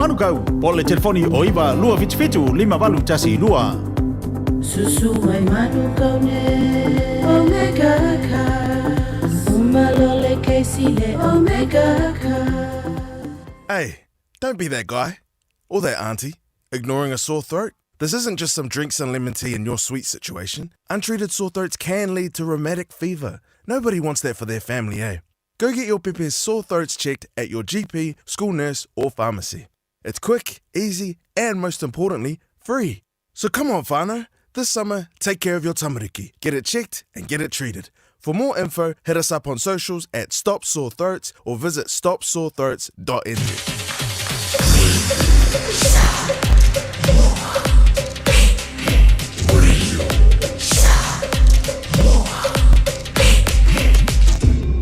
Manukau, o le telefoni o iwa lua fitu lima walu tasi lua. Susu mai manukau ne Omega Cast. Umalole keisi le Omega Cast. Hey, don't be that guy or that auntie ignoring a sore throat. This isn't just some drinks and lemon tea in your sweet situation. Untreated sore throats can lead to rheumatic fever. Nobody wants that for their family, eh? Go get your Pepe's sore throats checked at your GP, school nurse, or pharmacy. It's quick, easy, and most importantly, free. So come on, whānau. This summer, take care of your tamariki. Get it checked and get it treated. For more info, hit us up on socials at Stop Sore Throats or visit stopsorethroats.nz.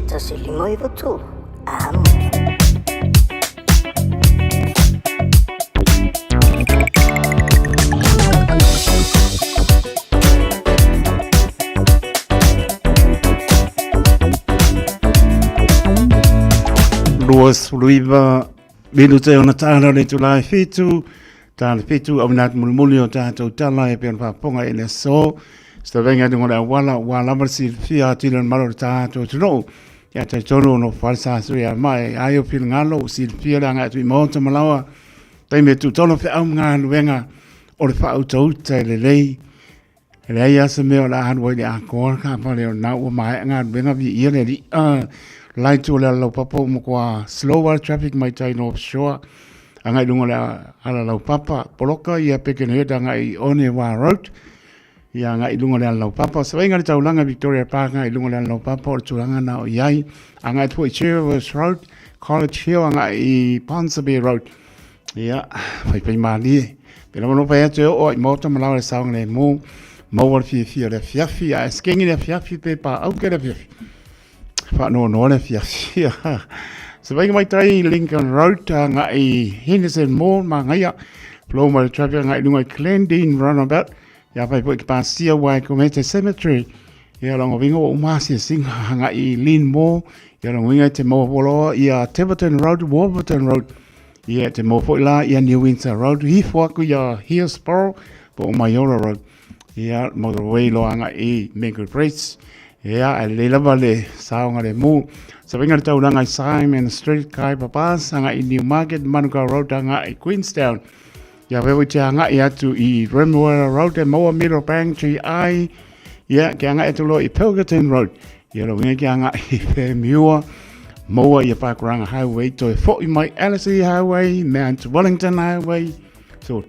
Tasilingoi betul. Am. Luas luiva bilu te ona tāna le tulai fitu tāna fitu au nāt mulimuli o tātou tala e pian whaponga e le so sta venga dungo le wala marsi fia tilan maro tātou tuno ya te tono no falsa sui a mai ayo pil ngalo sil fia langa tu monta malawa tai me tu tono fe au ngā luenga o le wha au te le lei le ia se meo la hanwai le a kōr ka pale o nā ua mai ngā luenga vi ia le li lai tu le lau papa mo kwa slower traffic mai tai no offshore angai lunga le ala lau papa poloka ia pekene heta ngai one wa road ia ngai lunga le lau papa so inga tau langa Victoria Park ngai lunga le lau papa o tulanga na o iai angai tu Chervers Road College Hill angai Ponsonby Road ia fai mali pero no pa te o moto mala le saung le mo wal fi le fiafi a skengi le fiafi pe pa au ke le fiafi fa no le fiafi so vai mai trai Lincoln Road ngai Henderson Mall ma ngai flow mal traffic ngai lunga Glendine roundabout ya vai po pa sia wai Community Cemetery ya longo vingo o masi sing ngai Lin Mall ya longo ngai te mo polo ya Tiverton Road Wolverton Road ya te mo po la ya New Windsor Road hi fo ku ya Hillsborough po Mayora Road ya motorway lo ngai Maple Place ya le lava le saunga le mu so vinga tau langa Simon Street kai papas anga i Newmarket Manuka Road anga i Queenstown ya vewe te anga i atu i Remwell Road e Moa Middle Bank GI ya ke anga etu lo i Pilgerton Road ya lo vinga ke anga i Fairmure Moa i Parkranga Highway to i mai Alice Highway Mount Wellington Highway so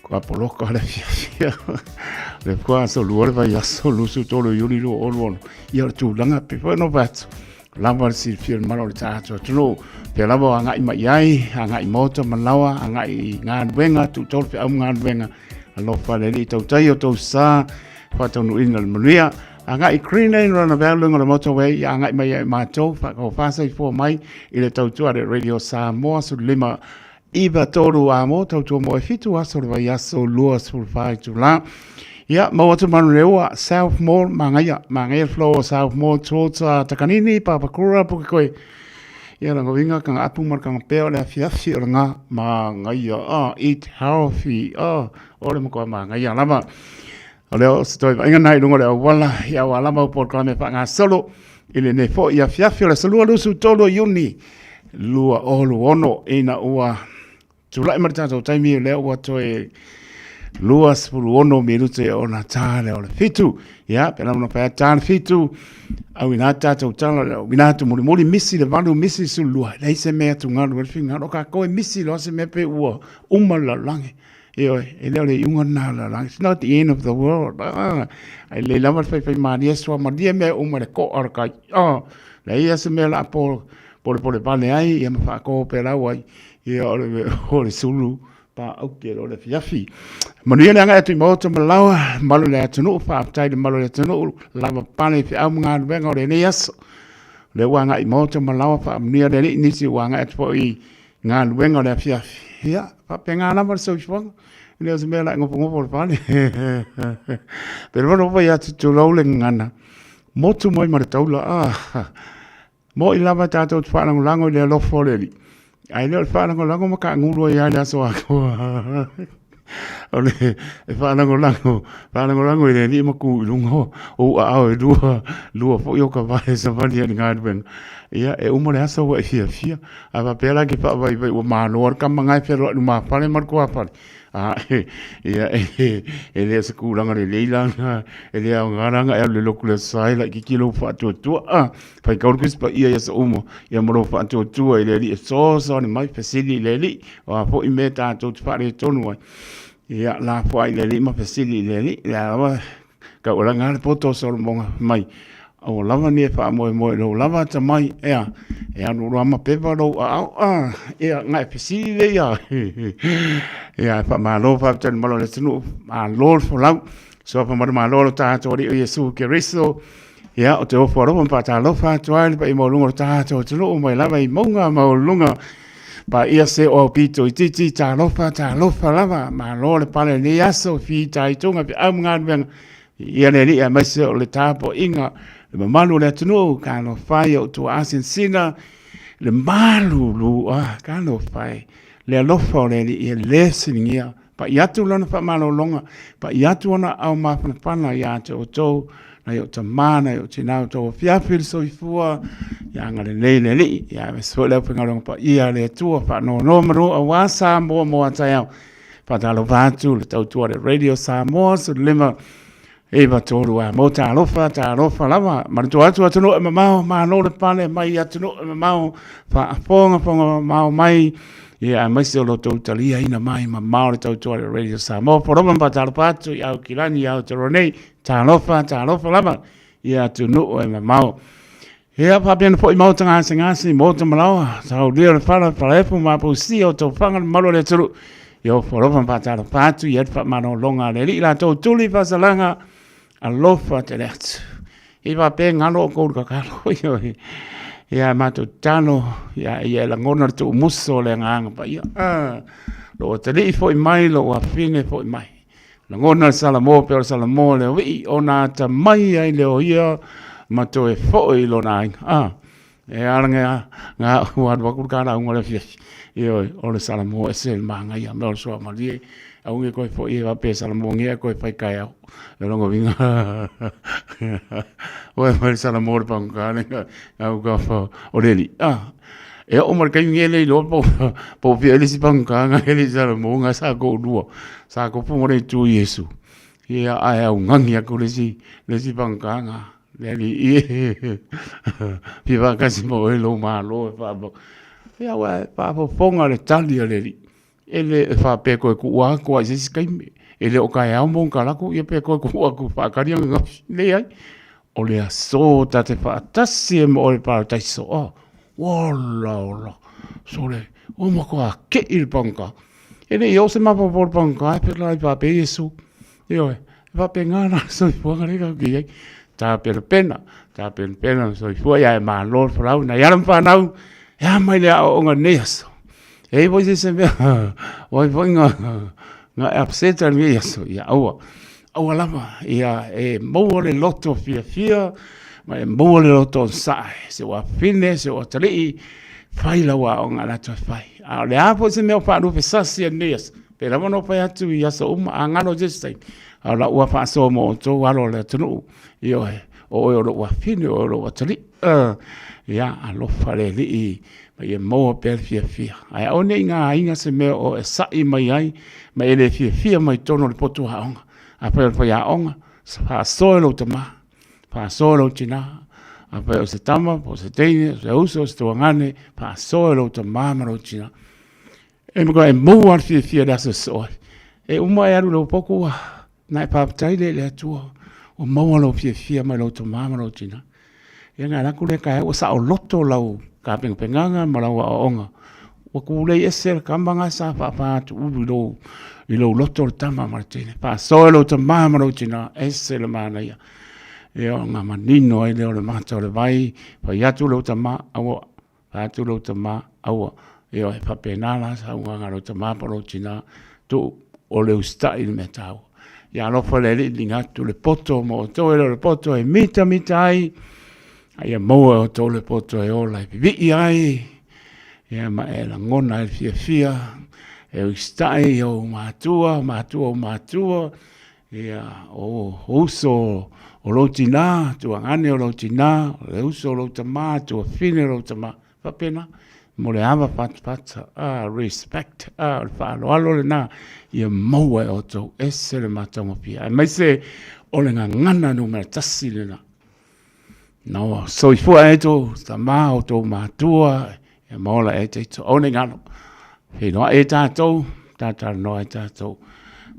kwa poloko le fia le kwa so luore vai aso lusu tolo yuli lo olwon ia tu langa pe no vat lava si fia malo le tato tuno pe lava anga i mai ai anga i moto malawa anga i ngan wenga tu tolo pe am ngan wenga alo fa le li tau tai o tau sa fa tau no inal maria anga i Green Lane run about lunga le motorway anga i mai mato fa ko fa sai fo mai i le tau tu ale radio Samoa su lima Iba toru a mo tau mo e fitu aso le vai aso lua sulfai tu la. Ia, mau atu manu leua South Mall, mangaya flow South Mall towards Takanini, Papakura, Pukikoe. Ia, rango winga kanga apu mar kanga peo le afiafi o nga mangaya, eat healthy, ole moko mangaya lama. O leo, stoi, inga nai lungo leo wala, ia walama upo kame pa ngā solo, ili ne fo ia fiafi o le salua lusu tolo yuni, lua olu ono, ina ua, tulai maritato taimi leo wato e luas pulu ono minute o na tale o le fitu ya pela no pa tan fitu au ina tato tala leo ina tu muli misi le valu misi su lua le se me tu ngalo le finga o ka ko misi lo se me pe ua umala lange e leo le unga na la lang it's not the end of the world ai le lama fe mani so ma dia me umale ko arka le ia se me la por pale ai ia ma fa ko pe la wai ia ole sulu pa au ke ole fiafi manuia le anga atu moto malawa malo le atu no fa tai le malo le atu no lava pane fi au nga venga ole ne yaso le wanga i moto malawa fa manuia le ni si wanga atu i nga venga ole fiafi ia pa penga na mar so fong le se me la ngopo pane pero no vai atu tu lo le ngana moto moi mar taula mo i lava tato fa lango le lo fo le ai le whanango lango maka nguru i aina so ako. Ole, whanango lango i le ni maku i lungo, o ao e lua fo i oka vai sa vani ani ngāi wenga. Ia, e umore asa wa e fia, a wa pēra ki wha vai o mānoa, ka mangai whero anu mā pare marko a pare. Ia, e lea sa kūranga le leilanga, e lea o ngāranga, e le loku le sai, la ki kilo wha atua, pai kaurukis pa ia sa umo, ia moro wha atua, e le li e sosa, ni mai fesili le li, o a po i me tātou te whare tonu ai. Ia, la po ai le li, ma fesili le li, ia, ka ora ngāre poto soro monga mai. O lava ni e wha moe lo lava ta mai ea anu roa ma pepa lo ea ngai pesiri le ea wha maa lo wha tani malo le tunu maa lo fo lau so wha mara maa lo tātou ri o Yesu ke riso ea o te ofo aropa pa tā lo wha tuai pa i mo lunga tātou tunu o mai lava i maunga ma o lunga pa ia se o pito i titi tā lo wha lava maa lo le pale ni aso fi tai tunga pi au mga nuenga ia le ni a maise o le tāpo inga le malu le tunu ka no fai o tu asin sina le malu lu ka no fai le alofa le i listening ia pa iatu lana fa malo longa pa iatu ona au mafana pana ia te o to na yo te mana yo te nau to fiafil so ifua ia ngale le li ia me so le pinga longa pa ia le tu fa no maro a wasa mo ataya pa talo vatu le tau tu le radio Samoa so lima e va tolu a mo ta lofa lava ma tu atu no e mamao ma no le pane mai atu no e mamao fa fonga mau mai ia mai se lo to talia ina mai mamao le tau tu le radio Samoa poroma pa talo patu ia kilani ia te ronei ta lofa lava ia tu no e mamao ia pa bien fo i mau tanga ngasi mo te malao sa o le fala fu ma po si o to fanga malo le tulu yo por oma pa talo patu ia fa mano longa le la to tuli fa salanga alofa te leatu. I wa pe ngalo ko ka kalo yo. Ia mato tano ia la ngona tu muso le nganga pa ia. Lo te li fo i mai lo wa fine fo i mai. La ngona Samoa pe Samoa le wi ona ta mai ai le o ia mato e fo i lo na. E aranga nga wa ku ka na ngole fi. Io o le Samoa e se manga ia me so ma li. Au nge koe fo i wa pe Samoa nge koe fai kai au. E longo vinga. Oe mai Samoa pa ngane au ka fo o leli. E o mar kai nge le lo po fi ele si pa nganga ele Samoa nga sa ko dua. Sa ko pu mo tu Yesu. Ia ai au ngangi aku le si pa nganga. Leli i. Pi va kasi mo e lo ma lo fa bo. Ia wa pa fo fonga le tali leli. Ele fa pe ko ua ko ai si kai ele o kai au mon kala ko ia pe ko ua ko fa kari nga le ai o le so ta te fa tasi mo le pa tai so wala so le o mo ko ke il panka ele yo se ma por panka pe la pa pe Yesu yo va pe ngana so fo ngare ka ki ta pena so fo ya ma lor frau na ya pa nau ya mai le o nga neso e voi se me voi nga upset al mia so ia au lama ia e mo le loto fia ma mo le loto sai se wa fine se wa tali fai la wa nga la to fai a le apo se me fa no pesa si nes pero no fa atu ia so angano just a la wa fa so mo to wa lo le tunu io o wa fine o wa tali ia a lo fa le li ia mo per fia ai one inga se me o e sai mai ai ma ele fia mai tono le potu haonga a pe ya onga fa solo tama fa solo tina a pe o se tama po se teine se uso se ngane fa solo tama maro tina e mo e mo ar fia da so e uma era lo poku na pa tai le tu o mo lo fia mai lo tama maro tina e nga la ku le ka o sa o loto lau ka penganga malawa onga wa ku le ese kambanga sa fa tu lo loto tama martine pa solo tama marotina ese le mana ia e nga manino e le mata le vai pa ya tu lo tama awa pa tu lo tama awa e o fa penala sa nga lo tama marotina tu o le usta il metao ya lo fa le linga tu le poto mo to le poto e mita ai ai mo to le poto e ola vi ai Ia ma e la ngona e fia e o stai o matua ia o uso o lo tina tu ngane o lo tina le uso o lo tama tu fine o lo tama papena mo le ava pat respect fa lo le na ia mo o to ese le matongo pia mai se o le ngana no me tasi le na no so i fu e to tama o to matua e mo la e te to o le ngano he no e tatou tata no e tatou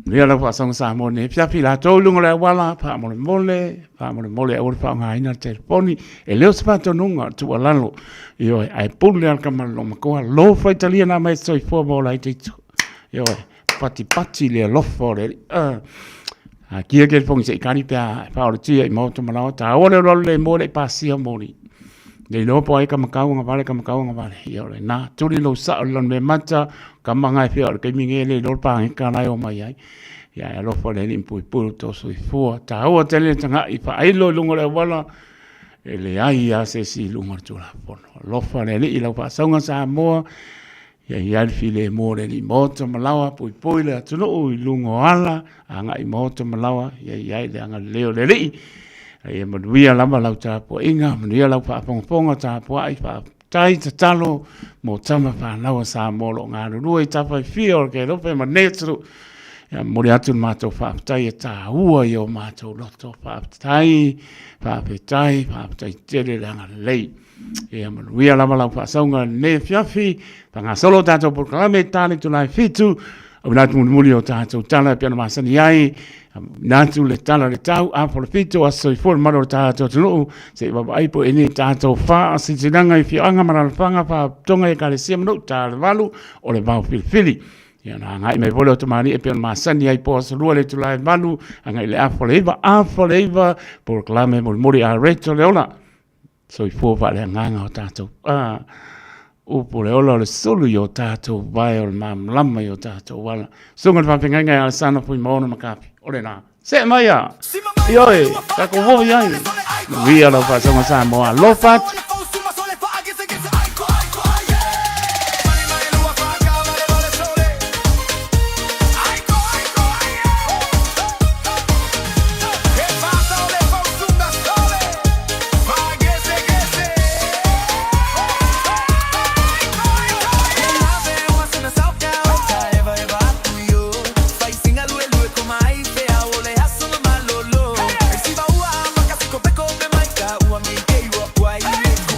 Nia la fa song sa mo ne pia pila to lunga la wala pa mo mole o fa nga ina telefoni e leo spa to nunga tu alalo io ai pulle al kamalo ma ko lo fa italiana mai so i fo mo la te io pati le lo fo le a kia ke fong se kani pa o ti mo to mala ta o le mo le pasia mo ni le lo po ai kamakau nga vale io le na tu lo sa lo me mata kamanga fia ke minge le lo pa ka na o mai ai ya lo fo le limpu pu to so i fu ta o tele tanga i fa ai lo lungo le wala e le ai ya se si lungo tu la fo lo fo le i lo fa songa sa mo ya file mo le li moto malawa pu le tu no i lungo ala anga i moto malawa ya le anga leo le li ai mo via lama lau ta po inga mo via lau fa ponga ta po ai fa tai te talo mo tama fa lawa sa mo lo ngā rui ta fa fio ke lo pe ma netru ya mo ria tu ma to fa tai ta ua yo ma to lo to fa tai te le nga lei ya mo via lama lau fa songa ne fiafi pa nga solo ta to por klame tali tu lai fitu o na tu muri o ta to tala pe ma sani ai natu le tala le tau a por fito a so for maro ta to no se va ai po eni ta to fa si tinanga i fianga mara fanga fa tonga e kale sim no ta valu o le va fili ya na ngai me volo to mani e pe ma sani ai po so le tu la valu ngai le a foleva por clame mo muri a reto le ona so i fo va le nganga o ta to upo le ola le solu yo tato vai o mam lama yo tato wala sunga fa pinga ngai al sana fu mo no makapi ole na se maya ioi ka ko vo yai vi ala fa songa sa mo a lo fat Guay.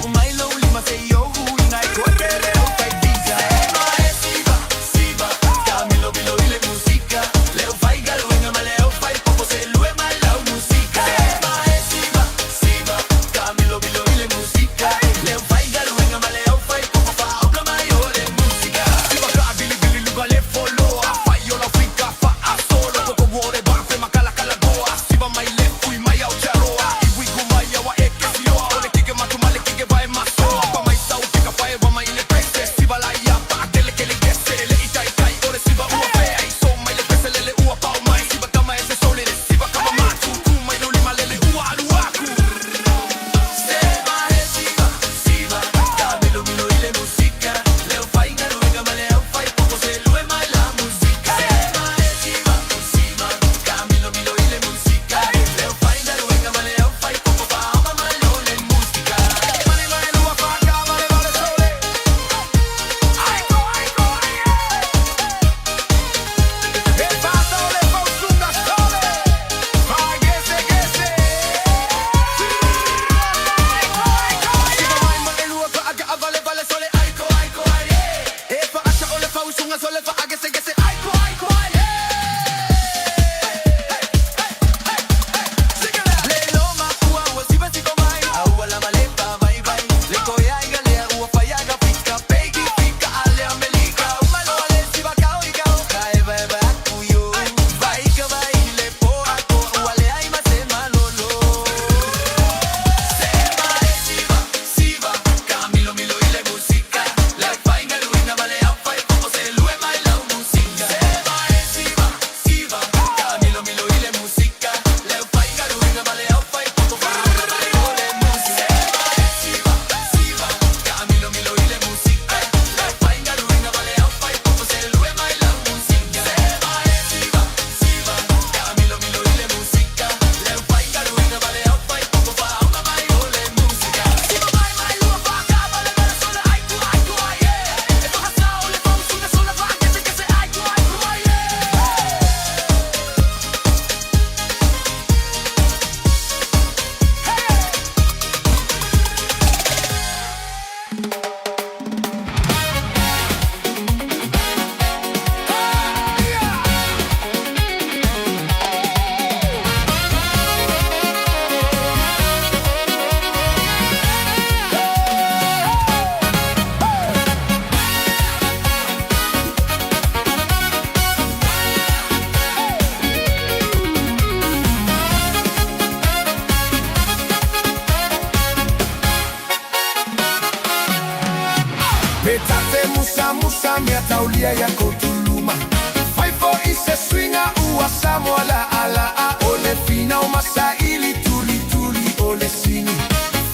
se swinga ua Samoa la ala a ole fina o masaili tuli tuli ole sini.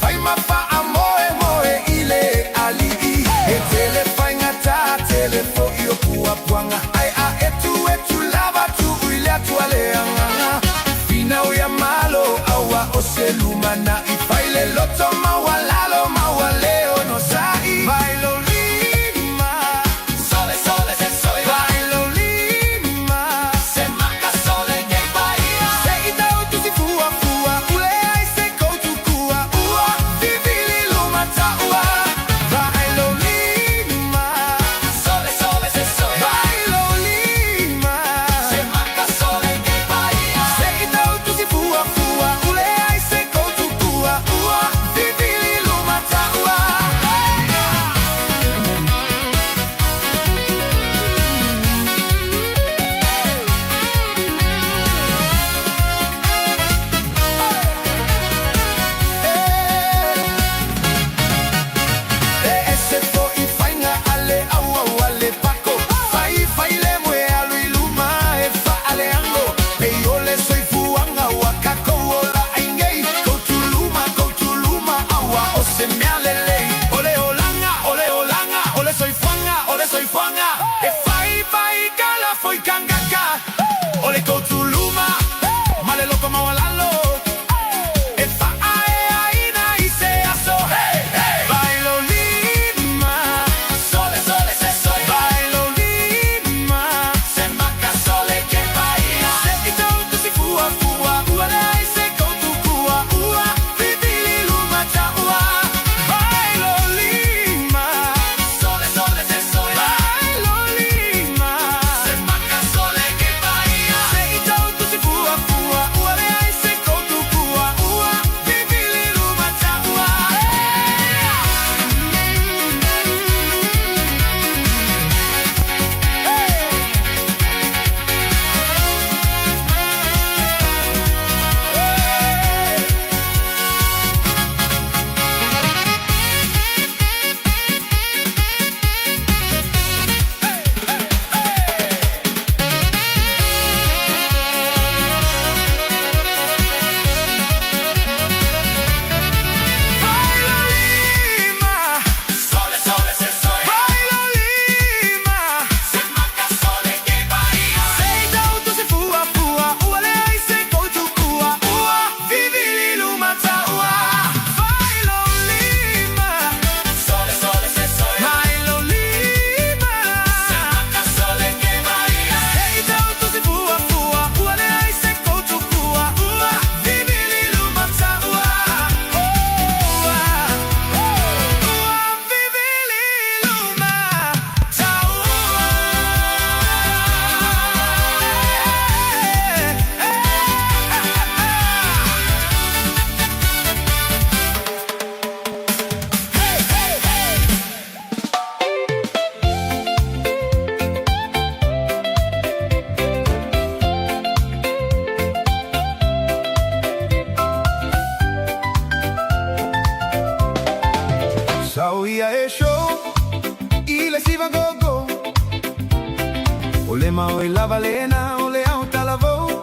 Fai mapa a moe moe ile ali e tele fai ngata tele fo io pua puanga. Ai a etu lava tu uile atu ale anganga. Fina o ya malo awa o se lumana i fai le loto mawalalo mawaleo no sai. Bailo lima, sole sole se soy. Bailo lima, se maca sole que bahia. Se ita o tu si fua fua, ule ai se ko tu kua ua. Vivili luma ta ua. Bailo lima, sole sole se soy. Bailo lima, se maca sole que bahia. Se ita o tu si fua fua, ule ai se ko tu kua ua. Vivili luma ta ua. Ese fo i fainga ale aua ale paco. Fai le mue alu iluma e fa ale ango. Pei ole soy fuanga wakako ola ingei. Go to luma aua o se me alele. Ole olanga, ole soy fuanga. E fai kala foi kangaka. Ole go to luma, male loco mawalalo. E fa aina i se aso. Hey, hey. Bailo lima, sole sole se soy. Bailo lima, se maca sole que bahia. Se ita tu si fua fua, ua ai se con tu kua ua. Vivili luma ta ua. Bailo lima, sole sole se soy. Bailo lima, se maca sole que bahia. Se ita tu si fua fua, ua ai se con tu kua ua. Vivili luma ta ua. Bailo lima, sole sole se soy. Bailo lima, se maca sole que bahia. Sei da tu se fua fua, ua ai se ko tu kua ua. Vivili luma ta ua. Bailo lima, sole sole se soy. Bailo lima, se maca sole que bahia. Sei da tu se fua fua, ua ai se ko tu kua ua. Vivili luma ta ua. Sauia e show, ile si va go. Ole mau e lava lena, ole au talavo.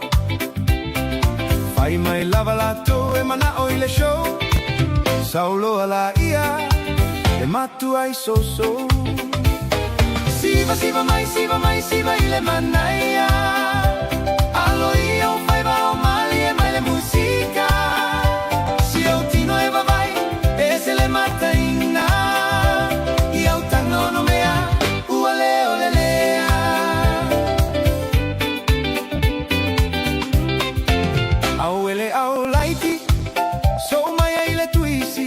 Fai mai lava lato e mana o ile show. Saulo ala ia, e matu ai so. Siva mai ile manaia. Alo ia o fai va o mali e mai le musica. Si o tino e va vai, e se le mata inna. I au tango no mea, ua leo le lea. Au ele au laiti, so mai ai le tuisi.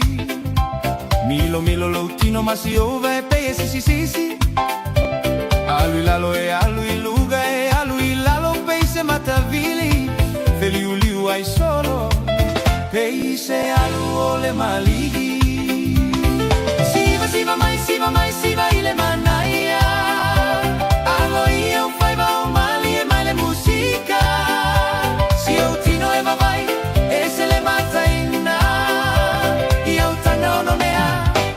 Milo loutino masi ova e pe si. Alui lalo e alui luga e alui lalo peise matavili. Feliuliu ai solo, peise alu ole maligi. Siva mai ile manaia. Alo ia o fai va o mali e mai le musica. Si o tino e va vai, e se le mata inna. I au tano no mea,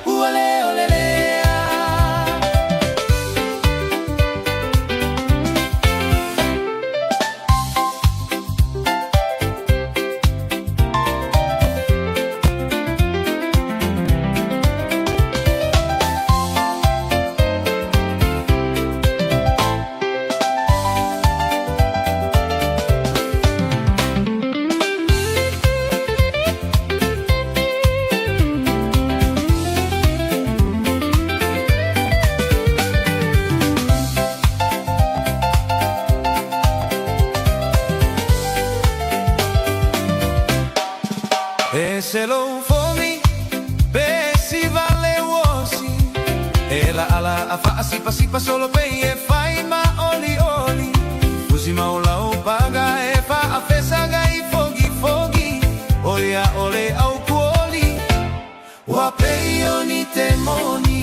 ua leo le lea. Selo for me, besi vale wosi. Ela ala afa asipa solo pe e fai ma oli oli. Fusi maula o paga e fa afesa gai fogi. Olia ole au kuoli. Wapei oni temoni.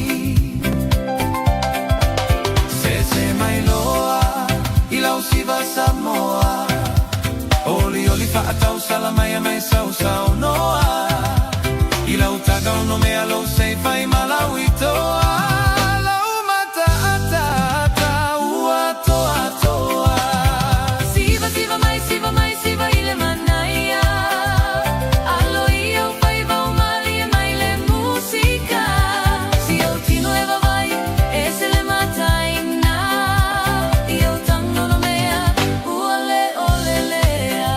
Se mai loa, ila usiva Samoa. Oli fa atau salamaya mai sau noa. Ila utaga no me alo sei fai malauitoa. Lau mata ata ua toa. Siva mai ile manaya. Alo io fai va umali e mai le musica. Si eu tino eva vai e se le mata ina. Io tango no mea uale olelea.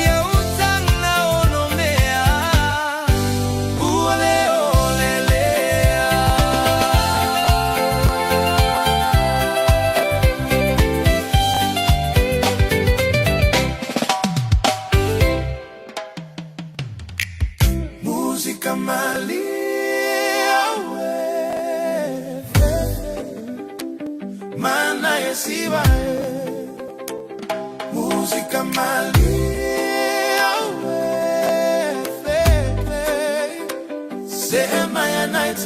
Io tango no mea uale olelea. Musica malia mana yesiva. Musica malia se maya night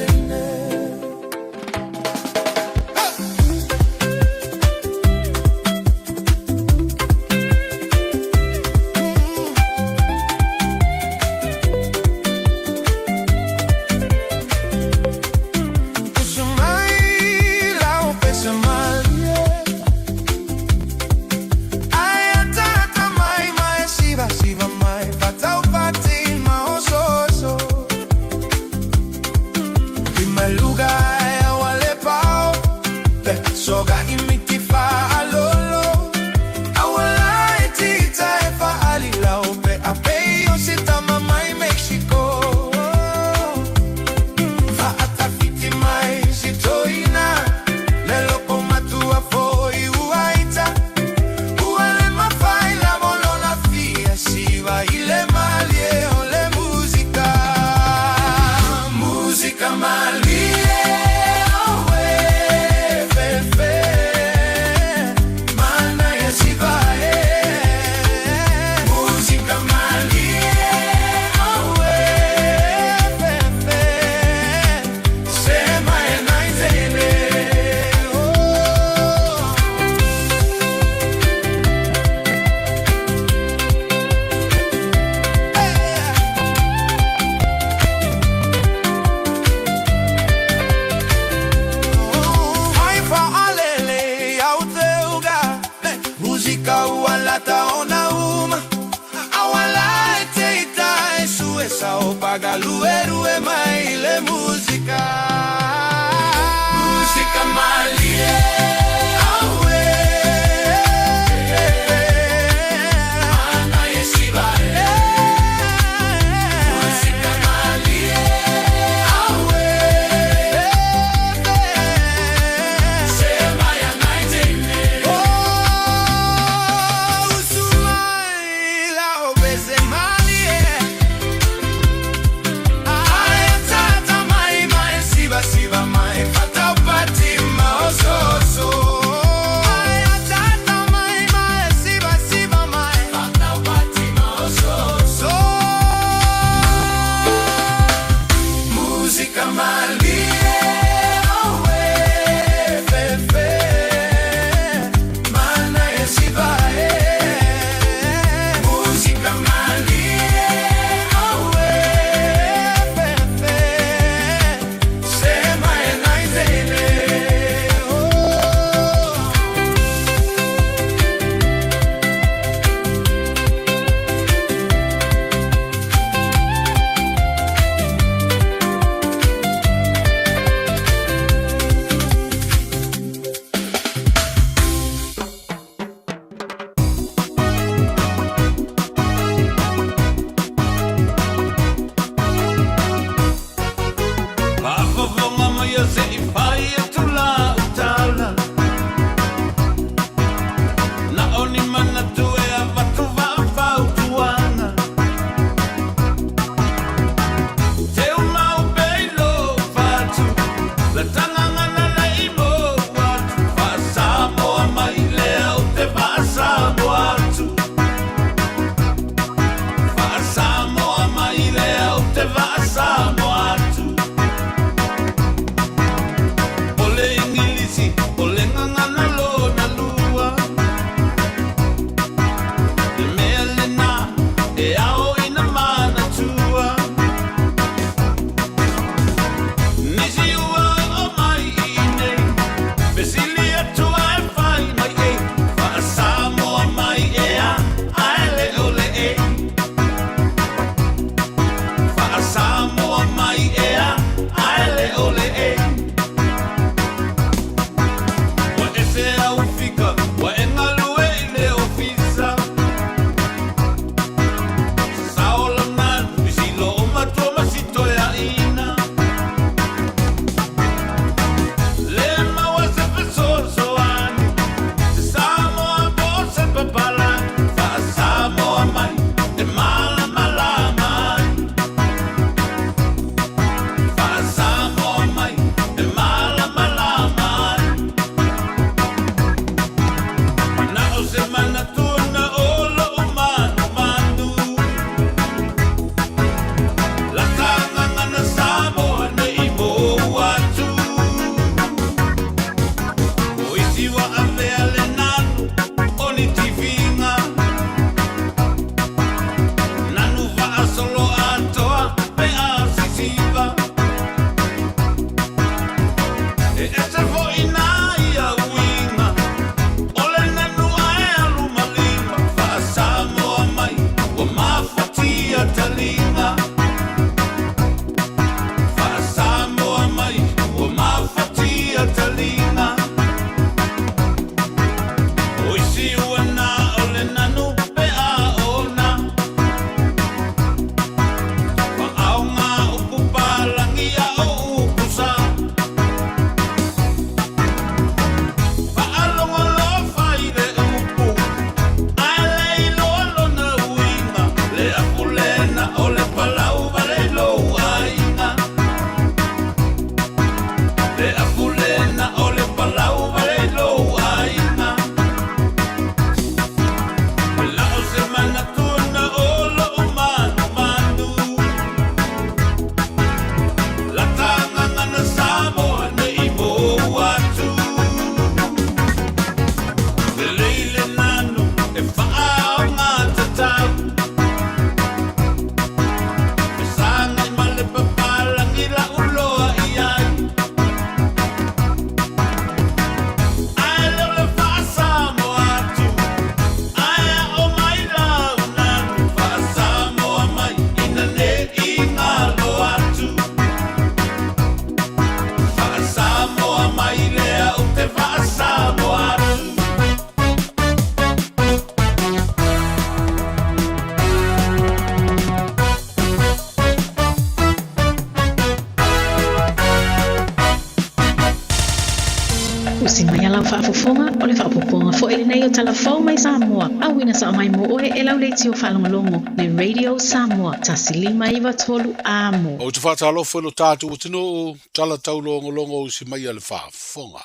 whaafofonga o le whaapoponga fo ele nei o talafou mai Samoa. Awina sa mai mo oe e lau leiti o whalongolongo le Radio Samoa. Tasilima iwa tolu amo. O te whātalofa no tātou o tino tala taulongolongo o si mai ale whaafonga.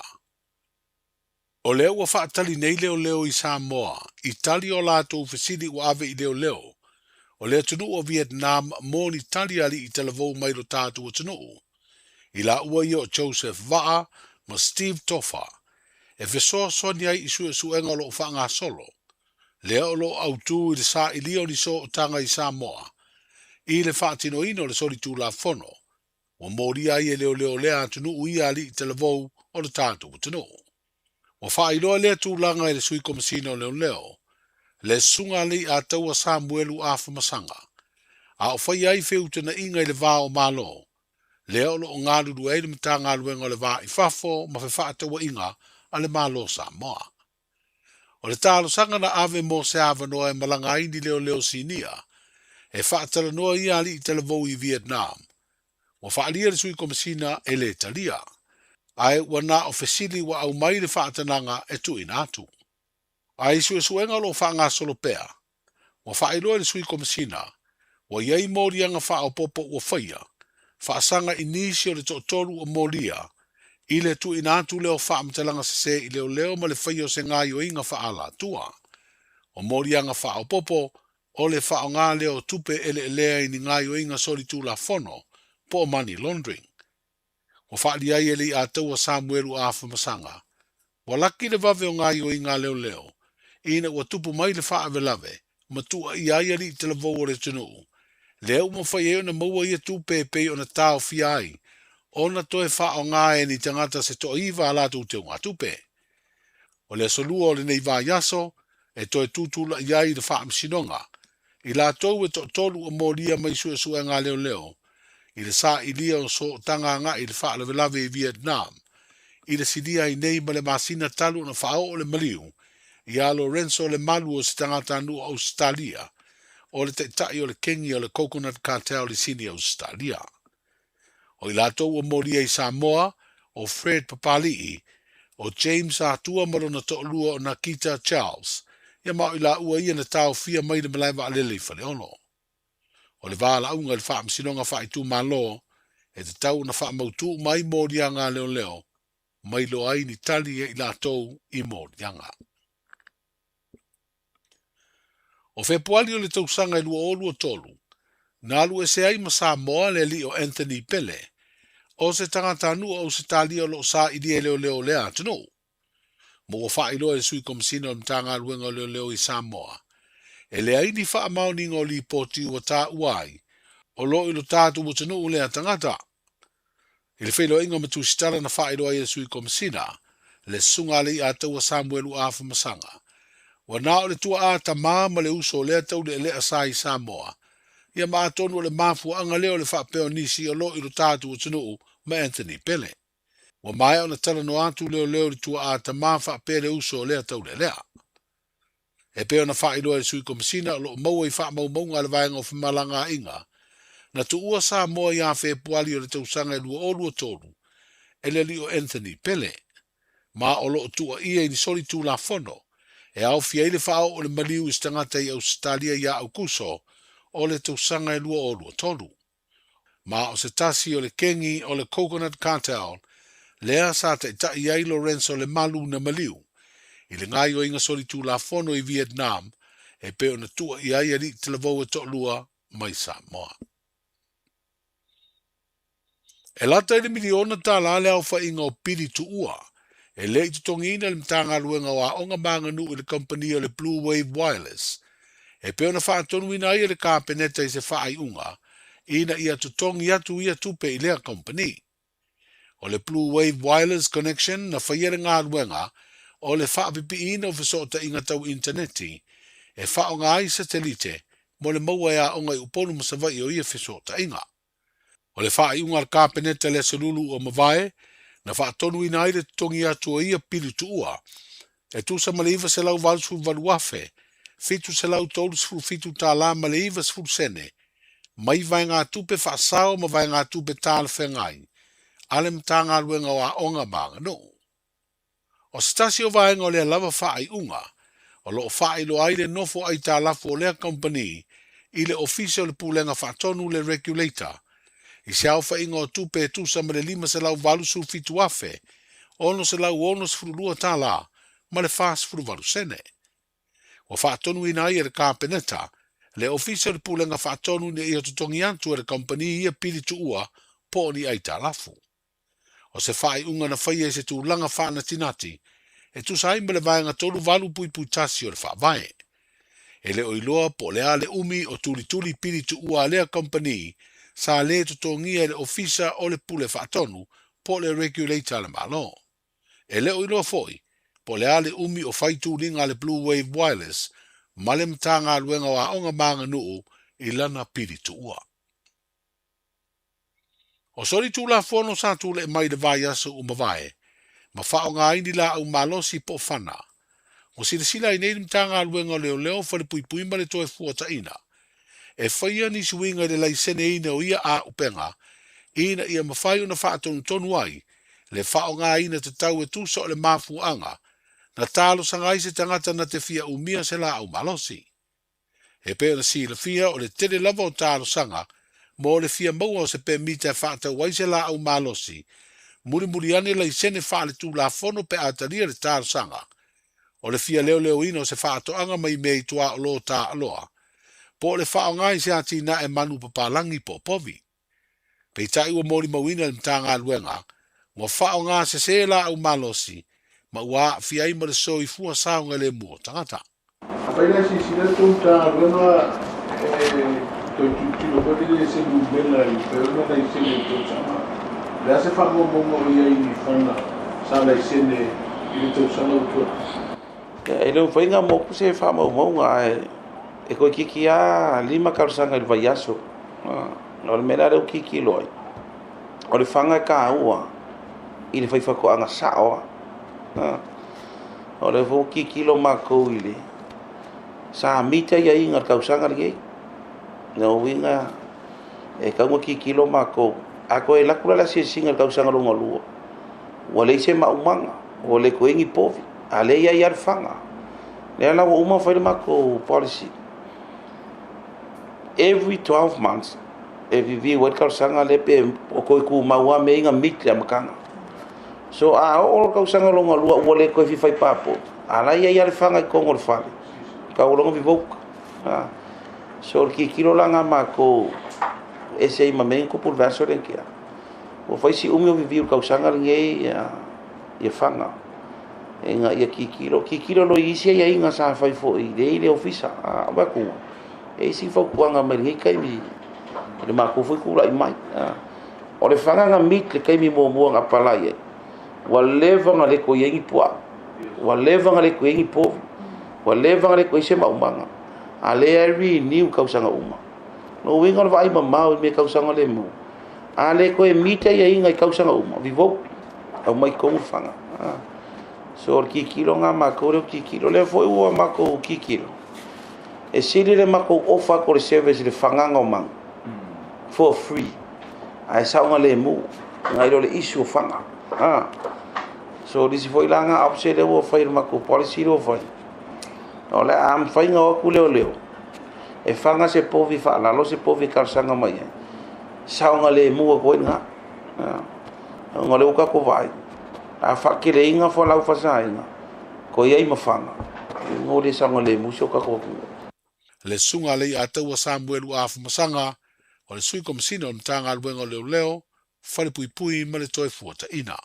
O leo wa whaatali nei leo i Samoa. I tali o lātou whesidi o ave i leo. O leo tunu o Vietnam mō ni tali ali i talavou mai lo tātou o tino. I la ua i o Joseph Va'a ma Steve Toffa. E whesoa soni ai i suenga lo whaanga solo. Leo lo au tū i le sa i lio ni so o tanga i Samoa. I le whaatino ino le sori tū la fono. O mōri ai e leo lea tunu ui ali i talavou o le tātou o tino. O whailoa lea tūlanga e le sui komisina leo. Le sunga li a taua Samuelu a whamasanga. A o whai ai whiutana inga i le vāo malo. Leo lo o ngāluru e le mta ngāluenga le vā i whafo ma whaataua inga a le malo Samoa. O le tālo sanga na ave mo se awanoa e malanga indi leo sinia. E whaatala noa ia li i talavou i Vietnam. O whaalia le sui komisina e le talia. Ai wana o fesili wa au mai le whaatananga e tu inatu. Ai suenga lo whaanga solo pea. Wa whaailoa le sui komisina. Wa iei morianga wha o popo ua whaia. Whaasanga inisi o le totoru o molia. I le tu inatu leo whaamtalanga se i leo ma le whaio se ngai o inga whaala tua. O morianga wha o popo o le wha o ngā leo tupe ele lea i ni ngai o inga sori tu la fono po money laundering. O whaali ai ele a taua Samuelu a whamasanga. Wa laki le vave o ngai o inga leo. Ina ua tupu mai le wha avelave. Matua i ai ali i te lavou o le tunu. Leo mo whai eo na maua ia tupe pe o na tau fiai. Ona toe wha o ngā e ni tangata se to iwa ala tu te ngā tupe. O le solua o le nei vā yaso, e toe tutula i ai le wha amsinonga. I la tau e to tolu o moria mai sue ngā leo. I le sa i lia o so tanga ngā i le wha lave i Vietnam. I le sidia i nei ma le masina talu na wha o le maliu. I a Lorenzo le malu o si tangata anu o Australia. O le te tai o le kengi o le coconut cartel i sini Australia. O i latou o moria i Samoa, o Fred Papali'i, o James Atua marona to'olua o Nakita Charles, ia mao i la ua ia na tau fia mai le malaiwa alele i whale ono. O le wāla unga le wha msinonga wha i tū malo, e te tau na wha mautu mai moria ngā leo, mai lo ai ni tali e i latou i morianga. O Februari o le tausanga i lua o lua tolu, nā lua se ai ma Samoa le li o Anthony Pele, o se tangata anua o se talia o lo sa i lia leo lea tino. Mo o wha iloa e sui komisina o mtanga luenga leo i Samoa. E lea ini wha amau ni ngō li poti ua tā uai, o lo ilo tātu o tino u lea tangata. I le whelo inga matu sitara na wha iloa e sui komisina, le sunga li a taua Samuelu a Whamasanga. Wa nā o le tua a ta ma le uso lea tau le lea sa i Samoa. Ia maa tonu le mafua anga leo le whapeo nisi o lo ilo tātu o tunu ma Anthony Pele. Wa mai o na tala no atu leo le tua a ta maa whapeo le uso lea tau le lea. E peo na whaeloa le sui komisina o lo maua i whaamau maunga le vaenga o whamalanga inga. Na tu ua Samoa ia Februari o le tausanga e lua o lua tolu. E le li o Anthony Pele. Ma o lo tua ia ni soli tu la fono. E au fia ile whao o le maliu i stangata i Australia ia au kuso. O le tausanga e lua o lua tolu. Ma o se tasi o le kengi o le coconut cartel, lea sa te tai ai Lorenzo le malu na maliu. I le ngai o inga soli tu la fono i Vietnam, e peo na tua i ai ali te lavou e to lua mai Samoa. E lata i le miliona ta la lea o wha inga o piri tu ua, e le i tutongina le mtanga luenga o a onga manganu i le company o le Blue Wave Wireless, e peo na wha tonu ina ia le kāpeneta i se wha ai unga, ina ia tutongi atu ia tupe i lea company. O le Blue Wave Wireless Connection na whaiere ngā ruenga, o le wha apipi ina o whisota inga tau interneti, e wha o ngā i satelite, mo le maua ea onga i uponu masawai o ia whisota inga. O le wha i unga le kāpeneta le salulu o mawai, na wha tonu ina i le tutongi atu o ia pili tuua, e tu sa maliva se lau valsu valuafe, fitu se lau tolu sfuru fitu tā la maleiva sfuru sene, mai vai ngā tupe whaasao ma vai ngā tupe tāla whengai, ale mta ngā luenga o a onga manga no. O stasi o vaenga o lea lava whaai unga, o loo whaai lo aile nofo ai tā lafu o lea company, i le official le pulenga whaatonu le regulator, i se au whainga o tupe tu sa mare 5 se lau valu su fitu afe, ono se lau ono se furulua tā la, ma le fast furu valu sene. O whaatonu ina ia le kāpeneta, le official le pulenga whaatonu ne ia tutongi antu le company ia pili tu ua, po ni ai tā lafu. O se whaai unga na whaia se tu langa whaana tinati, e tu sa imba le vaenga tolu valu pui pui tasi o le whaavae. E le oiloa po le ale umi o tuli tuli pili tu ua lea company, sa le tutongia le ofisa o le pule whaatonu, po le regulator le malo. E le oiloa foi, po le ale umi o whaitu linga le Blue Wave Wireless, male mtanga aluenga wa onga maanga nuu, i lana pili tu ua. O sori tu la fono sa tu le mai de vai aso umavae, ma whao ngā ini la au malosi po whana. O sila i neidim tanga aluenga leo leo whare pui pui ma le toe fuata ina. E whaia ni suinga le laisene ina o ia a upenga, ina ia mawhai una whaatonu tonu ai, le whao ngā ina te tau e tusa o le mafu anga, na talo sangai se tangata na te fia umia se la au malosi. E peo na si le fia o le tere lava o talo sanga, mo le fia maua o se pe mita whaata wai se la au malosi, muri ane la isene whaale tu la fono pe ataria le talo sanga, o le fia leo leo ino se whaato anga mai mei tua o lo ta aloa, po le whao ngai se ati na e manu papalangi po povi. Pei tai ua mori mawina le mtanga aluenga, mo whao ngā se la au malosi, ma ua fia ima le so i fua saunga le mua tangata. Apaila si sila tunta aluenga to tilo pati le se lubela i peona na isene to sama. Le ase whango mongo ia i whana sa la isene i le to sama utua. E leo whainga moku se whamau maunga e koe kiki a 5 karusanga i vai aso. O le mena reu kiki loi. O le whanga ka ua i le whaifako anga sao. O le fo kiki lo mako i le. Sa mita ia inga kausanga li na winga e kaunga kiki lo mako. Ako e lakura la singa kausanga lo ngalua. Wale se maumanga. O le koengi povi. Ale ia ia fanga. Le ala uma foi mako policy. Every 12 months, vi wat kausanga le pe o koe ku maua me inga mitla makanga. So o kausanga longa lua wale koe fi fai papo. Ala ia ia fanga i kongo fale. Ka o longa vi vok. So ki kilo langa mako ese ima me ko por verso den kia. O fai si umi o vi kausanga nge ia fanga. Enga ia kikilo lo isi ia inga sa fai fo i le ofisa ba ku e si fo kuanga mai kai mi le ma ku fo ku la mai o le fanga nga mit le kai mi mo nga pala ye wa leva nga le ko yengi po wa leva nga le ko yengi po wa leva nga le ko se ma umanga ale ri new kausanga uma no winga vai ma me kausanga le mo ale ko e mita ia inga kausanga uma vivo au mai ko fanga so kikilo nga mako kikilo le foi o mako kikilo e sili le mako ofa ko service le fanganga o mang for free ai saunga le mu ngai le issue fanga so disi foi langa opse le o fai mako policy lo fai ole am fai nga ku leo e fanga se povi fa la lo se povi karsanga mai saunga le mu ko nga ngole uka ko vai a whakere inga whalau whasainga, ko iei mawhanga. Ngō le sanga le musio ka kōku. Le sunga le ataua Samuel uafu masanga, o le sui komisina o mtanga aluenga leo leo, whare pui pui ma le toe fuata ina.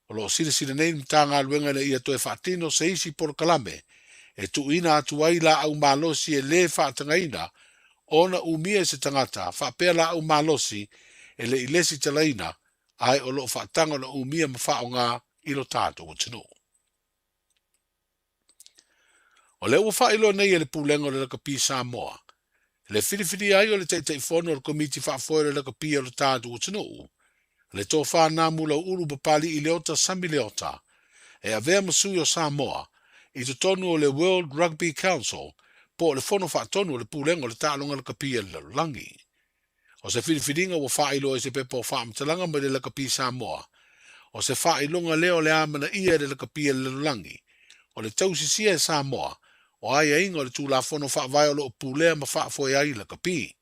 O lo sile nei mtanga aluenga le ia toe whaatino se isi por kalame, e tu ina atu ai la au malosi e le whaatanga ina, ona umia se tangata, whapea la au malosi, e le ilesi talaina, ai o lo whaatanga na umia mawhao ngā ilo tātou o tino. O le ua whailo nei e le pūlenga o le laka pi Samoa. Le whiriwhiri ai o le teitei whono o le komiti whaafoe le laka pi o le tātou o tino. Le tō whanā mula uru papali i leota sami leota. E a vea masui o Samoa i to tonu o le World Rugby Council po le whono whaatonu o le pūlenga o le tālonga laka pi e le langi. O se whiriwhiringa wa whailo e se pepo whaamtalanga mai le laka pi Samoa. O se whailonga leo le amana ia le kapia le lulangi. O le tausisia e Samoa. O aia inga o le tūlafono whaavai o lo pulea ma whaafoi ai le kapi.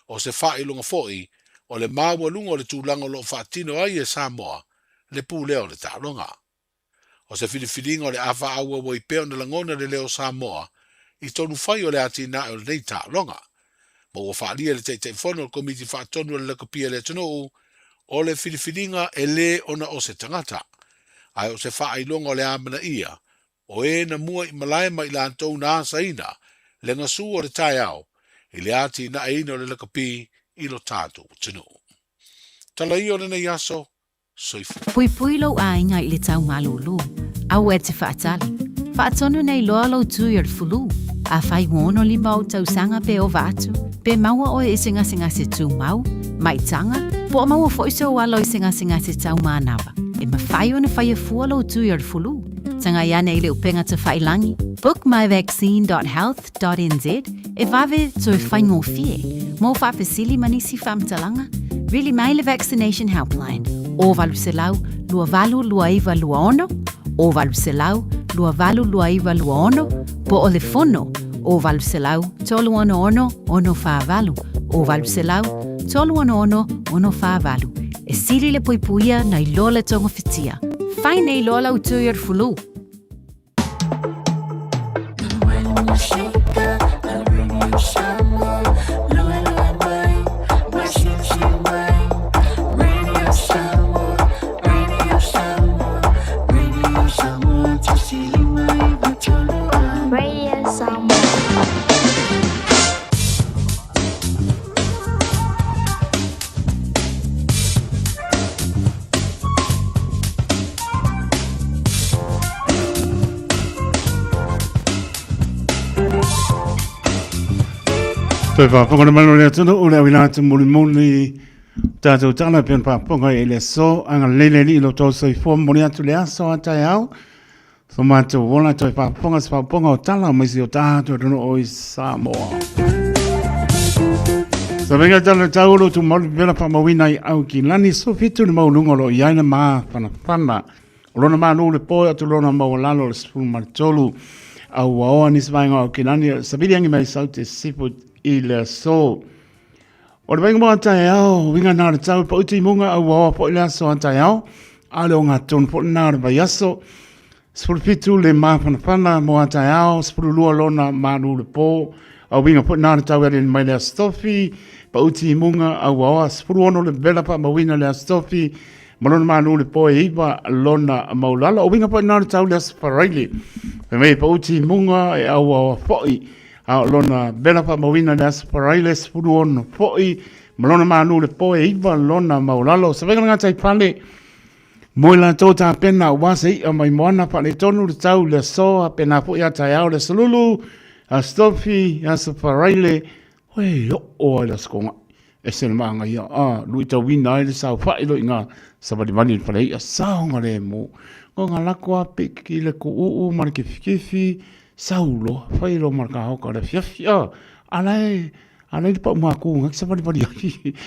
O se whailonga foi, o le maua lunga o le tūlanga o lo whaatino ai e Samoa, le pulea o le tālonga. O se whiriwhiringa o le awha aua wai peo na langona le leo Samoa, I tonu whai o le ati na o le nei tālonga. Mo o whaalia le teitei whono o komiti whaatonu le kapia le tanu o le whiriwhiringa e le ona o se tangata. Ai o se whailonga o le amana ia, o e na mua I malai mai la antou na saina, le ngasu o le tai au, I le ati na eina o le kapi I lo tātou tanu. Tala I o le nei aso, soifu. Pui pui lo a inga I le tau malulu, au e te whaatali. Whaatonu nei loa lau tui ar fulu, a whai wono li mau tau sanga pe o vatu, pe maua o e singa singa se tū mau, mai tanga, po maua foiso o alo I singa singa se tau manawa. E ma whai o na whai e fua lau tui ar fulu. Tanga ia nei le upenga te whailangi. Book myvaccine.health.nz e vave to e whai ngō fie. Mō whapesili manisi whamtalanga. Really mai le vaccination helpline. O valu se lau, lua valu lua iwa lua ono. O valu se lau, lua valu lua iwa lua ono. Po o le fono. O valu se lau, tolu ono ono, ono wha valu. O valu se lau, tolu ono ono, ono wha valu. E siri le puipuia na I lola tonga fitia. Whai nei lola utui ar fulu. Radio Samoa. Toi whaponga na manu lea tunu, ule awina te muli muli tātou tala pian whaponga e le so, anga lele li ilo tau soi fua muli atu le aso atai au. So mātou wona toi whaponga sa whaponga o tala maisi o tātou tunu o I Samoa. So venga tala tauro tu mauli vela whamawina I au ki lani so fitu ni maulunga lo I aina maa whana. O lona maa nule poe atu lona maa lalo le sifu maritolu. Au waoa nisvainga o ki lani sabiri angi mai saute sipu I le so. O le venga mga tai au, winga nāre tau pa uti munga au wawa po ile aso tai au. Ale o ngā tonu po nāre vai aso. Spuru pitu le mawhanawhana mo tai au, spuru lua lona mānu le po. Au winga po nāre tau ere mai le astofi. Pa uti munga au wawa, spuru ono le bela pa mawina le astofi. Malona mānu le po e iwa lona maulala. O winga po nāre tau le asfaraili. Pe pa uti munga e au wawa foi. A lona bela pa mawina le asparaile spuru ono foi malona manu le poe iwa lona maulalo sa vega ngata I pale mo la tota pena wase I mai moana pa le tonu le tau le so pena po ia tai au le salulu a stofi asparaile we o la skonga e se manga ia lui tau wina le sa fa ilo inga sa ba mani pale ia sa ngale mo nga lakwa pe ki le ku u mar ke fikifi saulo failo marka hoka le fiafia alai pa maku ngak sabali padi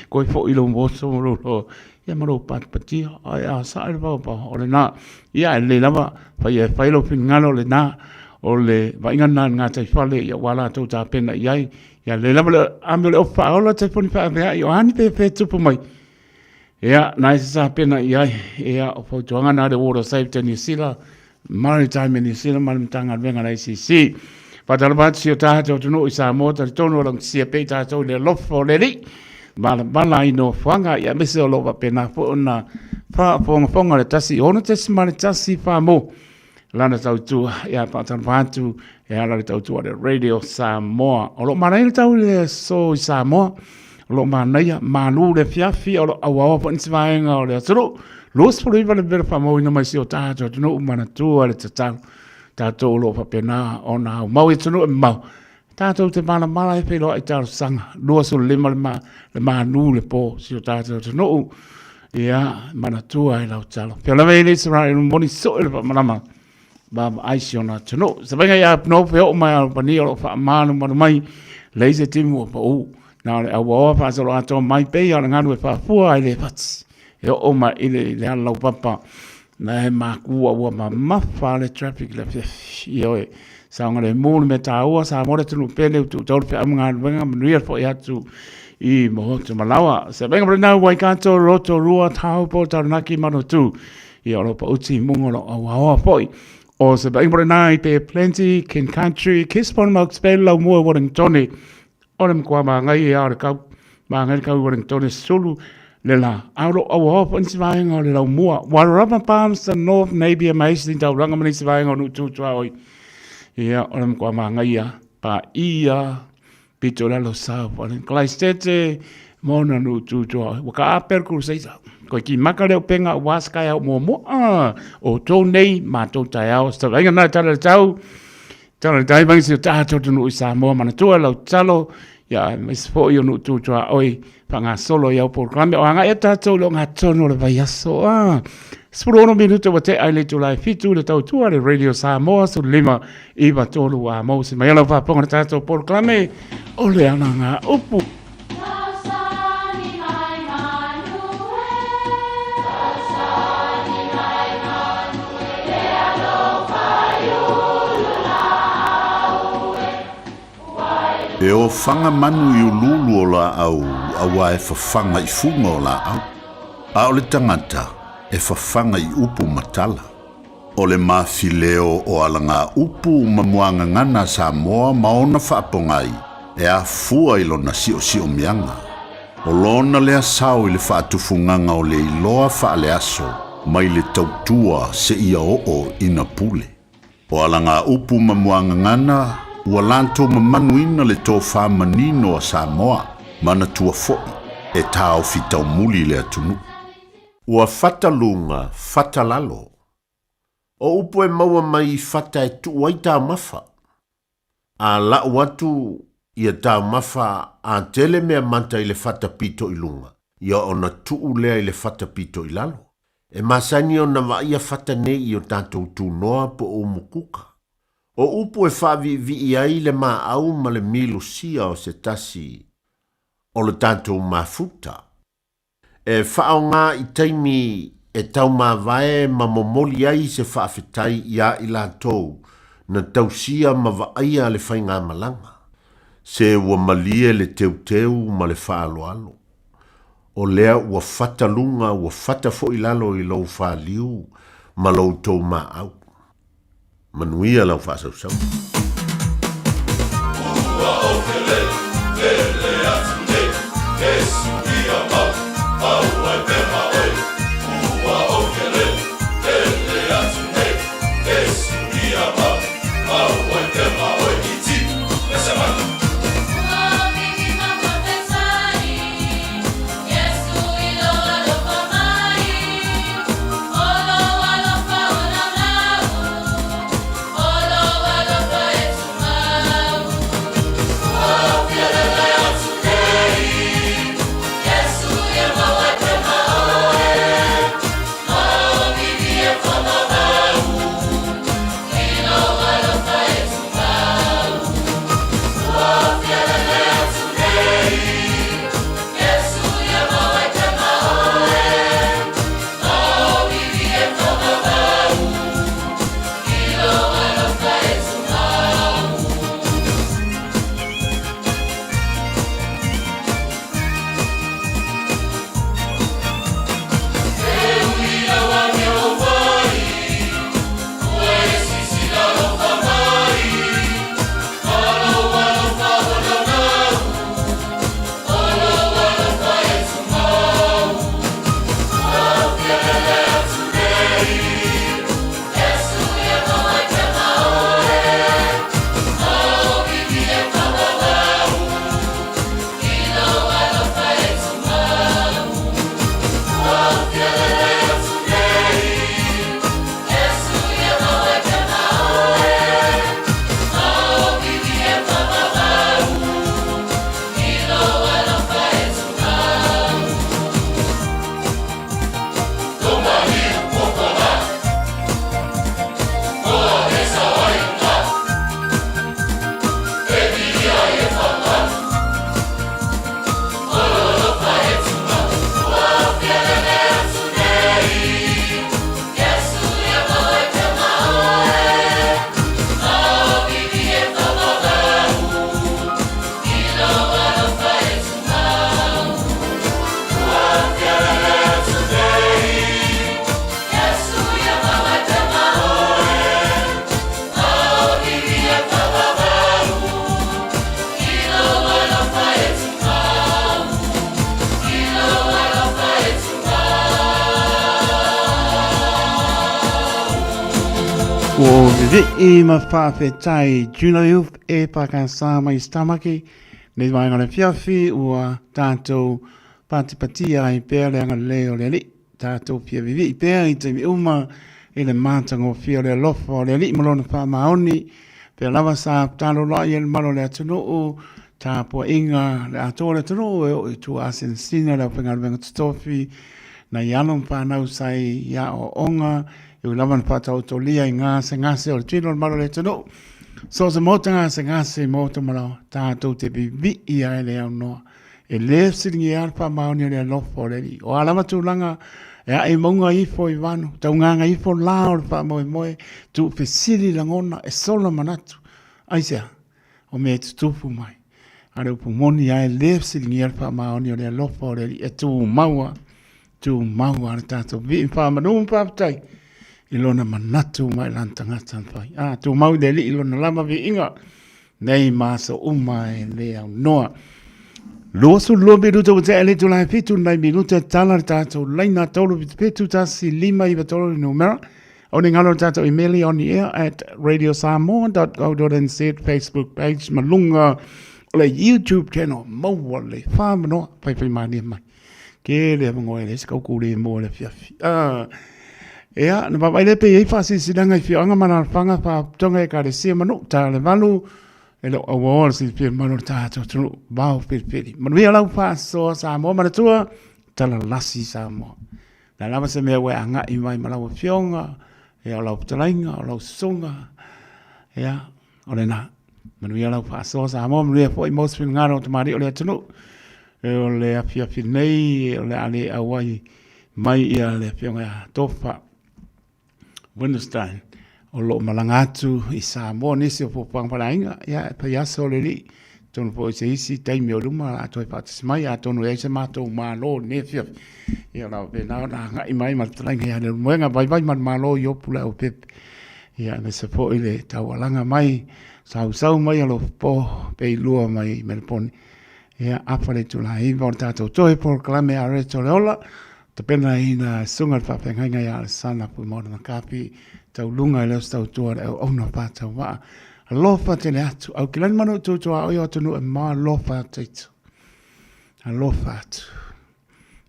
ko fo ilo mo so lo ya maro pat pati ya sa alba pa ole na ya le lava failo fingalo le na ole va ingana nga tai fale ya wala to ta pena ya le lava ambele ofa ola te poni pa ya ani pe tupu mai ya nice sa pena ya fo joanga na de water safety ni sila Maritime in New Zealand, Maritanga, Venga, ICC. But about your tato to know is a motor, tono, and see a peta to the love for Lady. Bala, no fanga, ya miss all over pena for una far from Fonga, Tassi, on test Maritassi Famo. Lana to ya pattern to ya to the radio Samoa. Or Marita so Samoa. Lomanaya, Manu, the Fiafi, or our open swine or the through. Los por iba le ver famo ina mai sio tato no mana tu ale tato lo fa pena ona mau itu no mau tato te mana mala e pelo ai tato sanga lo so le ma nu le po sio tato no ia mana tu ai la talo pela vele sra un boni so le mama ba ai sio na no se venga ya no pe o mai pani o fa manu mai leise timu po na le awa fa so ato mai pe ya nganu fa fu ai le pats E o ma ile le ala papa na he makua ua ma mafa le traffic le i oe. Sa ngare mūle me tā ua sa mora tunu pene tu tau pe amanga wenga manuia fo i atu i mohotu malawa. Se venga mara nau wai kato roto rua tau po taranaki mano tu i oro pa uti mungolo a waoa poi. O se venga mara nai pe plenty kin country kispon mau spele lau mua Wellingtoni. Ora mkua ma ngai e aore kau ma ngai kau Wellingtoni sulu le la auro a waoa pa nisi vaenga le lau mua. Warama Palms the North maybe amazing tau ranga nisi vaenga nu tu oi. Ia, ora mkua ma ngai a pa ia pito lalo sa wale klaistete mona nu tu waka aper kuruseisa ko ki makareo penga waskai au mo o to nei ma to tai au sta venga na tala tau dai bang si ta to nu Samoa mana tu lo talo ya mis fo yo nu tu oi panga solo ya programa o anga eta to lo nga tono le vai aso Spuro minuto wate ai tu lai fitu le tau tua le Radio Samoa su lima iwa tolu a mausi mai ala fa ponga tato proclame o le ananga upu. E o whanga manu i ululu o la au, awa e whawhanga i funga o la au. A o le tangata e whawhanga i upu matala. O le mawhileo o alanga upu mamuanga ngana Samoa maona whaapongai, e a fua i lona si o mianga. O lona lea sao i le whaatufunganga o le iloa whaale aso, mai le tautua se ia o ina pule. O alanga upu mamuanga ngana, ua lanto mamanuina le tō whamanino a Samoa, mana tua foi, e tāo fitau muli le atunu. Ua fatalunga, fatalalo. O upo e maua mai fata e tuai tā mafa. A la watu ia tā mafa a tele mea manta i le fata pito i lunga. Ia ona tuu lea i le fata pito i lalo. E masani o na vaia fata ne i o tātou tū noa po o mukuka. O upo e whavi vi ai le maa au ma le milu sia o se tasi o le tātou mafuta. E whao ngā i taimi e tau maa vae ma momoli ai se whaafetai ia i la tau na tausia ma vaia le whainga malanga. Se ua malie le teu ma le whaaloalo. O lea ua fatalunga ua fatafo i lalo i lau whaaliu ma lau tau maa au. Manuia lau whaasau. Ua o te le atu ne, e suki a mau, au ai peha oi. Ua o te le atu ne, e suki a mau, au ai peha oi. Iti, e se manu. Olo alofa Ko vivi ma whawhetai Juno Youth e pakasa mai stamaki nei mai ngana fiafi ua tātou patipatia i pēr leanga leo le li tātou pia vivi i pēr i te mi uma i le mātango fia le lofo le li malona wha maoni pēr lava sa tālo lai el malo le atunu o tā pua inga le ato le atunu o i tu asen sina le whengar wenga tutofi na ialon whanau sai ia o onga i ulaman whatau to lia i ngase o le tino malo le atunu so se mota ngase mota malo tātou te bibi i ai le au noa e le siringi arpa maoni le lofo le li o alama tūlanga e ai maunga ifo i wanu tau nganga ifo lao le wha moe tu fesiri langona e sola manatu aisea o me te tupu mai are upu moni ai le siringi arpa maoni le lofo le li e tu maua le tātou vi wha manu mpapatai i lona manatu mai lantangata whai tu mau le li i lona lama vi inga nei masa umai le au noa Losu lo minuto te ele tu lai fitu nai minuto tala tato laina tolo fitu tasi lima i batolo numera o ni ngalo tato email on the air at radiosamoa.co.nz Facebook page malunga le YouTube channel mo le fam no pai mani mai ke le mo ele ska ku le mo le fiafi ea na ba ile pe e fasi sidanga fi anga mana fanga pa tonga ka le sia manu ta le valu ele o wall si pe mano tato tru bao pe man vi ala fa so sa mo mana tua tala lasi sa mo na lava se me we anga i mai mala fionga e ala tlainga ala songa ya ole na man vi ala fa so sa mo me foi mo spin ngaro to mari ole tnu ole afia finei ole ale awai mai ia le fionga tofa Winstein o lo malangatu i Samoa nisi o popang palainga ya pa ya soleli tonu po se isi tai me luma ato e patis mai atonu e se mato malo nefia ya la be na nga i mai matlainga ya le moenga vai malo yo pula o pep ya me se po ile tawalanga mai sau mai lo po pe lua mai melpon ya afale tu la i vortato to e por clame a reto leola te pena ina sunga fa penga ya sana pu mo na kapi tau lunga le tau tua e ona pata wa alofa te le atu au kilan manu tu tua o yo tunu e ma alofa te tu alofa atu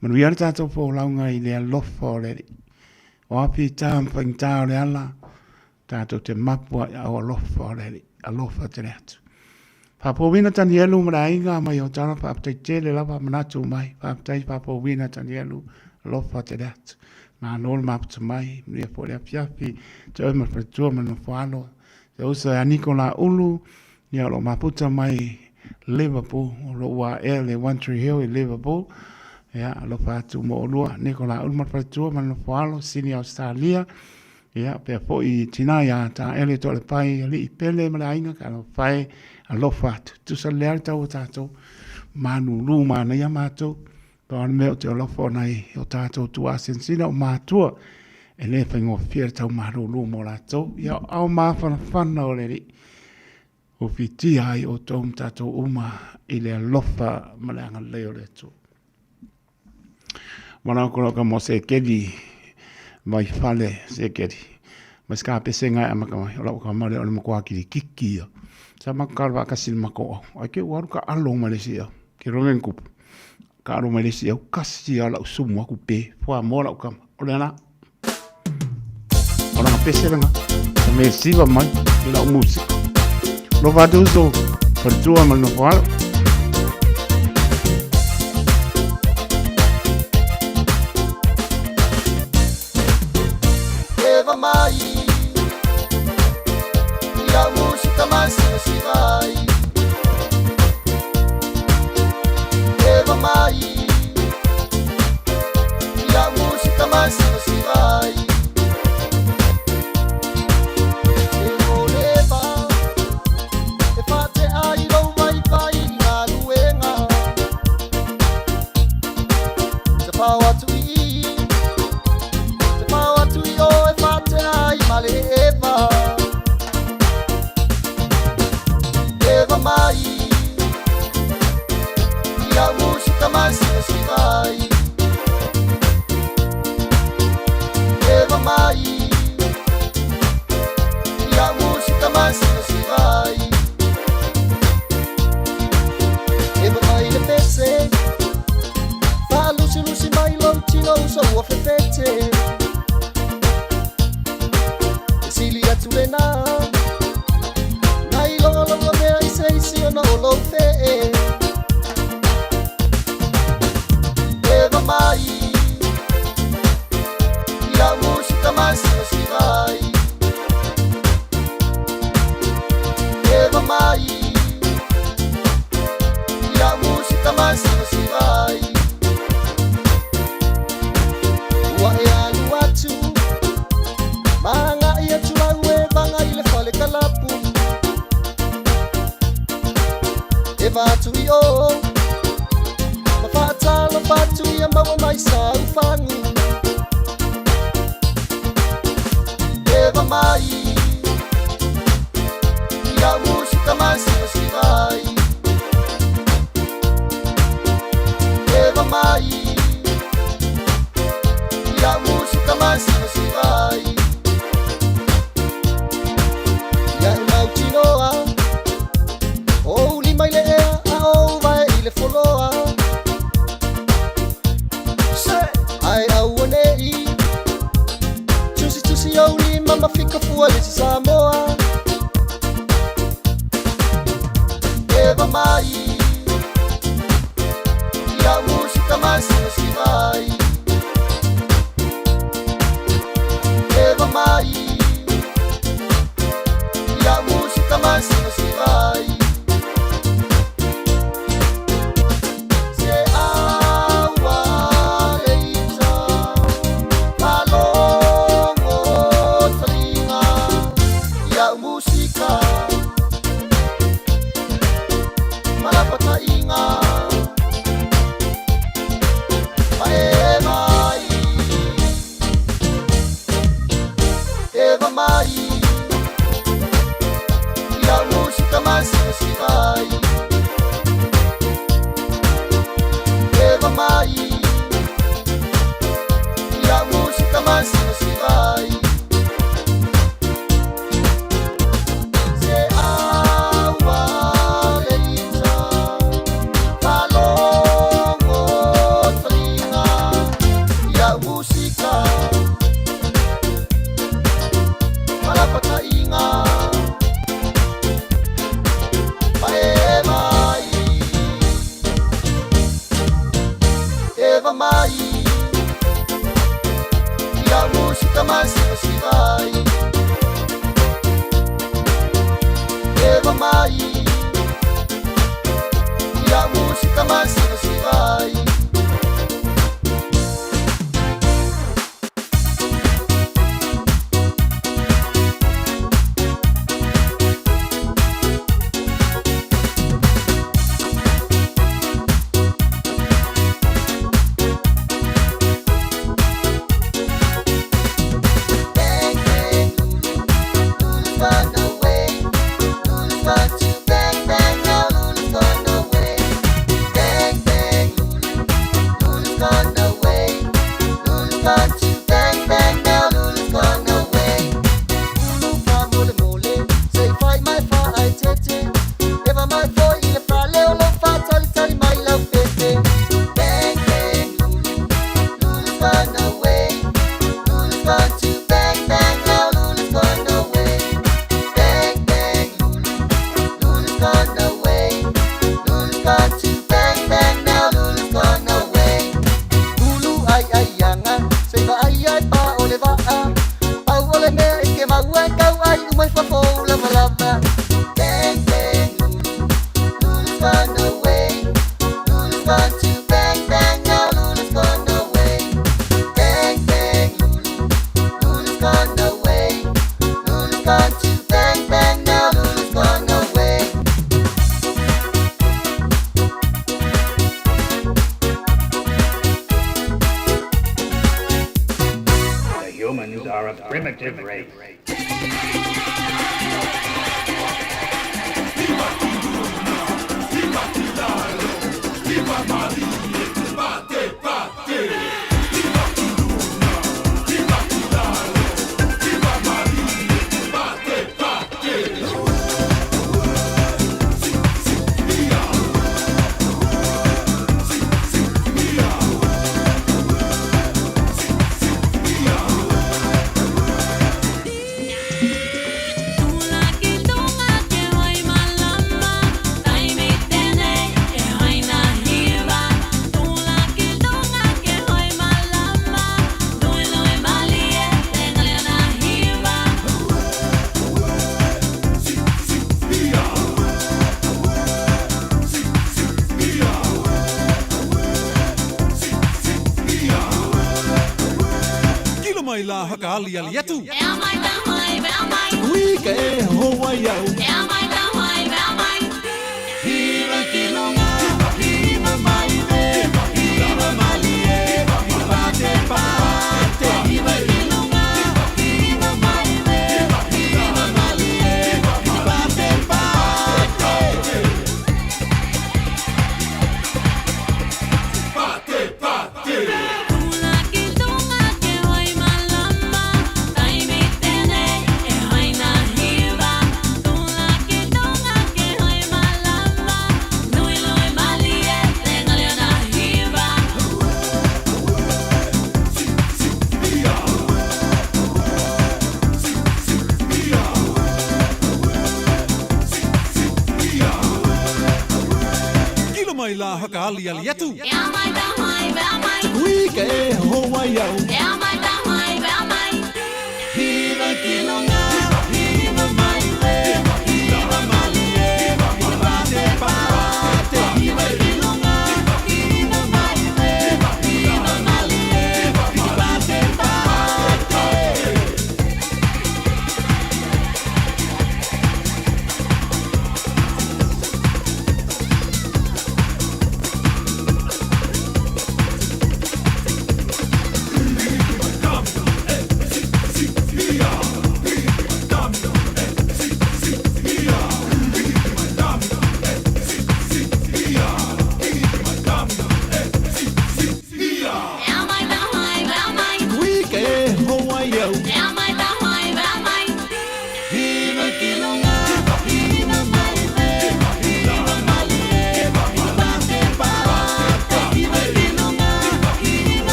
manu iana tato po launga i le alofa o le o api tam pang tau le ala tato te mapua o alofa o le alofa te le atu papo wina tani elu mara inga mai o tara pa aptai te le lava manatu mai pa aptai papo wina tani elu alofa te le atu na nol map to mai ni po le piapi te o ma pretua ma no falo te usa Nicola Ulu ni lo maputa mai Liverpool lo wa ele One Tree Hill in Liverpool ya lo fatu mo lo Nicola Ulu ma pretua ma no falo sini Australia ya pe po i tina ya ta ele to le pai li pele ma inga ka lo fai a lo fatu tu sa le alta o tato manu lu ma na yamato Pāna meo te olofo nei o tātou tua sensina o mātua e le whaingo whier tau marulu mo rātou. Ia au māwhana whana o leri o whiti ai o tōm tātou uma i le alofa maleanga leo le tō. Mana koroka mo se kedi mai whale se kedi. Mai ska pese ngai amaka mai o lau ka mare o le makua kiri kiki ia. Sa makarwa kasil mako au. Ai ke waruka alo malesi ia. Ke rongen kupu. Ka aro mai lesi au kasi ala usumu aku pe fua mola ukama ole ana ona pese nga me siva mai ila musika lo vado so per tua mal no falo Eva mai la musica mai si vai Eva mai la musica mai si vai e voleva e fate ai lo mai fai vatu yo mafata lo vatu ya mawa mai sa ufangu eva mai ya música mais se vai eva mai ya música mais se vai ya mau chinoa o li mai le a o vai le foloa ai au nei tusi o li mama fica fua le Samoa eva mai ya música mais se vai eva mai ya música mais se vai mai la haka ali ali atu. E mai ta mai, me mai. Ui ke ho wai au. E mai ta mai, me mai. Hira ki mai la haka ali ali atu. Kui ke hoa iau. Hira kilonga, hira mai le, hira mai le, pate pate, hira kilonga, hira mai le, hira mai le, pate pate.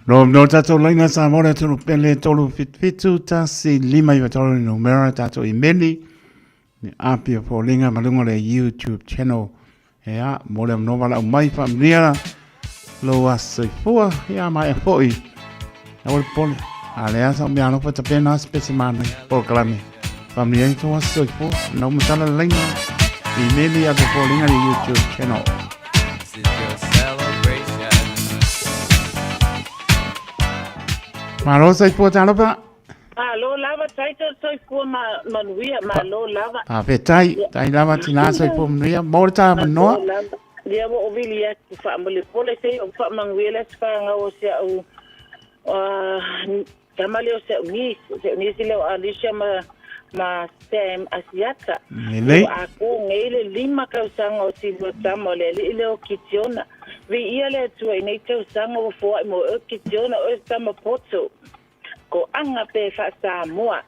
No tato laina sa mora tulu pele tolu fitu tasi lima iwa tolu numera tato imeli ni apia po linga malunga le YouTube channel ya mora mnovala umai familia lo asifua ya mai foi awal pole ale asa miano pa tapena specimane por klami familia itu asifua no mutala laina imeli apia po linga le YouTube channel. Malo sai po talo pa. Malo lava taito soi po manuia malo lava. Petai lava tina sai po manuia morta manoa. Dia mo ovili ku fa mo le pole sei o fa manguela fa nga o se o tamale o se ni sile o alisha ma sem asiata. Nele. Ako ngele lima ka usanga o si botamo le ile o kitiona. Vi ia le tua nei tau sanga o fo mo o kitiona o tama poto. Ko anga pe fa Samoa.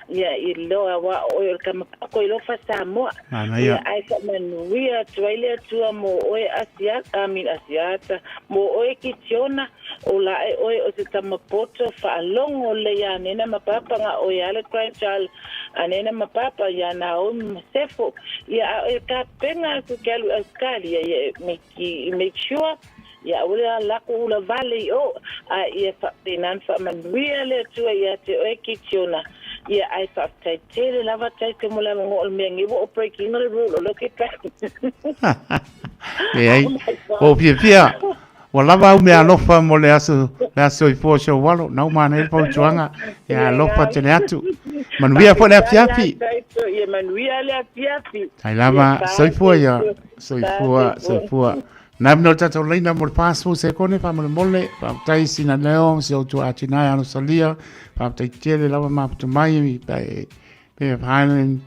Ia I loa wa o kama ko I lo fa Samoa. Ia ai ka manuia tuaile tua mo o asiata asiata mo o kitiona o la o se tama poto fa longo le ya nena mapapa nga o ya le crime anena mapapa ya na o sefo ya ka penga ku kalu askali ya make sure ya ula la ko la valley o ya fa penan fa manuia le tua ya te o kitiona ya ai fa tele lava tele mo la mo o mengi o breaking the rule look at that ai o pia wala ba me alofa mo le aso I fo so walo na mana e po chuanga ya alofa tele atu manuia po le apiapi ya manuia le apiapi ai lava so fo na no tato leina mo paso se kone pa mo mole pa tai sina leo se o tu atina ano salia pa tai tele lava ma tu mai pe halen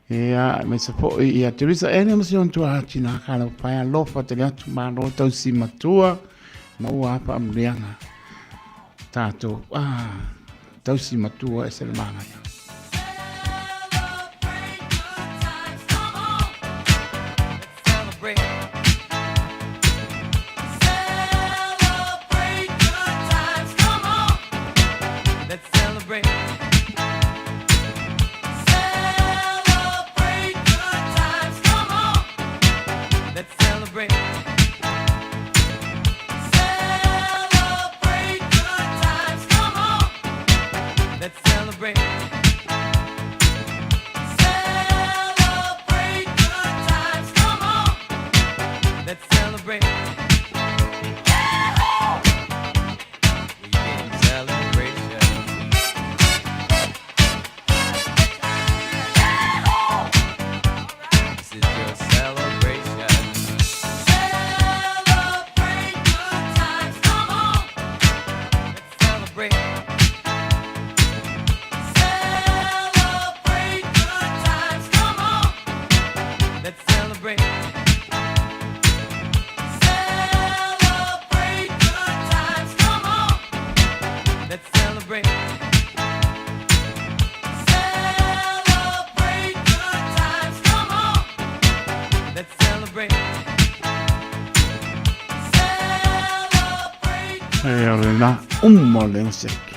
ya me se po ya Teresa ene se on tu atina kala pa alofa tele atu ma no tau si matua mo apa amrianga tato tau si matua e se le manga ya celebrate. Celebrate good times, come on. Let's celebrate. Hey, ole na umma le seki.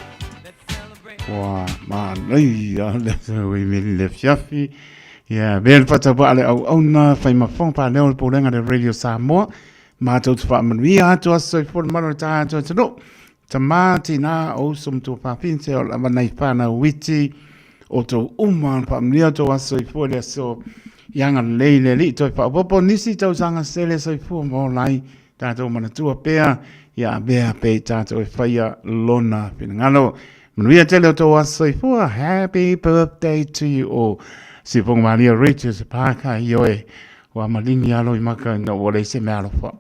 Wa ma nei le we me le fiafi. Ya bel pata ba le au na fai ma fong pa le o polenga de Radio Samoa. Ma tot fa man wi a to so for man ta to no. Tamati na o sum to pa pinse o la nei pa na witi o to umma pa mlia to so for le so yanga leile li to pa popo nisi to sanga sele so for mo lai ta to mana tua pea ya bea pe tato e whaia lona pinangalo. Manuia tele o tō asoi fua, happy birthday to you all. Si pong Maria Richards pāka i oe, wa malini alo I maka na wale se me alo wha.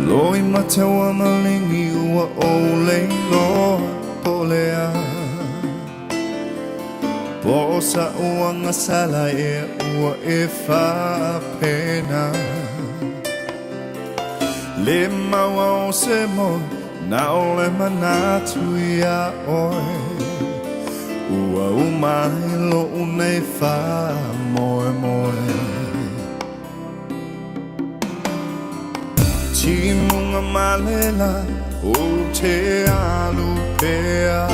Loi matawa malingi ua ole loa polea Po sa uanga sala e ua e wha pena Le maua o se mo na ole manatu ia oe Ua umai lo unei wha moe moe Timunga malela o te alu pea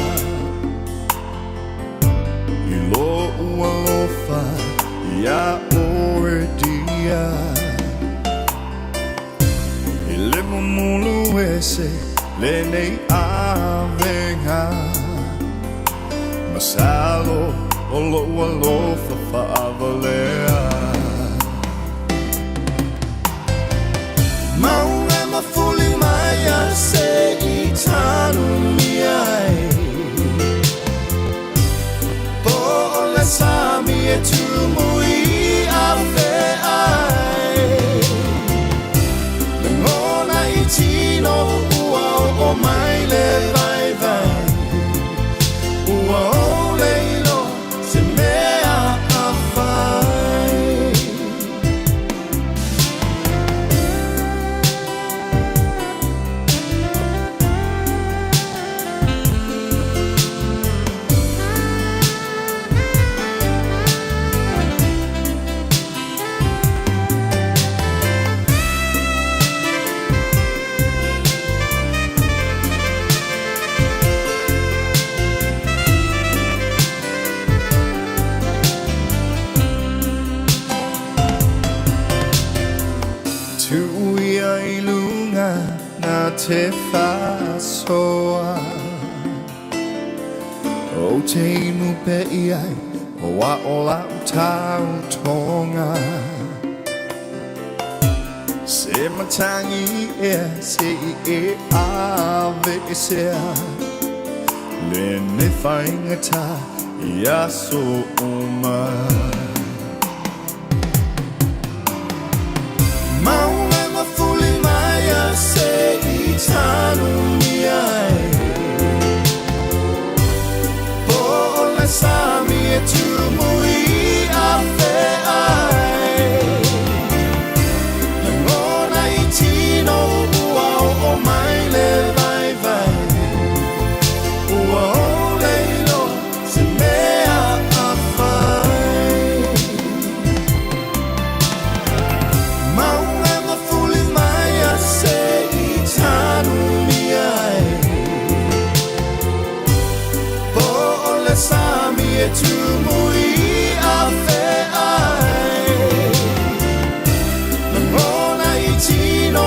I lo ua lofa ia oe dia I le mumulu ese le nei avenga Masalo o lo ua lofa whaavalea Maunga mafuli maya se I tanu miai Po ole sami e tumui a fe ai Ngona I tino ua o mai le vai vai Ua o leilo se mea a fai Tuia I lunga na te whasoa O te inu pe iai O wa o la tau tonga Se matangi e se I e ave e sea Le ne whaingata I aso uma Maunga mafuli maya se I tanu miai Po ole sami e tumui a fe ai Ngona I tino ua o mai le vai vai Ua o leilo se mea a fai Maunga mafuli maya se I tanu miai Po ole sami e tumui a fe ai Ngona I tino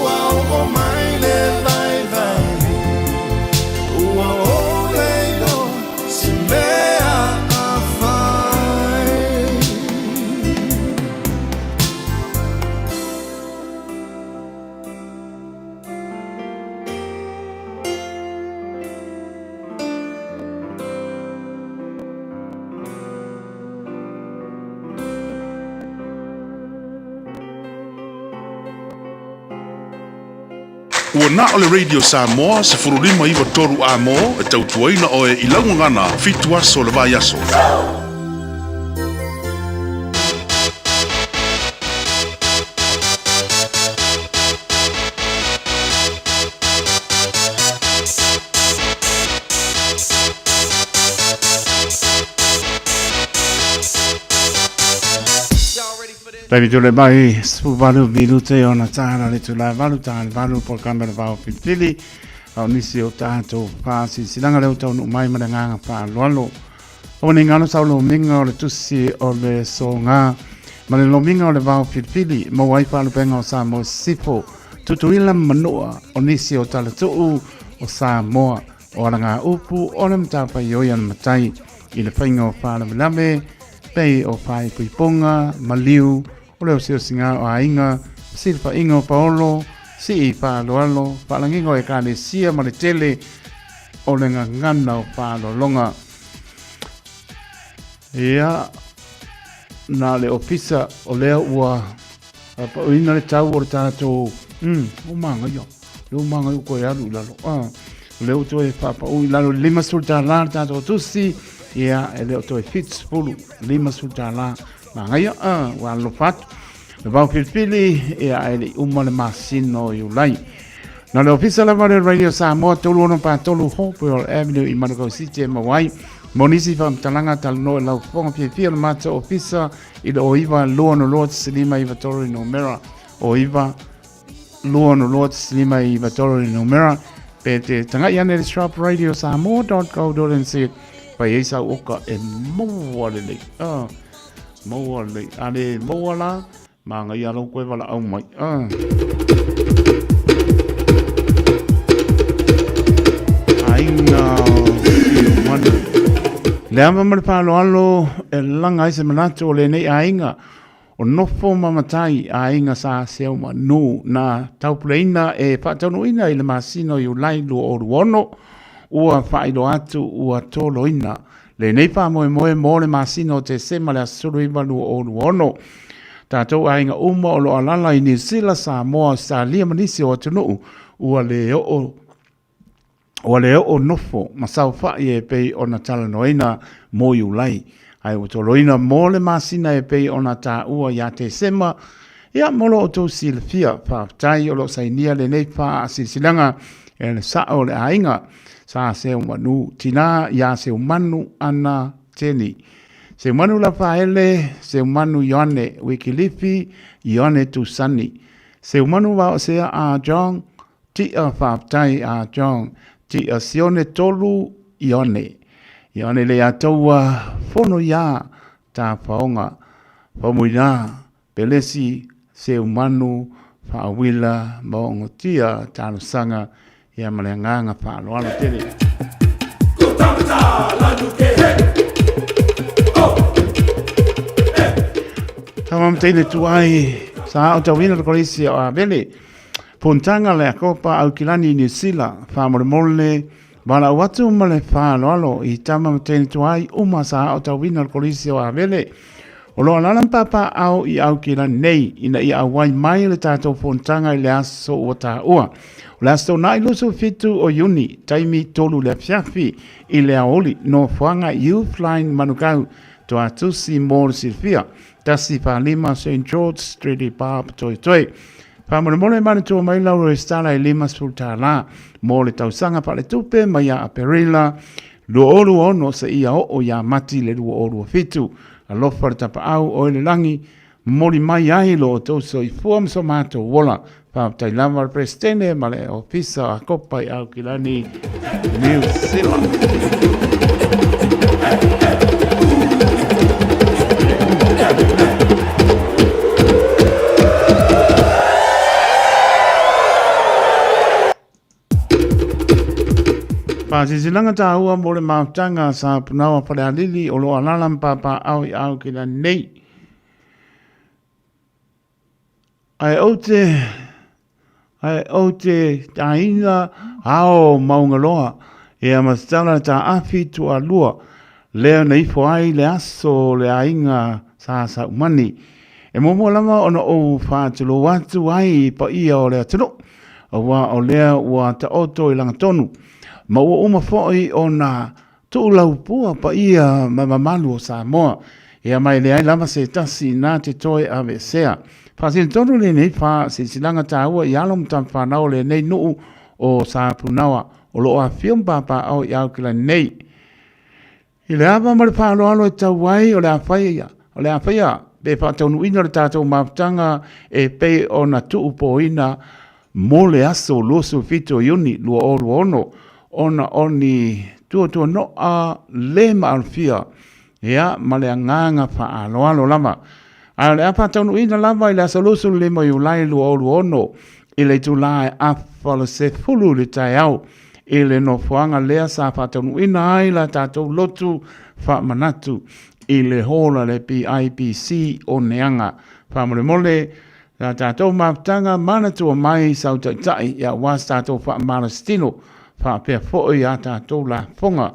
ua o mai le vai vai Ua o leilo se mea a fai Ua na o le Radio Samoa se furulima iwa toru a mo e tautuaina o e ilaungangana fitu aso le vai aso. Taimi tole mai, suvalu minute o na tāna le tula valu tāna valu por kamera vau pitili. Au nisi o tātou pāsi silanga leo tau mai mana nganga pā lualo. O ni ngano sau lo minga o le tusi o le so ngā. Ma le lo minga o le vau pitili, ma wai pālu penga o Samoa sipo. Tutuila manua o nisi o tala tuu o Samoa. O ala ngā upu o le mtapa ioian matai. I le whainga o pāla vilame, pei o pai puiponga, maliu, o leo sio singa o ainga, silpa inga o paolo, si I pa loalo, palangingo e kane sia ma le tele, o le ngana o pa longa. Ia, na le ofisa o leo ua, pa uina le tau o le tātou, o manga yo, leo manga yo koe alu lalo, leo to e papa ui lalo lima sulta la tātou tusi, ia e leo to e fitspulu, lima sulta la, manga yo, wa lo fatu. Le vau pilipili ia e le uma le masino i ulai. Na le ofisa la vale Radio Samoa tolu ono pa tolu Hopewell Avenue I Manukau City e Mawai. Monisi fa mtalanga talno e lau fonga pia le mata ofisa I le oiva lua no loa tisilima I vatori no mera. Oiva lua no loa tisilima I vatori no mera. Pe te tanga iane le Shrub Radio Samoa.co.nz pa eisa oka e moa le le. Moa le. Ale moa la. Manga ia lo koe wala au mai. Ainga manu. Le ama mare palo alo e langa ise manato o le nei ainga. O nofo mamatai ainga sa seo manu na taupuleina e whaataunuina I le masino I ulai lua o ruono. Ua whailo atu ua toloina. Le nei pa moe mo le masino te sema le asuru iwa lua o ruono. Tātou ainga uma o lo alala I New Zealand Samoa sa lia manisi o atunuu ua le o nofo masau whai e pei o na tala noina mo I ulai. Ai o toloina mo le masina e pei o na tā ua ia te sema ia molo o tau silfia whaatai o lo sainia le nei wha asilsilanga e le sa o le ainga sa seo manu tina ia seo manu ana teni. Se manu la faele, se manu Ione Wikilifi, Ione Tusani. Se manu wa sea a John, ti a whaptai a John, ti a sione tolu Ione. Ione le atoa fono ia ta paonga, pamuina, pelesi, se manu, whaawila, maongo tia, talo sanga, ia malenganga whaaloalo tele. Kutamata la nuke he! Tamam tele tuai sa o tawina le kolisi o abele pontanga le akopa au kilani New Zealand fa mole bala watu male fa lolo I tamam tele tuai uma sa o tawina le kolisi o abele o lo lalan papa au I au kilani nei ina I awai mai le tato pontanga I le aso o ta ua o le aso na iluso fitu o yuni taimi tolu le fiafi I le aoli no fuanga youth line manukau to atusi mor silfia tasi pa lima St. George Street I Pap toi toi. Pa mole mani tua mai lau restala I lima sulta la. Mole tausanga pa le tupe mai a perila. Lua olu ono sa ia o ya mati le lua olu fitu. A lofar tapa au o le langi. Moli mai ai lo to so I fuam so mato wola. Pa tai lava prestene ma le ofisa a kopa I au kilani New Zealand. Pasilanga taua mo le mautanga sa punawa pale alili o lo alalam papa au I au kila nei. Ai ote taina ao maungaloa e amastala ta afi tu alua leo nei foai le aso le ainga sa umani. E momo lama ono o whātulo watu ai pa ia o le atino. Awa o lea ua ta oto I langa tonu. Ma ua uma fo'i o na tu lau pua pa ia mamalu o Samoa. Ia mai le ai lama se tasi nā te toe a me sea. Whasini tonu le nei wha se silanga tā ua I alom tam whanau le nei nuu o sa punawa o lo a fium papa au I au kila nei. I le apa mare whaalo alo e tau wai o le a whaia. Be whaatonu ina le tātou mawtanga e pei o na tuu po ina mo le aso losu fito iuni lua o lua ono. Ona oni tua no a le maalfia. Ia ma le anganga whaalo alo lama. A le apa tonu ina lama I le aso losu le mo iulai lua o lua ono. I le tulae a whalo se fulu le tai au. I le no fuanga lea sa whaatonu ina ai la tātou lotu wha manatu. I le hola le PIPC o neanga. Whamole mole, la tātou mawtanga manatua mai sau tai ia was tātou wha marastino. Wha pia fo'i a tātou la fonga.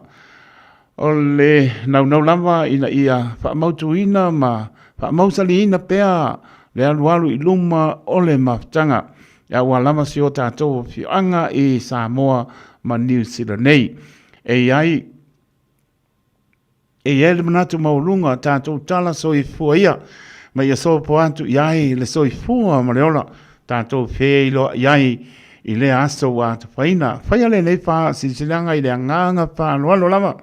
O le nau lama ina ia wha mautu ina ma wha mausali ina pia le alualu I luma o le mawtanga. Ia ua lama si o tātou whianga I Samoa ma New Zealand nei. E le manatu maulunga tātou tala soi fua ia. Ma ia so po atu iai le soi fua ma le ola. Tātou whea ilo iai I le aso wa ta whaina. Whaia le nei wha sisilanga I le anganga wha anualo lama.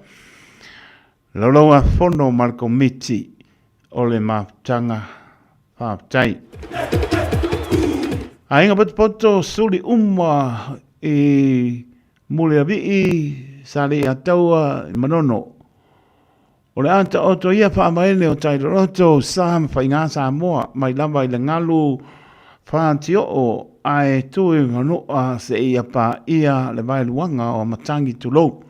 Lolo a fono marko miti o le mawtanga whaptai. A inga poto suli I mule avi sali ataua manono. O le anta oto ia wha amaene o tairoroto sa mwhainga Samoa mai lava I le ngalu whaantio o ai tui manoa se ia pa ia le vai luanga o matangi tulou.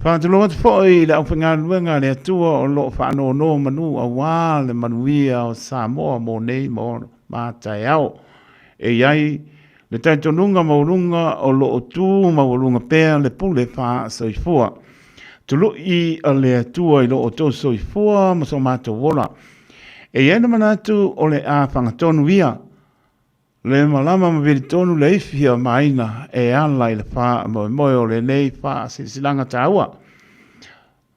Whaantilo atu fōi le au whinga luenga le atua o lo whaano no manu a wā le manuia o Samoa mo nei mo mātai au. E iai le taitonunga maurunga o lo o tū maurunga pēr le pule wha soifua. Tulu I a le atua I lo o tō soifua ma so mātou wola. E iai na manatu o le a whangatonu ia. Le malama mawiri tonu le ifia maina e ala I le wha moe o le nei wha silanga tāua.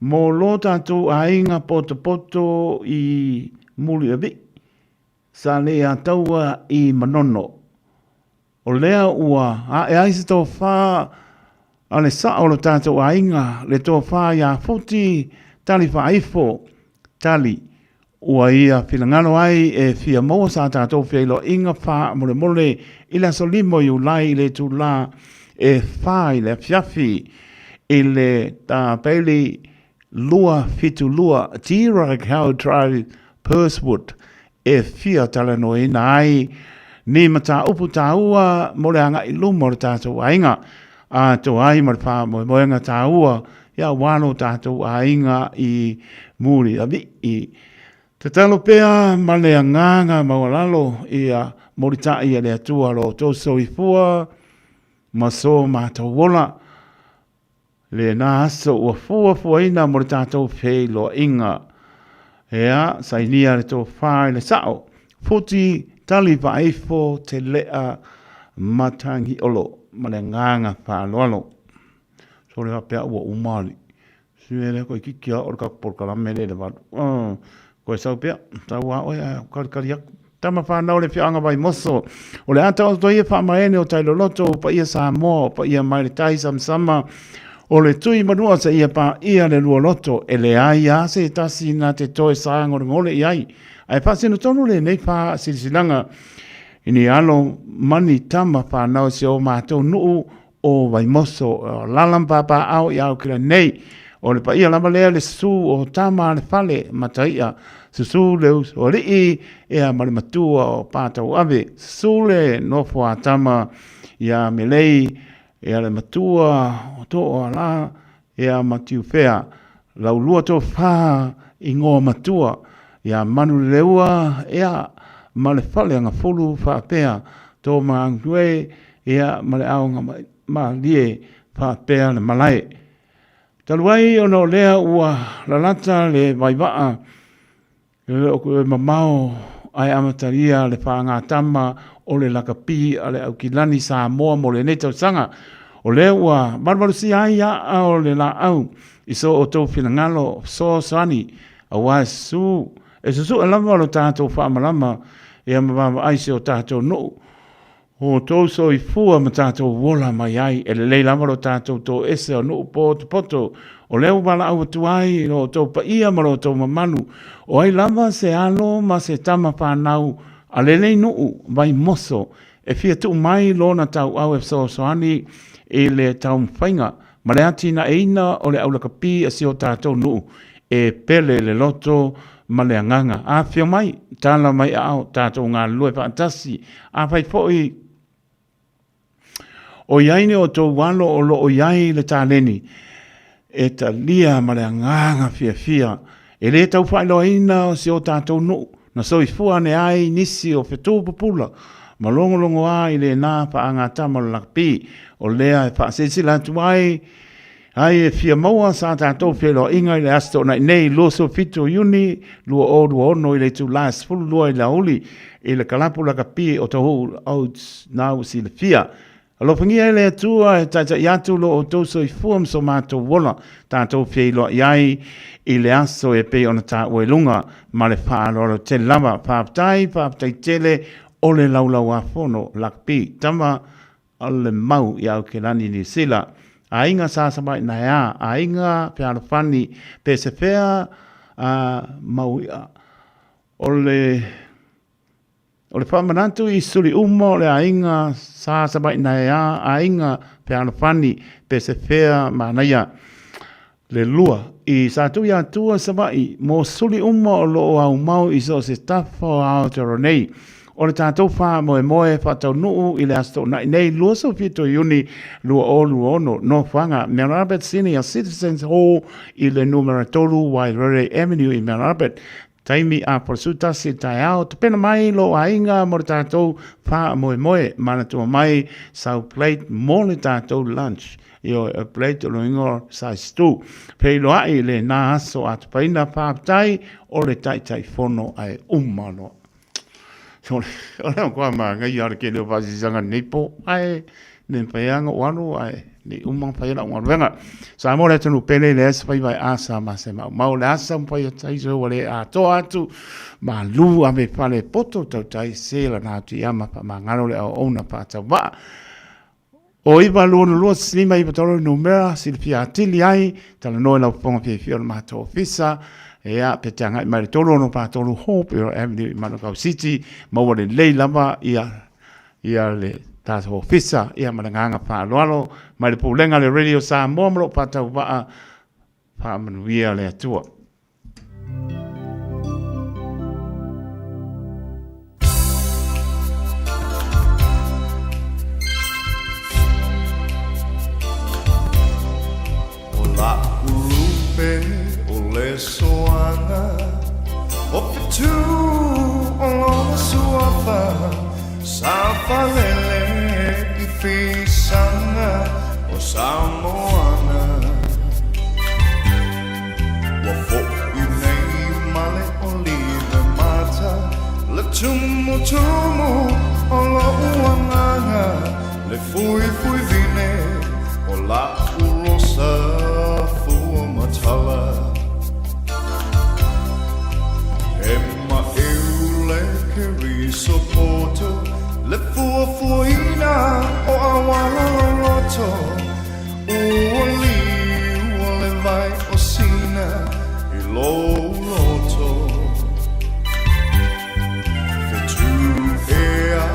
Mo lo tātou a inga poto I muli avi. Sa le a taua I manono. O lea ua a e aise tō wha a le sa o lo tātou a inga le tō wha ia futi tali wha aifo tali. Ua ia whilangalo ai e fia moa sa tātou whiailo inga wha mole I la solimo I ulai I le tū la e wha I le fiafi I le tā peili lua fitu lua tira kau trai Perthwood e fia tala no ina ai ni mata upu tāua mole anga I lumo le tātou ainga a tō ai marwha moenga tāua ia wano tātou ainga I muri avi I Te talo pea male a nganga mawalalo ia morita ia le atua lo tō soifua ma so mātou wola. Le nā aso ua fua ina morita tō whei lo inga. Ea, sainia le tō whai le sao. Futi tali pa eifo te lea matangi olo male nganga whāloalo. So le hapea ua umari. Suere koe kikia orka porkalamele le wadu. Koe sau pia, tau a oia, karikariak. Tama whanau le whianga vai moso. O le ata o toia whamaene o tailoloto, pa ia Samoa, pa ia mai le tai samsama. O le tui manua sa ia pa ia le luoloto, e le ai a se tasi na te toe saango le ngole i ai. Ai whasino tonu le nei wha silisilanga. Ini alo mani tama whanau se o mātou nuu o vai moso. Lalampa pa au i au kira nei. O le pa ia lama lea le su o tama le fale mataia. Susu le o rii ea mare matua o pātau ave. Susu le nofo a tama ia melei ea le matua o to o ala ea matiu fea. Lau lua to wha I ngoa matua. Ia manu leua ea ma le fale anga fulu wha pea. Tō maangwe ea ma le aonga ma lie wha pea le malae. Taluai ono lea ua lalata le vaivaa. Le o koe mamao ai amataria le whaangatama o le lakapi a le au kilani Samoa mo le netau sanga. O le ua barbarusi ai a o le la au iso o tau finangalo so sani a wa su e su e lama lo tātou whaamalama e amabama aise o tātou no o tau so i fua ma tātou wola mai ai e le lama lo tātou to ese o no poto o leo wala au tu ai o tau pa ia ma lo tau mamanu o ai lama se alo ma se tama whanau a lelei nuu vai moso e fia tu mai lona tau au e so soani e le tau mwhainga ma le atina e ina o le aulaka pi a si o tātou nuu e pele le loto ma le anganga a fia mai tala mai au tātou ngā lue whaantasi a fai foi o iaine o tau walo o lo o iai le tāleni e ta lia ma le anganga fia e le tau whailo ina o si o tātou nuu na so i fua ne ai nisi o whetū pupula ma longo ai le nā pa anga tama lakpi o lea e pa sesila tu ai e fia maua sa tātou whielo inga i le asto nei loso fito uni lua o ono i le tu las fulu lua i la uli i le kalapu lakapi o tau au nau si le fia alofangia le atua e tata iatu lo o tauso i fuam so mātou wola tātou whielo iai i le aso e pe ona tā ue lunga ma le whaaloro te lava whaaptai tele o le laulau a fono lakpi tama o le mau i au ke lani ni sila a inga sāsama i nai a inga pe alofani pe se whea mau ia o le whamanatu i suri umo le a inga sāsama i nai a inga pe alofani pe se whea manaia le lua i sātu ia tua samai mo suri umo o lo au mau i so se tafo au te ronei o le tātou wha moe whatau nuu i le asto nei lua so fito iuni lua o lua ono no whanga Melarbet Senior Citizens Hall i le numero tolu Wairere Avenue i Melarbet taimi a porsuta si tai au te pena mai lo a inga mo le tātou wha moe mana tua mai sau plate mo le tātou lunch io a plate lo ingo sa stu pei lo ai le nā aso atu paina whaaptai o le tai fono ai umano so ona ko ma nga yar ke le vasi sanga nepo ai ne payanga wanu ai ni umang payana wan venga sa mo le tunu pele le sa vai asa ma se ma le asa un paio tai so wale a to atu ma lu a me pale poto tau tai se la na tu ama pa ma ngalo le ona pa ta va o iba lu slima iba tolo numera silpia tili ai tala no la ponga fi ma to fisa ea pe tanga i mai tolo no pa tolo hope o Avenue i Manukau City ma wale lei lama ia le tato ofisa ia mananganga pa loalo mai le pulenga le radio Samoa mo pa tau va pa manuia le atua Ola urupe le soanga o pitu o lona suafa sa lele i fisanga o Samoana wa fo i nei male olive mata le tumu o lo uanganga le fui vine o la urosa fu matala Emma eule che risopporto le fuoina o awala roto uoli uole vai osina il loto che tu ea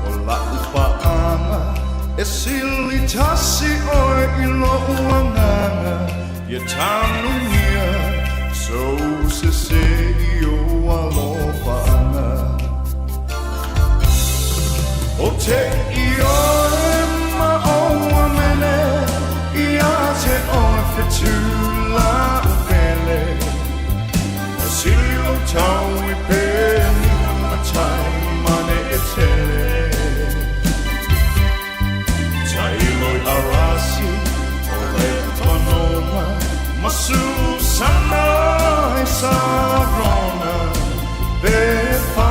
o la upa ama e sili tassi o il lo uangana ye tanu mia so se io alofana o te io ma o amene ia te o fetula pele o silo tau i peni ma tai mane e tele tai loi arasi o le tonoma masu sana Sabrona, Befa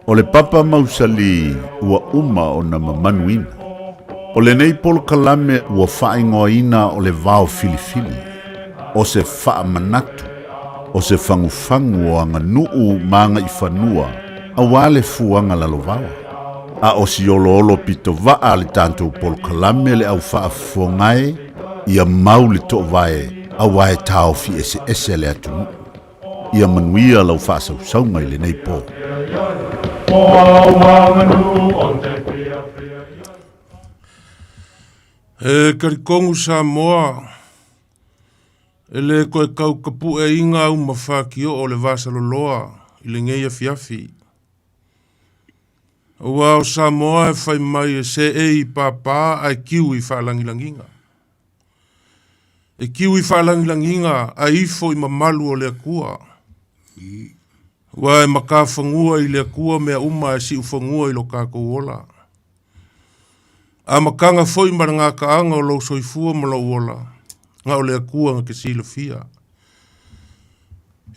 O le papa mausali ua uma o na mamanuina. O le nei polo kalame ua whaingoina o le vao filifili, o se wha manatu, o se fangufangu o anga nuu maanga i whanua, a wale fuanga lalovawa. A o si olo pito vaa le tantou polo kalame le au wha fongai, ia mau le to vae, a wae tau fi ese le atunu. Ia manuia lau wha sausaunga i le nei po. E karikongu Samoa, e le koe kau kapu e inga au mawhakio o le vasa loloa, i le ngeia fiafi. Ua o Samoa e whai mai e se e i papa ai kiwi whalangilanginga. E kiwi whalangilanginga a ifo i mamalu o le kua. Ua e makawhangua i le kua mea uma e si ufangua i lo kako ola. A makanga foi mara ngā kaanga o lau soifua ma lau ola. Ngā o lea kua ngā ke sila fia.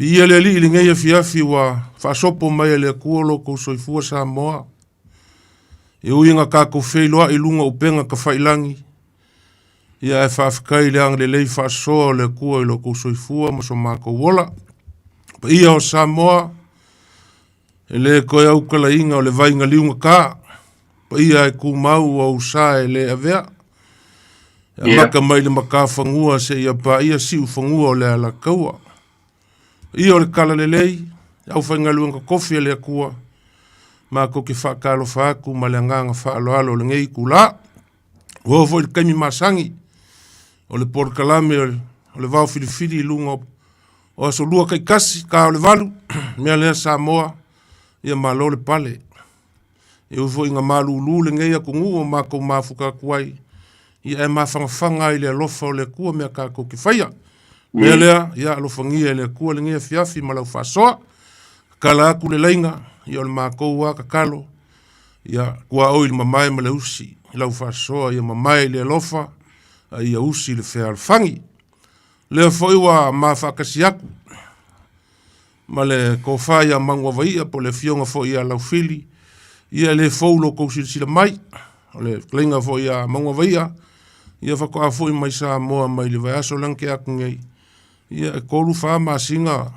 Ia lea li ili ngeia fiafi wa whaasopo mai a lea kua lo kou soifua Samoa. E ui ngā kako wheiloa i lunga upenga ka whailangi. Ia e whaafikai le ang le lei whaasoa o lea kua i lo kou soifua ma so mako ola. Pa ia o Samoa e le koe au kala inga o le vainga liunga kaa. Pa ia e kumau o usae le avea. Maka mai le maka whangua se ia pa ia si ufangua o le ala kaua. Ia o le kala le lei, au whainga luanga kofi le akua. Mako ke whakalo whaku ma le nganga whaalo alo le ngei kula. Wofo i kaimi masangi. O le porkalame o le vau filifili lunga o aso lua kai kasi ka o le valu. Mea lea Samoa ia malo le pale. E ufo inga malu ulu le ngei akungu o mako mafuka kuai. Ia e mawhangawhanga i le alofa o le kua mea kako ki whaia. Mea lea, ia alofangia i le kua le ngea fiafi ma lau whasoa. Kala aku le leinga, ia o le mako ua kakalo. Ia kua oi le mamae ma le usi. Lau whasoa ia mamae le alofa. Ia usi le whea alfangi. Lea whaiwa mawhakasi aku. Ma le kofai a mangwa vaia po le fionga fo ia lau fili. Ia le faulo kousi sila mai. O le klinga fo ia mangwa vaia. Ia whako a fo i mai Samoa mai le vai aso lang ke aku ngei. Ia e kolu whamasinga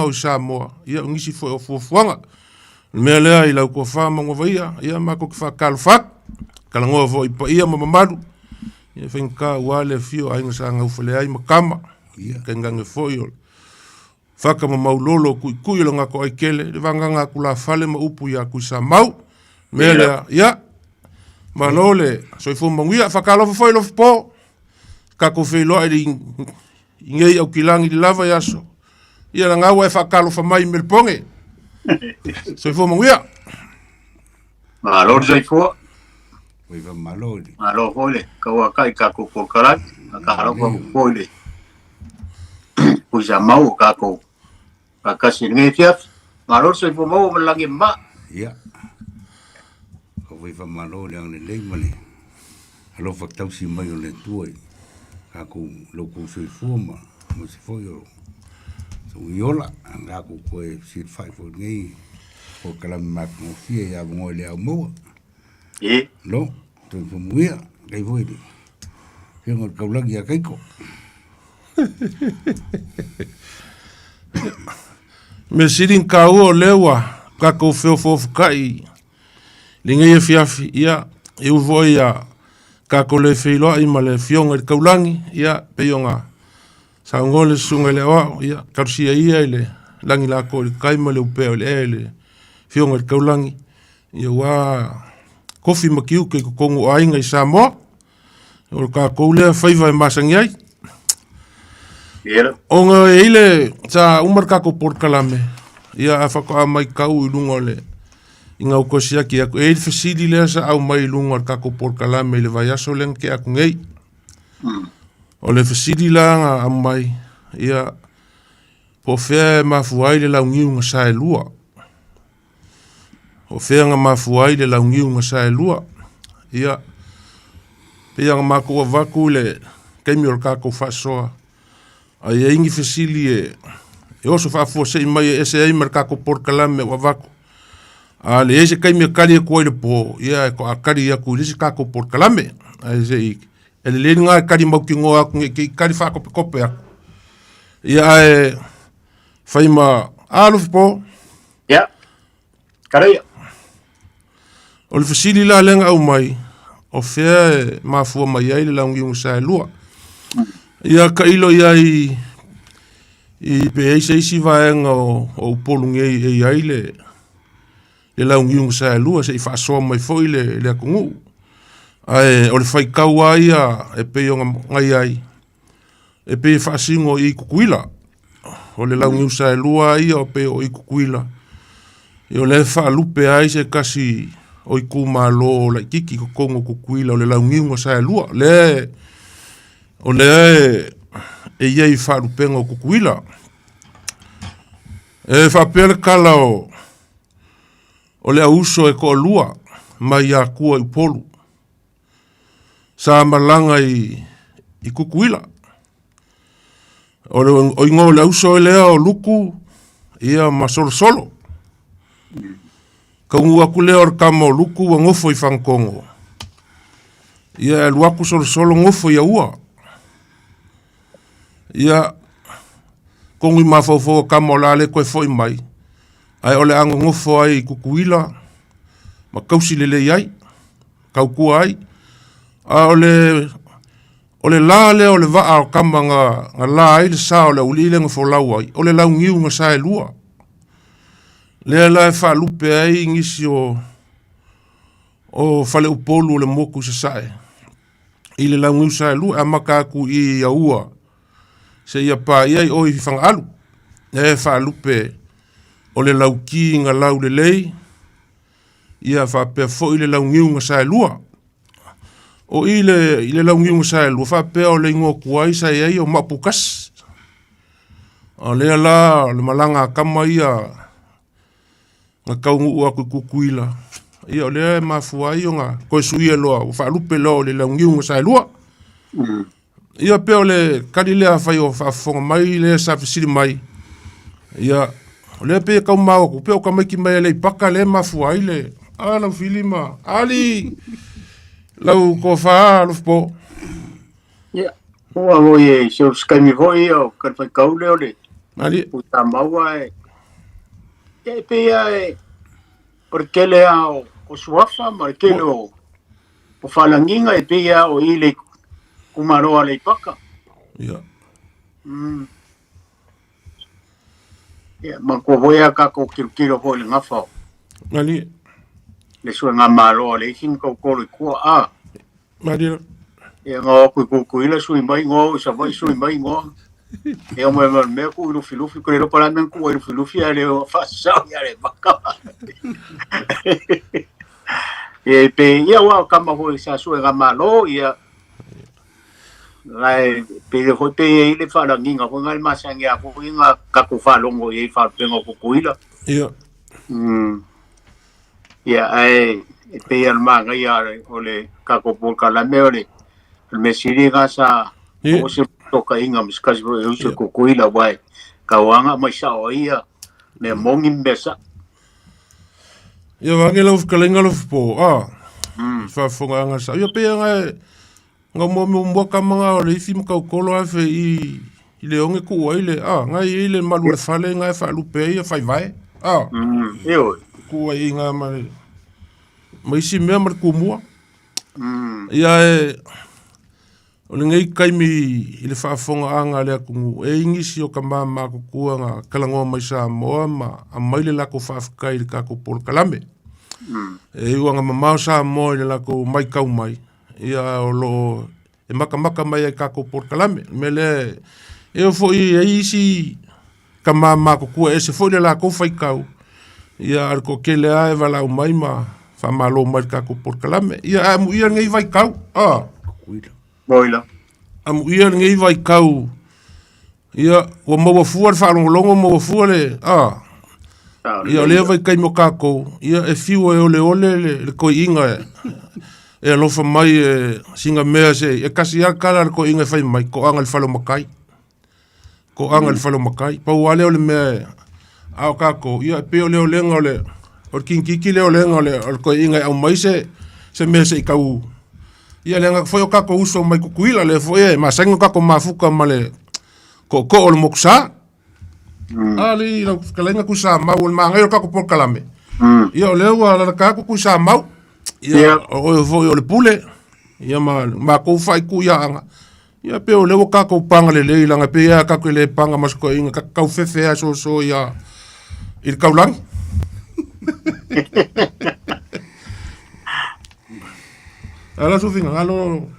o Samoa. Ia ngisi fo o fuafuanga. Mea lea i lau kua whamangwa vaia. Ia mako ki whakalo whak. Kalangoa fo i pa ia mamamaru. Ia whenka uale fio ainga sa ngaufale ai makama. Ia kengange fo i ol. Whaka ma maulolo kui lo ngako ai kele. Le vanganga kula fale ma upu ia kui sa mau. Mea lea, ia. Ma lole, so i fu manguia, whakalofa foi lo po. Kako wheiloa i ngei au kilangi li lava yaso. Ia na ngawa e whakalofa mai melponge. So i fu manguia. Ma lole so i fu. Ui va malole. Ma lole hole, kaua kai kako pokarat, ka harapa hole. Kui sa mau kako. Kakasi ngei fiaf. Ma lole so i fu mau malangi ma. Ia. Ui va malole ang le lei male. Alo faktau si mai o le tuai. Kako loko soi fuma. Ma si foi o. So iola. Ngako koe si fai fo ngei. O kalami mak mo fia ya ngoi le au moa. E? No. Toi fo muia. Kei foi le. Hengo kaulagi a keiko. Me sirin ka o lewa. Kako feo fofu kai. Linga ia fiafi, ia, e uvoi ia kako le whiloa i ma le fionga i kaulangi, ia, peionga sa ngole sunga le oa, ia, karusia ia i le langi lako i kaima le upeo le fionga i kaulangi, ia wa kofi makiu ke kukongu ainga i Samoa, o kako lea whaiva e masangi ai. Onga e ile, sa umar kako porkalame, ia a whako a mai kau i lunga le, inga ukosia ki aku e fasili lea sa au mai lunga kako porkalame le vai aso len ke aku ngei. O le fasili langa au mai ia po fea mafuai le laungiu nga sae lua. O fea nga mafuai le laungiu nga sae lua. Ia pea nga mako wa vaku le keimi o kako fasoa. A ia ingi fasili e oso fafua se mai e se ai mar kako porkalame wa vaku. A le ese kai me kari ko ile po ia ko akari ia ku lisi ka ko por kalame. Ai se ele le nga kari mau ki ngoa ku ki kari fa ko kope aku. Ia e fai ma aluf po. Ya. Kare. O le fasili la lenga au mai. O fea ma fua mai ai le laungi un sa lua. Ia ka ilo ia i pe eise isi vaenga o polunge e ai le laungi un sa lua se i fa so mai foi le akungu. Ai o le fai kaua ia e pe o ngai ai. E pe fa singo i kukuila. O le laungi un sa lua ia o pe o i kukuila. E o le fa lupe ai se kasi o i kumalo o la kiki ko kongo kukuila o le laungi un sa lua. O le e iei fa lupenga o kukuila. E fa pele kala o le auso e ko lua mai a kua i polu. Sa malanga i kukuila. O ingo le auso e lea o luku ia ma solo. Ka ungu aku lea or kama o luku wa ngofo i whankongo. Ia luaku solo ngofo ia ua. Ia kongi mawhauwhau kama o lale koe foi mai. Ai ole ango ngofo ai kukuila. Ma kausi lele iai. Kaukua ai. A ole lale ole vaa o kama nga la ai le saa ole ulile nga folau ai. Ole lau ngiu nga saa e lua. Lea la e wha lupe ai ngisi o fale upolu ole moku sa sae. Ile lau ngiu saa e lua. A maka aku i a ua. Se ia pa iai oi fanga alu. E wha lupe o le lau ki nga lau le lei. Ia wha pia fo i le lau ngiu nga sa e lua. O i le lau ngiu nga sa e lua. Wha pia o le ingo kuai sa iai o mapukas. O lea la le malanga kama ia nga kaungu ua kukuila. Ia o lea mafua i o nga koe sui e loa. Wha lupe loa le lau ngiu nga sa e lua. Ia peo le karilea fai o whafonga mai le sa fisiri mai. Ia le pe kau mau ku peo ka mai ki mai le paka le mafua i le. Lau filima. Ali. Lau ko wha alu po. Ia. Ua mo e se o skami voi o kan fai kau leo le. Ali. Uta maua e. E pe e. Por kele a o suafa ma kele o falanginga e pe o ile kumaroa le paka. Ia. Ia, ma ko voia ka ko kilo ho le ngafa. Ali. Le sua nga malo le sin ko ko le ko a. Maria. Ia nga ko ila sui mai ngo sa vai sui mai ngo. E o me ko lu filufi ko le para men ko lu filufi ale fa sa ia le paka. E pe ia wa kama ho sa sua nga malo ia lai pe ho pe ile fa la nginga ko ngal masangia ko inga ka ko fa longo e fa pengo ko kuila. Ia. Ia ai pe al manga ia ole ka ko por kala me ole me siringa sa o se toka inga miskas o se ko kuila wai ka wanga mai sa o ia me mongi mesa. Ia wange lau kalenga lo po fa fonga nga sa ia pe nga mo ka mga o le ifi mkau kolo afe i le onge ku ai le nga i le malu le fale nga fa lupe ia fai vai eu ku ai nga mai si mea mar ku mua ia o le ngai kaimi i le fa fonga anga le aku e ingisi o ka mama ku kua nga kalangoa mai Samoa ma a mai le lako fa afkai le kako pol kalame e uanga mamao Samoa le lako mai kau mai ia o lo e maka mai ai kako por kalame me le e o foi ai si ka mama ko ku e se foi le la ko fai kau ia ar ko ke le ai vala o mai ma fa malo mai kako por kalame ia mu ia ngai vai kau boila am ia ngai vai kau ia o mo fu fa longo mo fu le ia le vai kai mo kako ia e fiu e ole ko inga e alofa mai singa mea se e kasi a kala ko inga fai mai ko anga le falo makai pa wale ole mea au kako ia pe ole nga ole O kinki leo lenga o ko inga au mai se me se kau. Ia lenga foi o kako uso mai kukuila le foi ma sango kako mafuka male ko o le moksa. Ali la kalenga kusa mau le mangai o kako por kalame. Ia o leo ala kako kusa mau. Ia o foi o le pule. Ia ma ko fai ku ia anga. Ia pe o leo kako panga le langa pe ia kako le panga mas ko inga kako fefe so ia il kaulang. Ala sufinga alo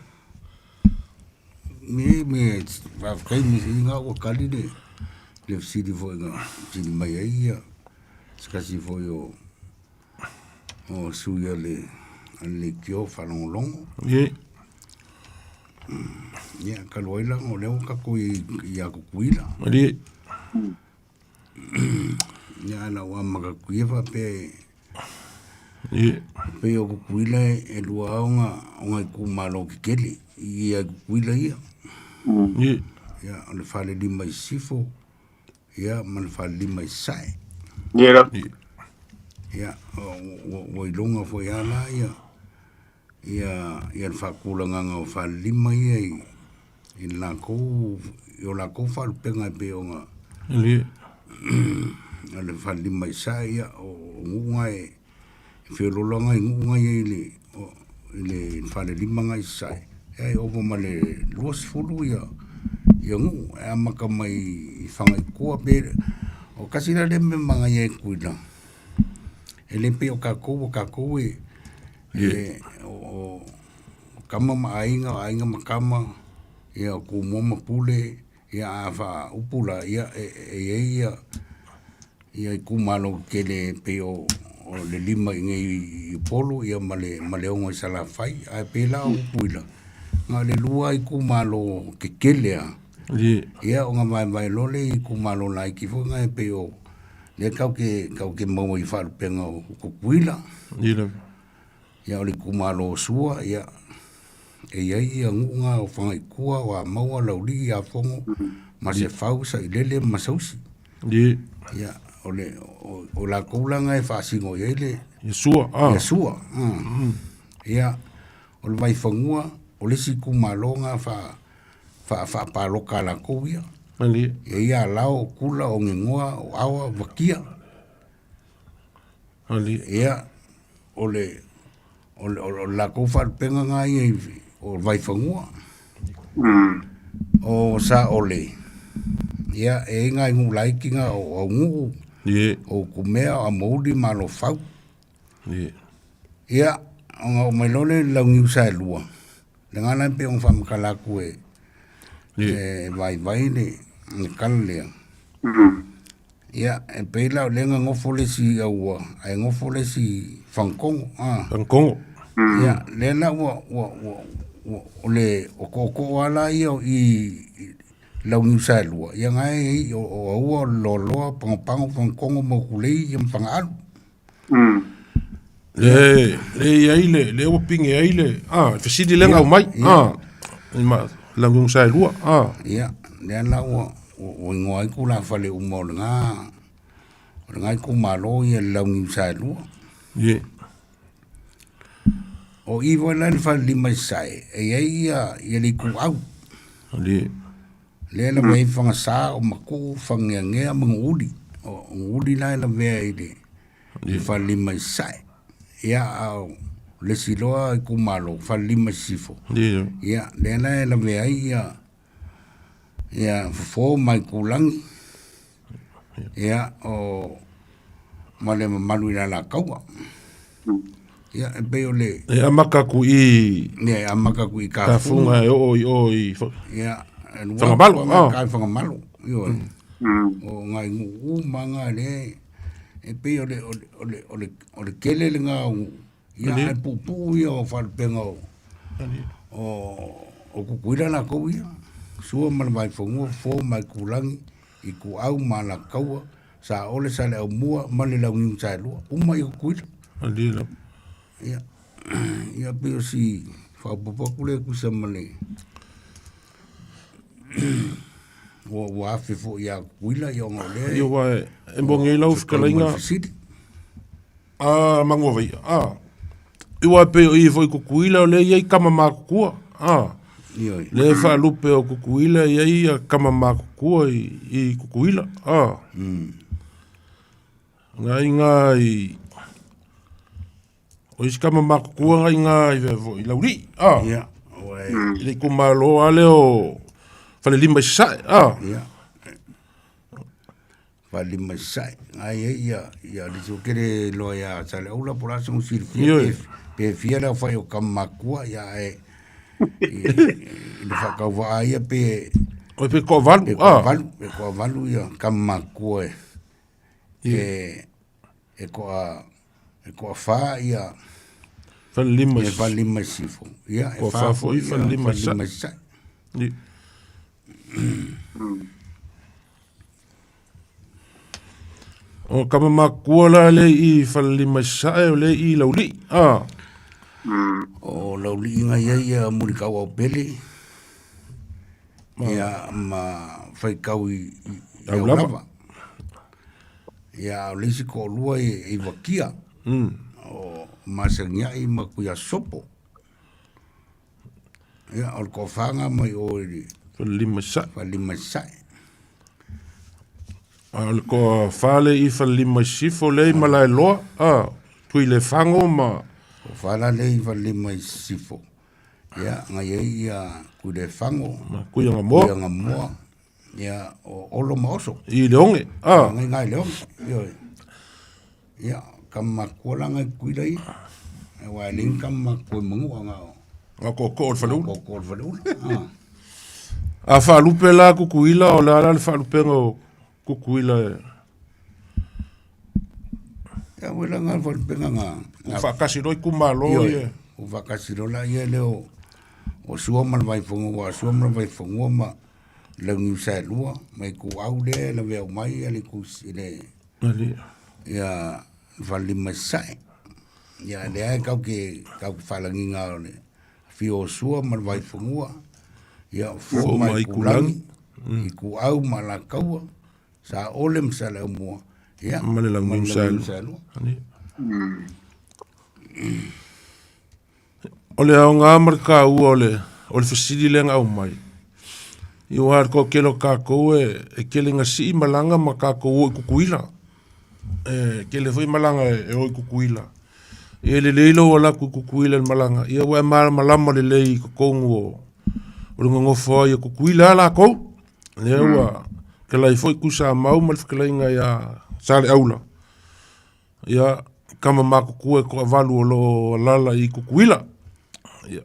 me va kai mi singa o kali le sidi foi nga sidi mai ia skasi foi o suya le kio falong long ye ya kaloila o le ka ko ia ko kuila ali ya na wa maka kuiva pe pe o kuila e lua nga ku malo kele ia kuila ia ya le fale di mai sifo ya man fale di mai sai ya o ilonga fo ya la ya fa kulanga nga fale di mai i la ko fa penga pe o nga ale fale di mai sai ya o ngai Fiololanga ingunga ile fale lima ngai sai. O male luas fulu ya ngu amaka mai fanga kua be o kasira le me manga ye kuila. Ele pe o kako o kama ainga makama ya ku moma pule ya fa upula ya ku malo kele pe o le lima ngai polo ia male onga sala fai a pela o puila nga le lua i ku malo kekele ia onga mai lole i ku malo lai ki fo ngai pe o le kau ke mau i fal penga o ku puila ia le ku malo sua ia ia ngunga o fanga i kua wa maua lauli a fongo ma se fausa i lele masausi ia o la kulanga e fasingo ele Yesua ia o le vai fangua o le siku malonga fa paloka la kuia ali ia lao kula o ngoa o awa vakia ali ia o la kufa penga ngai o vai fangua o sa ole ia e ngai ngu laikinga o ngu o kumea a moudi malo fau ia o mai lole la ngiu sa lua le ngana pe on fam kala ku e vai le kalle ia e pe la le nga ngofole si au ai ngofole si fankong ia le na o le o ko ala ia la ngiu sa lua ia ngai o lo pang mo kulei im pangal le o pinge aile fasidi lenga mai ma la ngiu sa lua ia le na o ngoi ku la fale o mo nga ku malo ia la ngiu sa lua o ivo la fa lima sai ia li ku au le la mai fanga sa o maku fanga ngea mangudi o ngudi la vea ile fa lima sai ia au le siloa ku malo fa lima sifo ia le la vea ia fo mai kulangi ia o male malu la kaua ia be ole amaka ku i ka funga o ia fanga malo yo o ngai ngu manga le e pe ole kele nga ia pupu yo fal pengo o ku kuira na ko ia suo man vai fongo fo mai kulangi i ku au mala kaua sa ole sa le mua male la ngi sa lo uma i kuira ia pe si fa popo kule ku sa male o afefo ia kuila yo ngole yo wa embonge lau fkalainga Mango vai. Iwa pe o i foi kukuila o le iai kama makukua. Le fa lupe o kukuila iai kama makukua i kukuila. Ngai. O isi kama makukua ngai i lauri. Le kumalo ale o fale lima sai. Lima sai. Ai ia diso kere lo ya sale ula pora son sir pe fiera fai o kamakua ya le fa ka va ia pe o pe ko valu ko valu ya kamakua ko fa ia lima sifo ya ko fa fo i lima sai. O kama makua la le i lima sai o le i lauli. O lauli nga ia muri kawa pele. Ia ma fai kau i lava. Ia lesi ko lua i wakia. O masangia i makuia sopo. Ia o ko fanga mai o lima sai. Lima sai. Al ko fale i lima sifo le malai loa. Tui le fango ma. Ko fala le i lima sifo. Ia ngai ia ku le fango. Kuia ngamoa. Kuia ngamoa. Ia o olo maoso. I leonge. Ngai leonge. Ia kama kola ngai kuila i. Wa ling kama ko mungu ngao. Ako ko falu. Ko falu. A fa lupe la kukuila o la fa lupe ngo kukuila. Ya wela nga fa lupe nga. Fa kasiro i kumalo ye. O fa kasiro la ye leo. O suo mal vai fongo wa suo mal vai fongo ma le ngi sa lua mai ku au le la ve mai ale ku le. Ali. Ya fa lima sai. Ya le ai ka fa la ngi nga le. Fio suo mal vai fongo. Ya fo mai kulangi. Iku au malakaua. Sa olem sa le mua. Ya. Male la ngi sa lua. Ole au ngā marka ua ole fasidi le ngau mai. I war ko kelo kako e kele nga si malanga ma kako o kukuila. Kele foi malanga e o kukuila. E le leilo wala kukuila malanga. Ia wa malama le lei kongu o ngo fo ia kukuila la ko. Le wa kala foi kusa mau mal kala nga ya sale aula. Ia kama makukue ko valu lo lala i kukuila. Ia.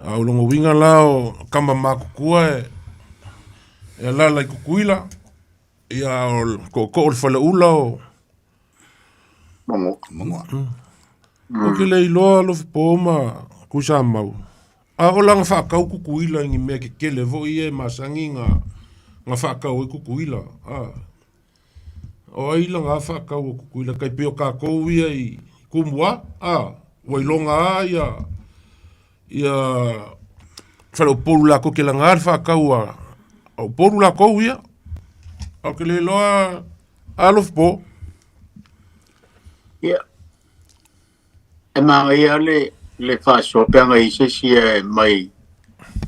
Au longo winga lao kama makukua e lala i kukuila. Ia ko o fale ula o. Mongo. O ke le iloa lo fipoma kusa mau. A o langa whakau kukuila ngi mea ke kele vo i e masangi nga whakau i kukuila. O aila ngā whakau o kukuila kai peo kākou ia i kumua. Wailonga a ia whare poru lako ke la ngār whakau o poru lako ia. O ke le loa alof po. Ia. E maa ia le whaasopeanga i sesi mai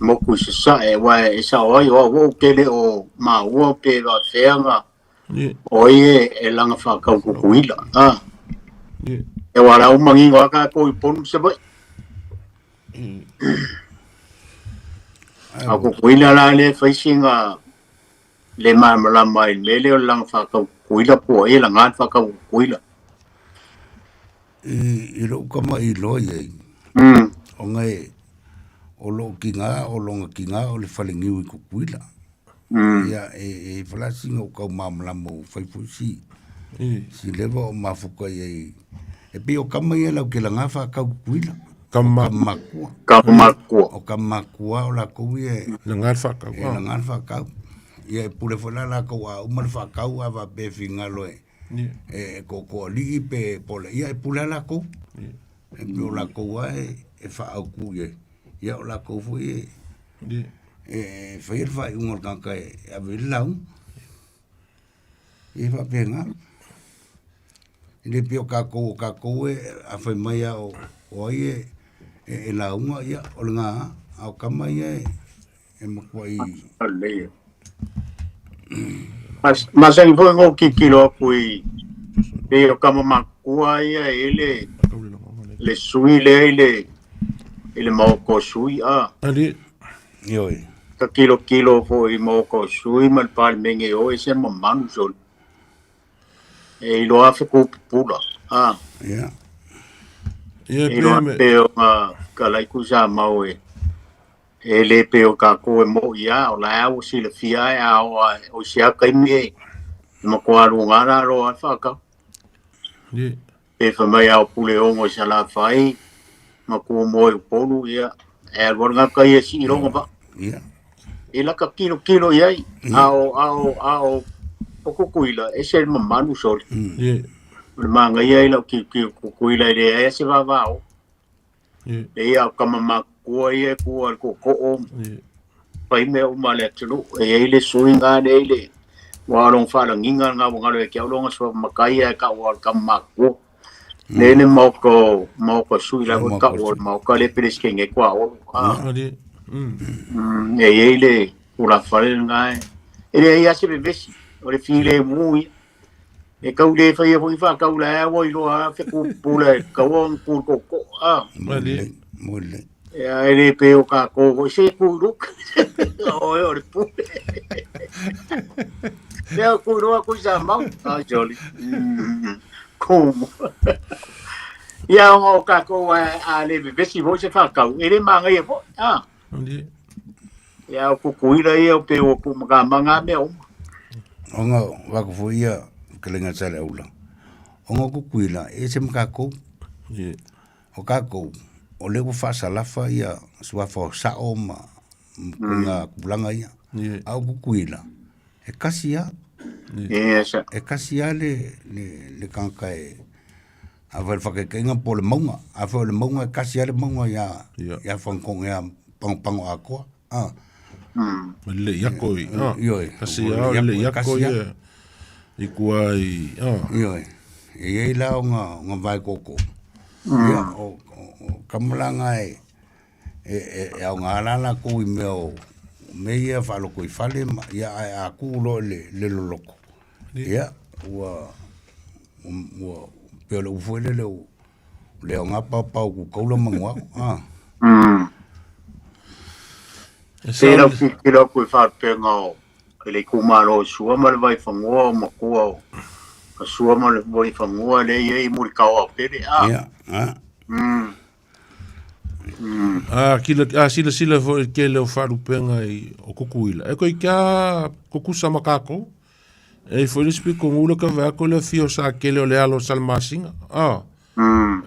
moku se sa e wai e sa oi o kele o maa ua pe wa wheanga o e langa whakau kukuila. E wala umangi waka ko i ponu se bai. Ako kuila la le whaisinga le maamala mai lele o langa whakau kuila po e la ngat whakau kuila. I ro kama i lo ye. O ngai o lo kinga o longa kinga o le falingiu i kukuila. Ia e flasinga o kau maamala mo whaifusi. Si lewa o mafuka ye. E pe o kama ia lau ke la ngā whakau kukuila. Kamakua. O kamakua o la kou e. La ngār whakau. E la ngār whakau. Ia e pule whala la kou a umar whakau a wa pefi ngaloe. E ko ligi pe pole. Ia e pule la kou. E pe o la kou a e whaau ku ye. Ia o la kou fu e. E whair whai ungar kanka e a veri lau. E wha pe ngā. Ele pio kako e a fai mai o ai e la unga ia o nga au kama ia e makwai. Ale. Mas ang foi ngo kikilo kui e o kama makua ia ele le sui le mau ko sui a. Ali. Yoi. Ka kilo foi mau ko sui mal pal menge o ese mamanu sol. E ilo afe ko pula. Ah. Yeah. Ilo peo kalai ku sa mau e. Ele peo ka ko e mo ia o la au si le fia o sia kai me. Ma ko aru ngara ro afa ka. E fa mai au pule ongo sa la fai. Ma ko mo e polu ia. E warga kai e si rongo ba. Yeah. E la ka kilo iai. Ao kukuila e se mamanu sol. Ma nga iai la kukuila e se va o. E ia kama makua ia kua ko o. Pai me o male tulu e ele suinga ne ele. Wa long fa la nginga nga wa ngalo ke longa so makai e ka wa kama makua. Nene moko sui la ka o moko le pres ke nge kwa o. E ele ula fale ngai. Ele ia se bevesi. O le file mui. E kau le fai e fai wha kau la awa i loa fe ku pula e kau on ku ko. Mole. E a ele pe o ka ko se ku ruk. O e o le pule. E a ku roa ku sa mau. A jolly. Como. E a o ka ko a le bevesi vo se wha kau. E le manga e vo. E a o kukuira e o pe o ku manga me o. Onga wako fuia kelenga sale ula. Onga kukuila e se mkako. O kako o lego fasa lafa ia suafa sao ma kuna kulanga ia. Au kukuila e kasia. E kasia le kanka e avel whakakenga po le maunga. Avel le maunga e kasia le maunga ia whankong ia pangpango akoa. Le yakoi. Ioi. Kasi le yakoi i kua i. Ioi. E ei la o ngā vai koko. Ia o kamalanga e au ngā lala ko i meo me ia whaloko i whale ia a kūlo le loloko. Ia ua peo le ufuele le o ngā pau ku kaula mangua. Tēnau ki lau koe whāpenga o le kumaro sua ma le vai whangoa o makua o ka sua ma le vai whangoa le iei muri kaua pere. Sila fo ke leo wharupenga i o kukuila. E koe kia kukusa makako. E fo nispi ko ngula ka vako le fio sa ke leo le alo salmasinga.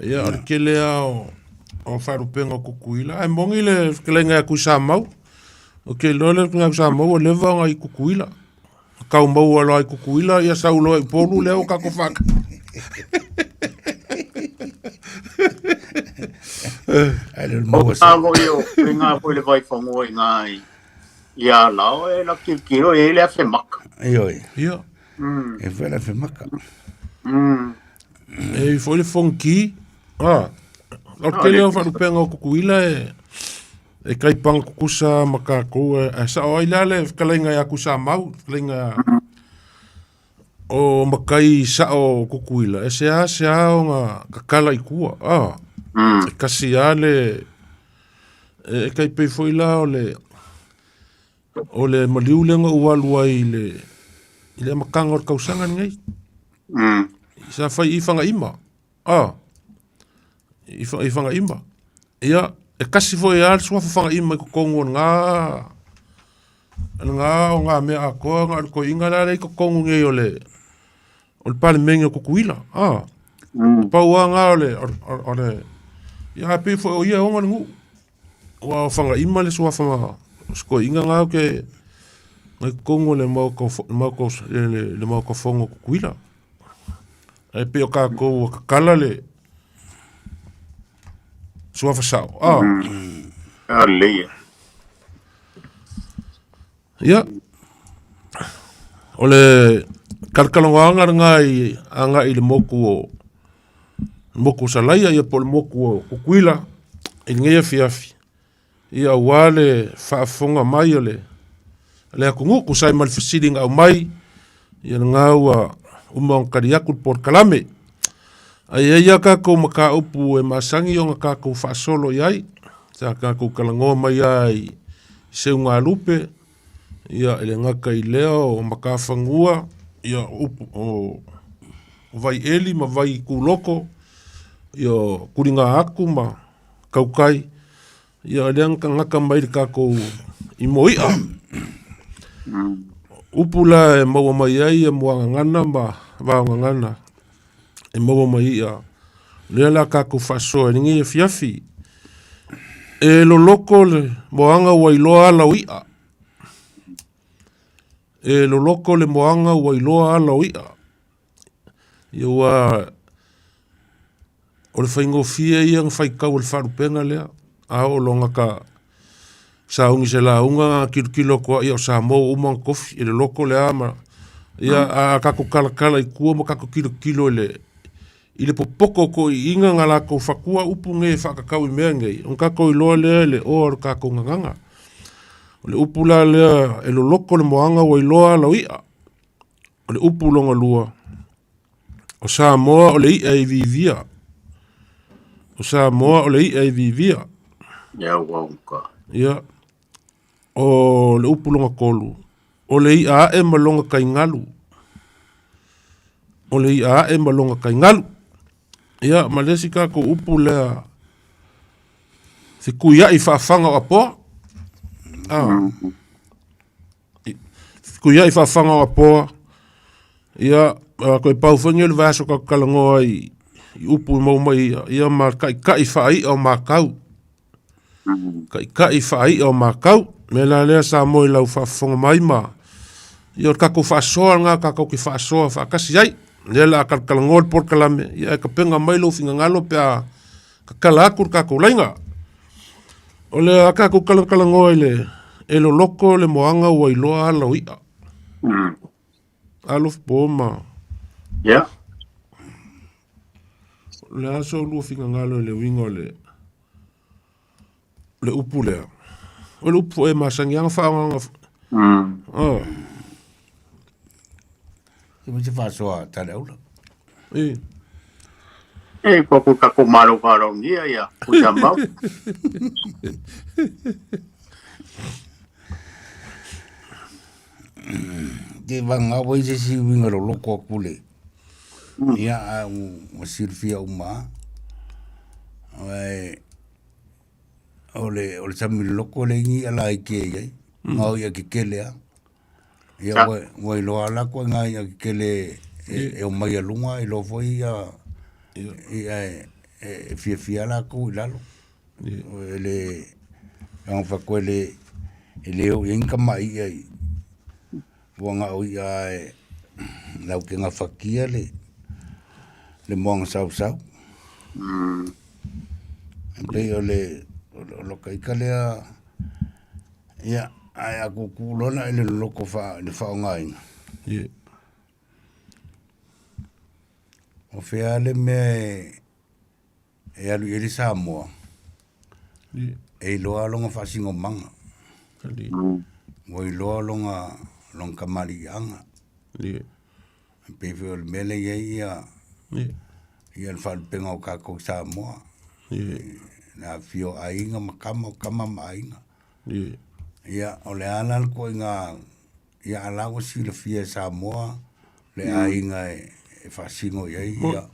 Ia ar ke leo o wharupenga o kukuila. E mongi le kelenga kusa mau. O ke lole nga sa mo le va ngai kukuila. Ka mo alo ai kukuila ia sa ulo i polu leo ka ko fak. O tango yo pinga po le vai fongo ngai. Ia lao e la kilo e le fe mak. Ioi. Ia. E fe la fe maka. E fo le fonki. O ke leo fa lupenga o kukuila e kai pang kukusa makako e sa o ilale kalenga ya kusa mau kalenga o makai sa o kukuila e se a o nga kakala i kua e kasi ale e kai pe foila o le maliulenga ualua i le makanga o kausanga ngai sa fai i fanga ima i fanga ima ia e kasi foi al sua fanga ima ko kongo nga o nga me a ko nga ko inga la ko kongo nge ole o pal menga ko kuila pa wa nga ole ya pe foi o ia o nga ngu wa fanga ima le sua fanga ko inga nga ke ngai kongo le mau ko le mau ko fongo ko kuila e pe o ka ko kala le sua fasau. Leia. Ia. Ole kalkalonga anga i le moku moku salaia ia po le moku o kukuila i ngia fiafi ia wale whaafonga mai o le akungu kusai mal fasiri ngau mai ia ngau a umang kariaku por kalame ai ia kako maka upu e masangi o ngako whaasolo iai sa kako kalangoa mai ai se unga lupe ia ele ngaka i leo o maka whangua ia upu o vai eli ma vai kuloko ia kuringa aku ma kaukai ia leang ka ngaka mai kako i moia upula e maua mai ai e moanga ngana ma vaonga ngana e maua mai ia lea la kako whasoa e ngi e fiafi e lo loko le moanga wailoa ala uia e lo loko le moanga wailoa ala uia ia wa o le whaingo fia ia ng whaikau le wharupenga lea a o longa ka saungi se la unga kilo ko ia o Samoa umang kofi e le loko le ama ia a kako kala i kua ma kako kilo ile popoko ko i inga ngala ko whakua upu nge whakakau i mea ngei on kako i loa lea le o kako nganganga o le upu la lea e lo loko le moanga wa i loa la uia o le upu longa lua o Samoa o le i ai vivia o Samoa o le i ai vivia ia wauka ia o le upu longa kolu o le i a e malonga kai ngalu o le i a e malonga kai ngalu ia malesi kako upu lea se kuia i whaafanga o apoa kuia i whaafanga o apoa ia koe pauwhangi le vaso ka kalangoa i upu mau mai ia ma kai whaai o makau kai whaai o makau me la lea sa moi lau whaafanga mai ma ia kako whaasoa ngā kako ki whaasoa whaakasi ai lea la kalangoa por kalame ia ka penga mai lau finga ngalo pia ka kalakur kako lainga o le kako kalangoa ile e lo loko le moanga wa iloa ala uia alof poma yeah le aso lu finga ngalo le wingo le upu lea o le upu e masangianga whaanga Ia mese whasoa tale aula. E koko kako maro wharo ngia ia kuta mau. Te wanga wai se si winga lo loko a kule. Ia a o sirfia uma. Ole sami loko le ngi ala i ke iai. Ngau ia ke kelea. Ia wai loa la ko ngai ia ke kele e o mai alunga i lo foi ia fia la ko i lalo. Ele ang fakwele ele o inka mai ai. Wanga o ia lau ke nga fakia le moanga sau. Pei o le kai kalea ia ai aku kulona ele loko fa le fa ngai. O fea le me e alu ele Samoa. E loa longa fa singo manga. Moi loa longa long kamali anga. Pe fe le mele ia ia le fa penga o ka ko Samoa. Na fio ainga kama mainga. Ia o le ala ko inga ia ala o si le fia Samoa le ainga e fasingo ia ia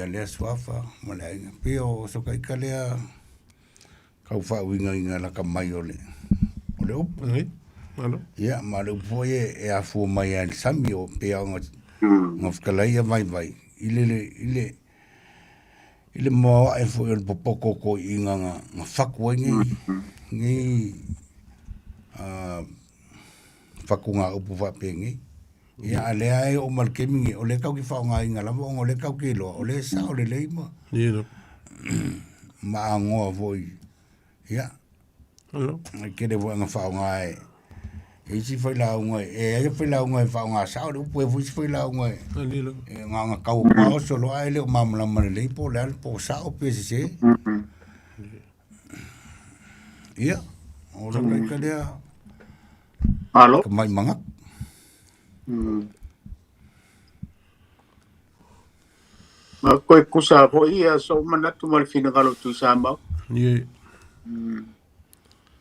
le swafa ma le ainga pe o so kai kalea kau fa winga inga la kamai ole op ia ma le poe e afu mai al sami o pe o ngof kalai vai ile mo e fo el popoko ko inga nga fakwengi ngi fakunga upu fa pengi ia ale ai o malkemi o le kau ki fa nga inga la mo le kau ki lo o le sa o le leima ma ngo voi ia ke de vo nga fa nga E si foi la unga e foi la unga fa nga sa o pu foi la unga. Nga kau pa so lo ai le mamla mare le po le po sa o pe se. Ia. O la ka le. Alo. Mai manga. Ma koe kusa ho ia so manatu mal fina galo tu samba. Ye.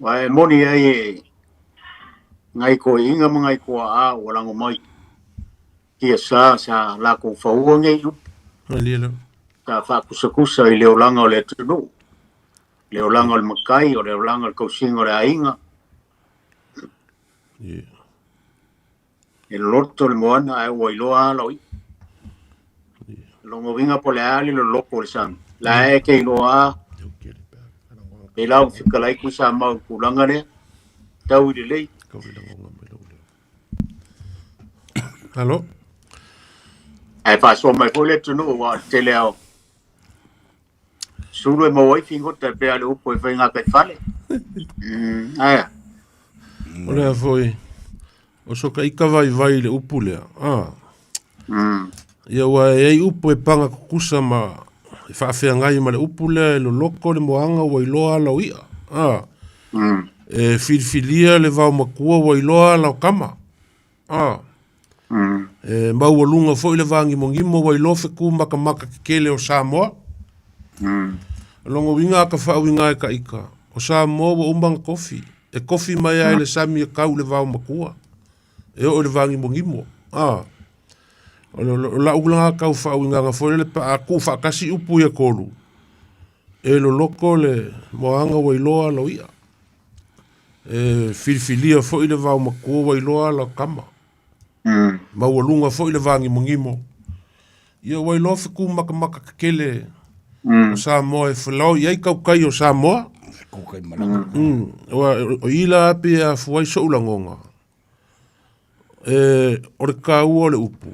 Wa moni ai ngai ko inga ngai ko a wala ngo mai. Kia sa la ko fa u ngai lu. Alila. Ta fa kusa i leo langa o le tunu. Leo langa o le makai o leo langa o le kausinga o le ainga. Ye. E loto le moana ai wailoa loi. Longo vinga po le ali lo loko le san. La e ke iloa. E lau whikalai ku sa mau kulanga ne. Tau i lei. Halo? Ai fa so mai po le tunu wa te leo. Sulu e mawai fingo te pe ale upo e whainga kai whale. Aia. Olea foi. O so ka ika vai le upu lea. Ia wa ei upu e panga kukusa ma e whaafea ngai ma le upu lea e lo loko le moanga wa iloa lau ia. E whirwhiria le vau makua wa iloa lau kama. E mau walunga foi le vangi mongimo wa ilofe ku maka kekele o Samoa. Longo winga ka whau winga e ka ika. O Samoa wa umbanga kofi. E kofi mai ai le sami e kau le vau makua. E o le vangi mongimo. O la ulanga kau whau inga foi le pa aku whakasi upu ia kolu. E lo loko le moanga wa iloa lau ia. E whirwhiria foi le vau makua wa iloa lau kama. Maualunga foi le vangi mongimo. Ia wa iloa whiku maka kekele. O Samoa e whalau iai kaukai o Samoa. Kaukai malanga. O ila api a fuai so ulangonga. O le kau o le upu.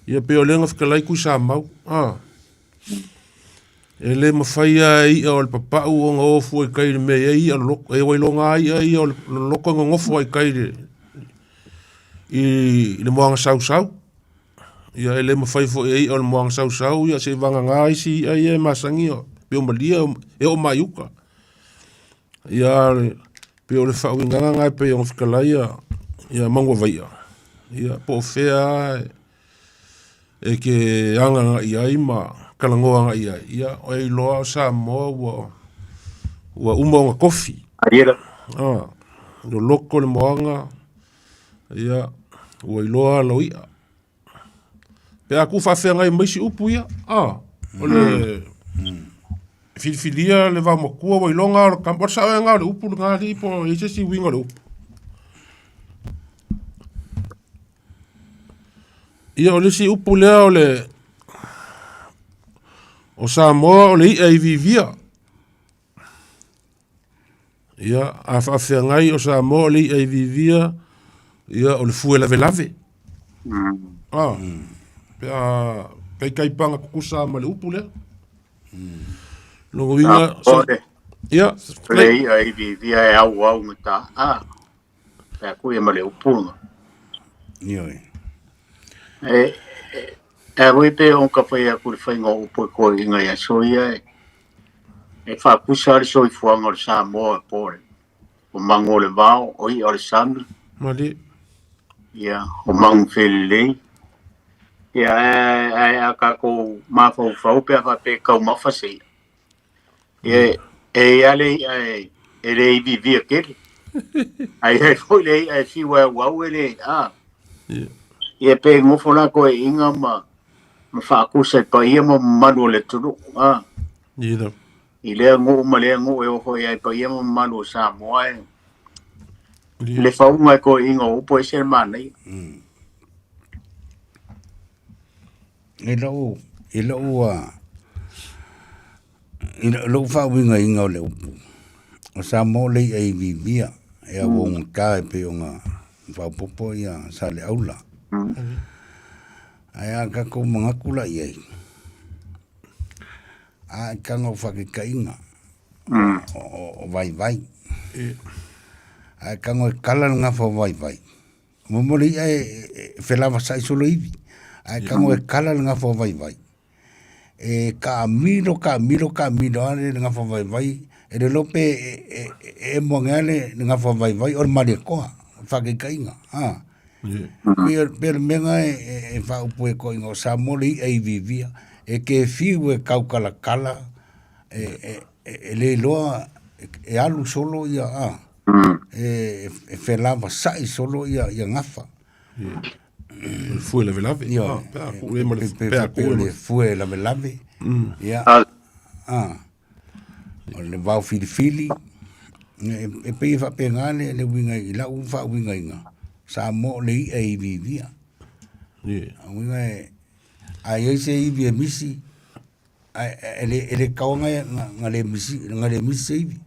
Ia pe o lenga whikalai kui sa mau. E le mawhaia ia o le papau o ngā ofu ai kaire me ia e wailonga ia o le loko ngā ngofu ai kaire. I le moanga sau. Ia e le mawhai fo ia o le moanga sau ia se vanga ngā isi ia e masangi o. Pe o malia e o maiuka. Ia pe o le whau inganga ngai pe o whikalai ia mangwa vaia. Ia po fea e ke anga ia ma kalangoa ia o e loa o Samoa ua umaonga kofi. Ariera. Lo loko le moanga ia ua iloa lau ia. Pe aku whawhea ngai maisi upu ia. O le whirwhiria le wā makua wa ilonga o kampa sa o ngā le upu ngā li po e sesi winga le upu. Ia o le si upu lea o le o Samoa o le ia i vivia. Ia a whawhea ngai o Samoa o le ia i vivia ia o le fue lave. Pea kai panga kukusa ma le upu lea. Longo winga ia le ia i vivia e au ngata. Pea kuia ma le upu. Ioi. E wei pe on ka whai a kuri whainga upo ko inga ia soia e whakusa ari soi fuanga o le Samoa e pore. O mango le vao, o i o le sami. Mali. Ia, o mango whele lei. Ia, a ka ko mawhau whau pe a whape kau mawhasei. Ia, e ale e le i vivia kere. Ai hei fwoi le ai fiwa wau e le, Ia pe ngofo la ko e inga ma whaakusa e pa ia ma manu le tunu. Ia. I lea ngō ma lea ngō e oho ia e pa ia ma manu o Samoa e. Le whaunga e ko e inga upo e se manei. E lau whauinga inga o le upu. O Samoa lei ai vivia e a wonga ka e pe o ngā whaupopo ia sa le aula. Ai a ka ko mga kula iei. A ka ngau whakikainga. O vai. Ai kango kala nga fa vai. Momori ai felava sai solo ivi. Ai kango kala nga fa vai. E ka miro ane nga fa vai. E le lope e mongale nga fa vai or mari ko. Fa ke kainga. Per menga e fa upo e ko ingo sa mori ai vivia. E ke fiu e kaukala kala. E le loa e alu solo ia e felava sai solo ia ngafa fue la velave ia fue la velave ia o le vau filifili e pei fa pengane le winga i la un fa winga inga sa mo le i vivia winga ai se i via misi ele kaunga ngale misi ivi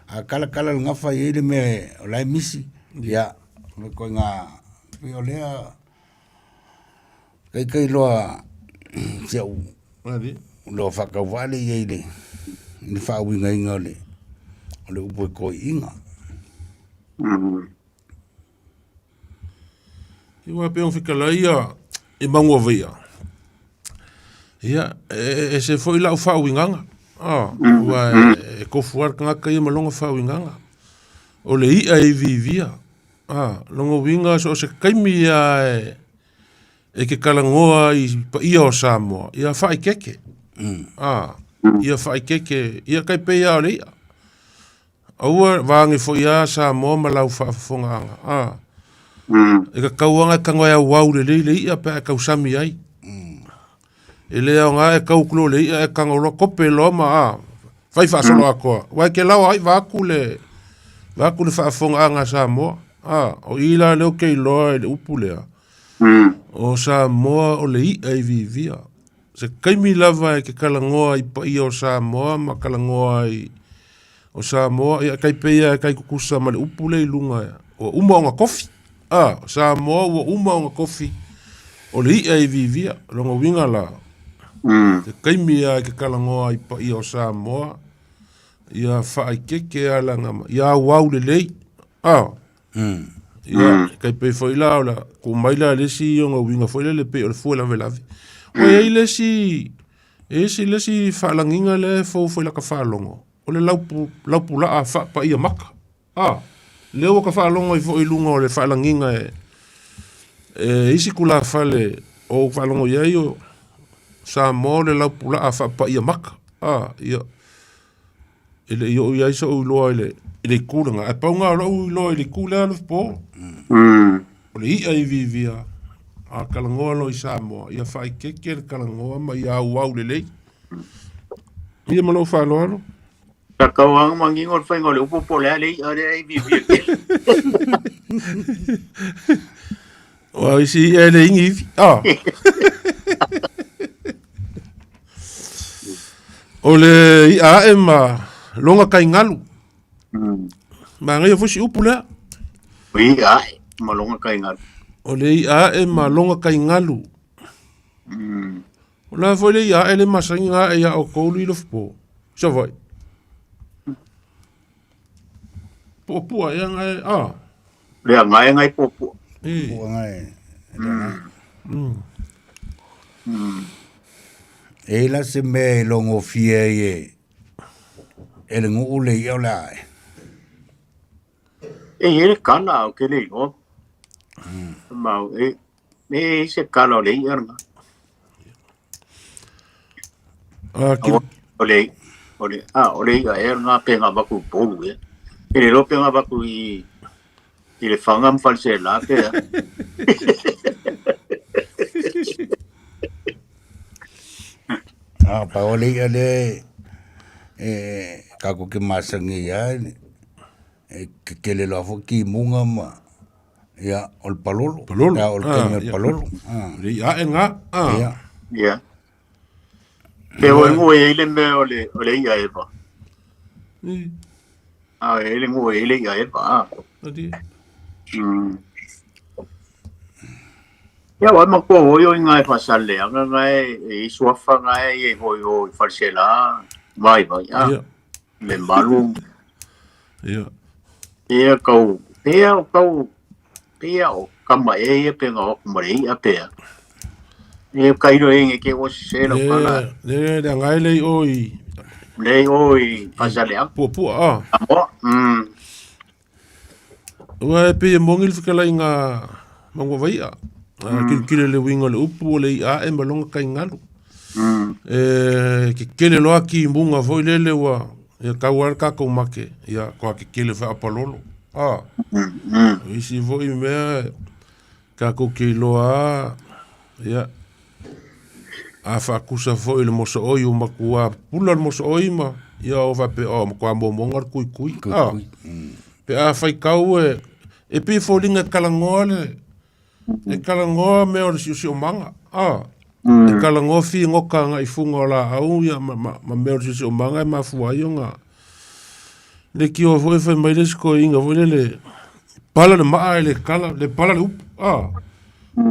a kala nga fa ele me la misi ya me ko nga olea kai loa se lo fa ka vale ele ni fa winga inga le upo ko inga Iwa pe on fika la ia e mangua via ia e se foi la fa winganga wa e ko fuar kanga kai malonga fa winganga o le ia e vivia longo winga so se kaimi ia e ke kalangoa i pa ia o Samoa ia fa i keke ia fa i keke ia kai pe ia o le ia aua vangi fo ia Samoa malau fa fonganga e ka kauanga kangoa ia wau le ia pe ka usami ai e lea nga e kauklo le ia e kangolo kope lo ma fai fa solo ako wa ke lawa ai va kule fa fonga nga Samoa o ila le ke lo le upule o Samoa o le ai vivia se kaimi lava e ke kalangoa i pa i o Samoa ma kalangoa i o Samoa ia kai peia kai kukusa ma le upule i lunga o uma nga kofi Samoa o uma nga kofi o le ai vivia longo winga la te kaimi ia ke kalangoa i pa i o Samoa ia whaai keke ala ngama ia wau le lei ia kai pe foi la ola ko maila lesi o nga winga foi le pe o le foi la velavi o ia lesi lesi whaalanginga le foi la ka whaalongo o le laupu la a wha pa ia maka leo ka whaalongo i foi lunga o le whaalanginga isi kula whale o whaalongo ia o Samoa le laupu la a wha pa ia maka ia ele yo ia so lo ele kulanga a paunga lo ele kula lo po o le ia vivia a kalangoa lo i Samoa ia fai keke kalangoa ma ia wau le ia malo fa lo ka kawang mangingol fai ngol upo pole le ia vivia o isi ele ingi ole ia ema longa kai ngalu ma ngai fosi upula malonga kai ngalu ole ia ma longa kai ngalu ola foi le ia ele masinga ia o kolu i lofpo so vai popo ia ngai le ngai popo ngai ela se me longo fie ele ngu le ia la ele kala o ke le o ma se kala le ia nga ole ia nga penga baku polu ele lo penga baku i le fangam false la ke pa ole ia le kako ke masangi ya ke le lo ki munga ma ya ol palolo ya ol kemer palolo ya nga ya pero ngo ele me ole ya eba ele ngo ele ya eba ya wa ma ko yo ngai pasale ngai e suafa ngai e ho farsela vai ya le malu Pea kau pea o kama e pe ngā kumare a pea. E kairo e nge ke o se lo pala. Le ngai le oi. Le oi pasale a. Pu a. Amo. Wa pe mongil fikala inga mango vai a. Kile le winga le upu le a e malonga kai ngalu. Ke kele loa ki munga foi lele wa. Ia kawar ka ko make. Ia ko ke kele fa apololo. Isi foi mea ka ko ke loa. Ia. A whakusa foi le moso oi o makua. Pula le moso oi ma. Ia o vape o makua momongar kui. Pe a whai kau e pe fōringa kalangoa le. E kalangoa mea o le si o manga. E kalangoa fi ngoka nga i funga o la au ia ma mea o le si o manga e ma fuai o nga. Le ki o foi whai mai lesko inga foi le pala le maa le kala le pala le upu.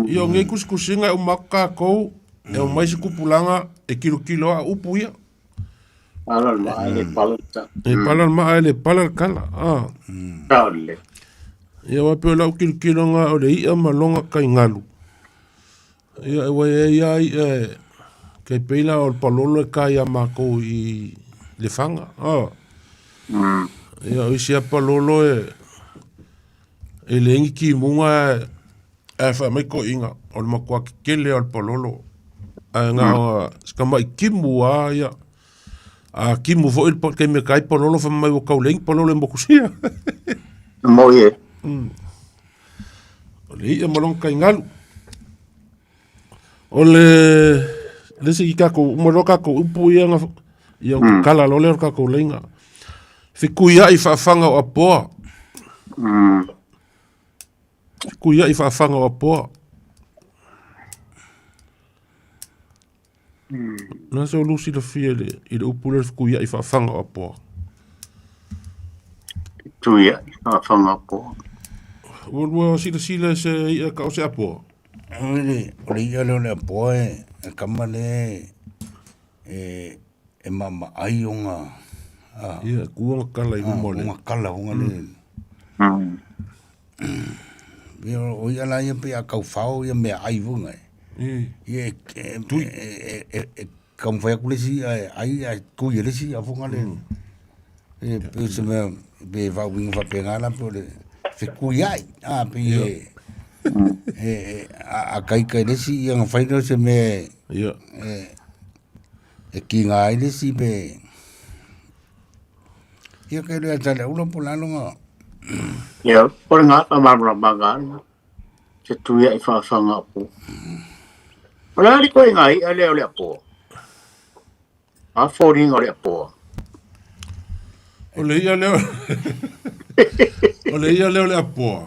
Ia o ngei kuskusinga e o maka kou. E o mai se kupulanga e kilo a upu ia. Pala le maa le pala ta. E pala le maa le pala le kala. Kaole. Ia wape o lau kilo nga o le ia malonga kai ngalu. Ia e wai e iai kei peila o le palolo e kai a mako i le fanga. Ia o isi a palolo e le ingi ki munga e wha mai ko inga o le makua ki kele o le palolo. Nga skama i kimu a ia. A kimu fo il kei me kai palolo wha mai o kaulengi palolo e mokusia. Mo ye. O le ia malonga kai ngalu. O le se ki kako umaro kako upu ia nga ia kala lole o kako lenga. Fiku ia i whaafanga o apoa. Fiku ia i whaafanga o apoa. Nā se o lusi la fia i le upu le fiku ia i whaafanga o apoa. Tu ia i whaafanga o apoa. Ua sila se ia ka o se apoa. Ole ia leo le apoa e kama le e mama ai o ngā. Ia, kuonga kala i umole. Kuonga kala unga le. Ia o ia la ia pe a kau whao ia mea ai vunga e. Ia kam whai akulesi ai kui elesi a vunga le. E pe se mea pe vau winga whapengala pe ole. Fe kui ai. Pe a kai lesi ia ngā whaino se me e ki ngā ai lesi pe ia kai lea tale ula po lalo ngā ia por ngā pa marmara manga se tu ia i whaafanga po ola li koe ngā i a leo lea po a whoringa lea po o le ia leo lea po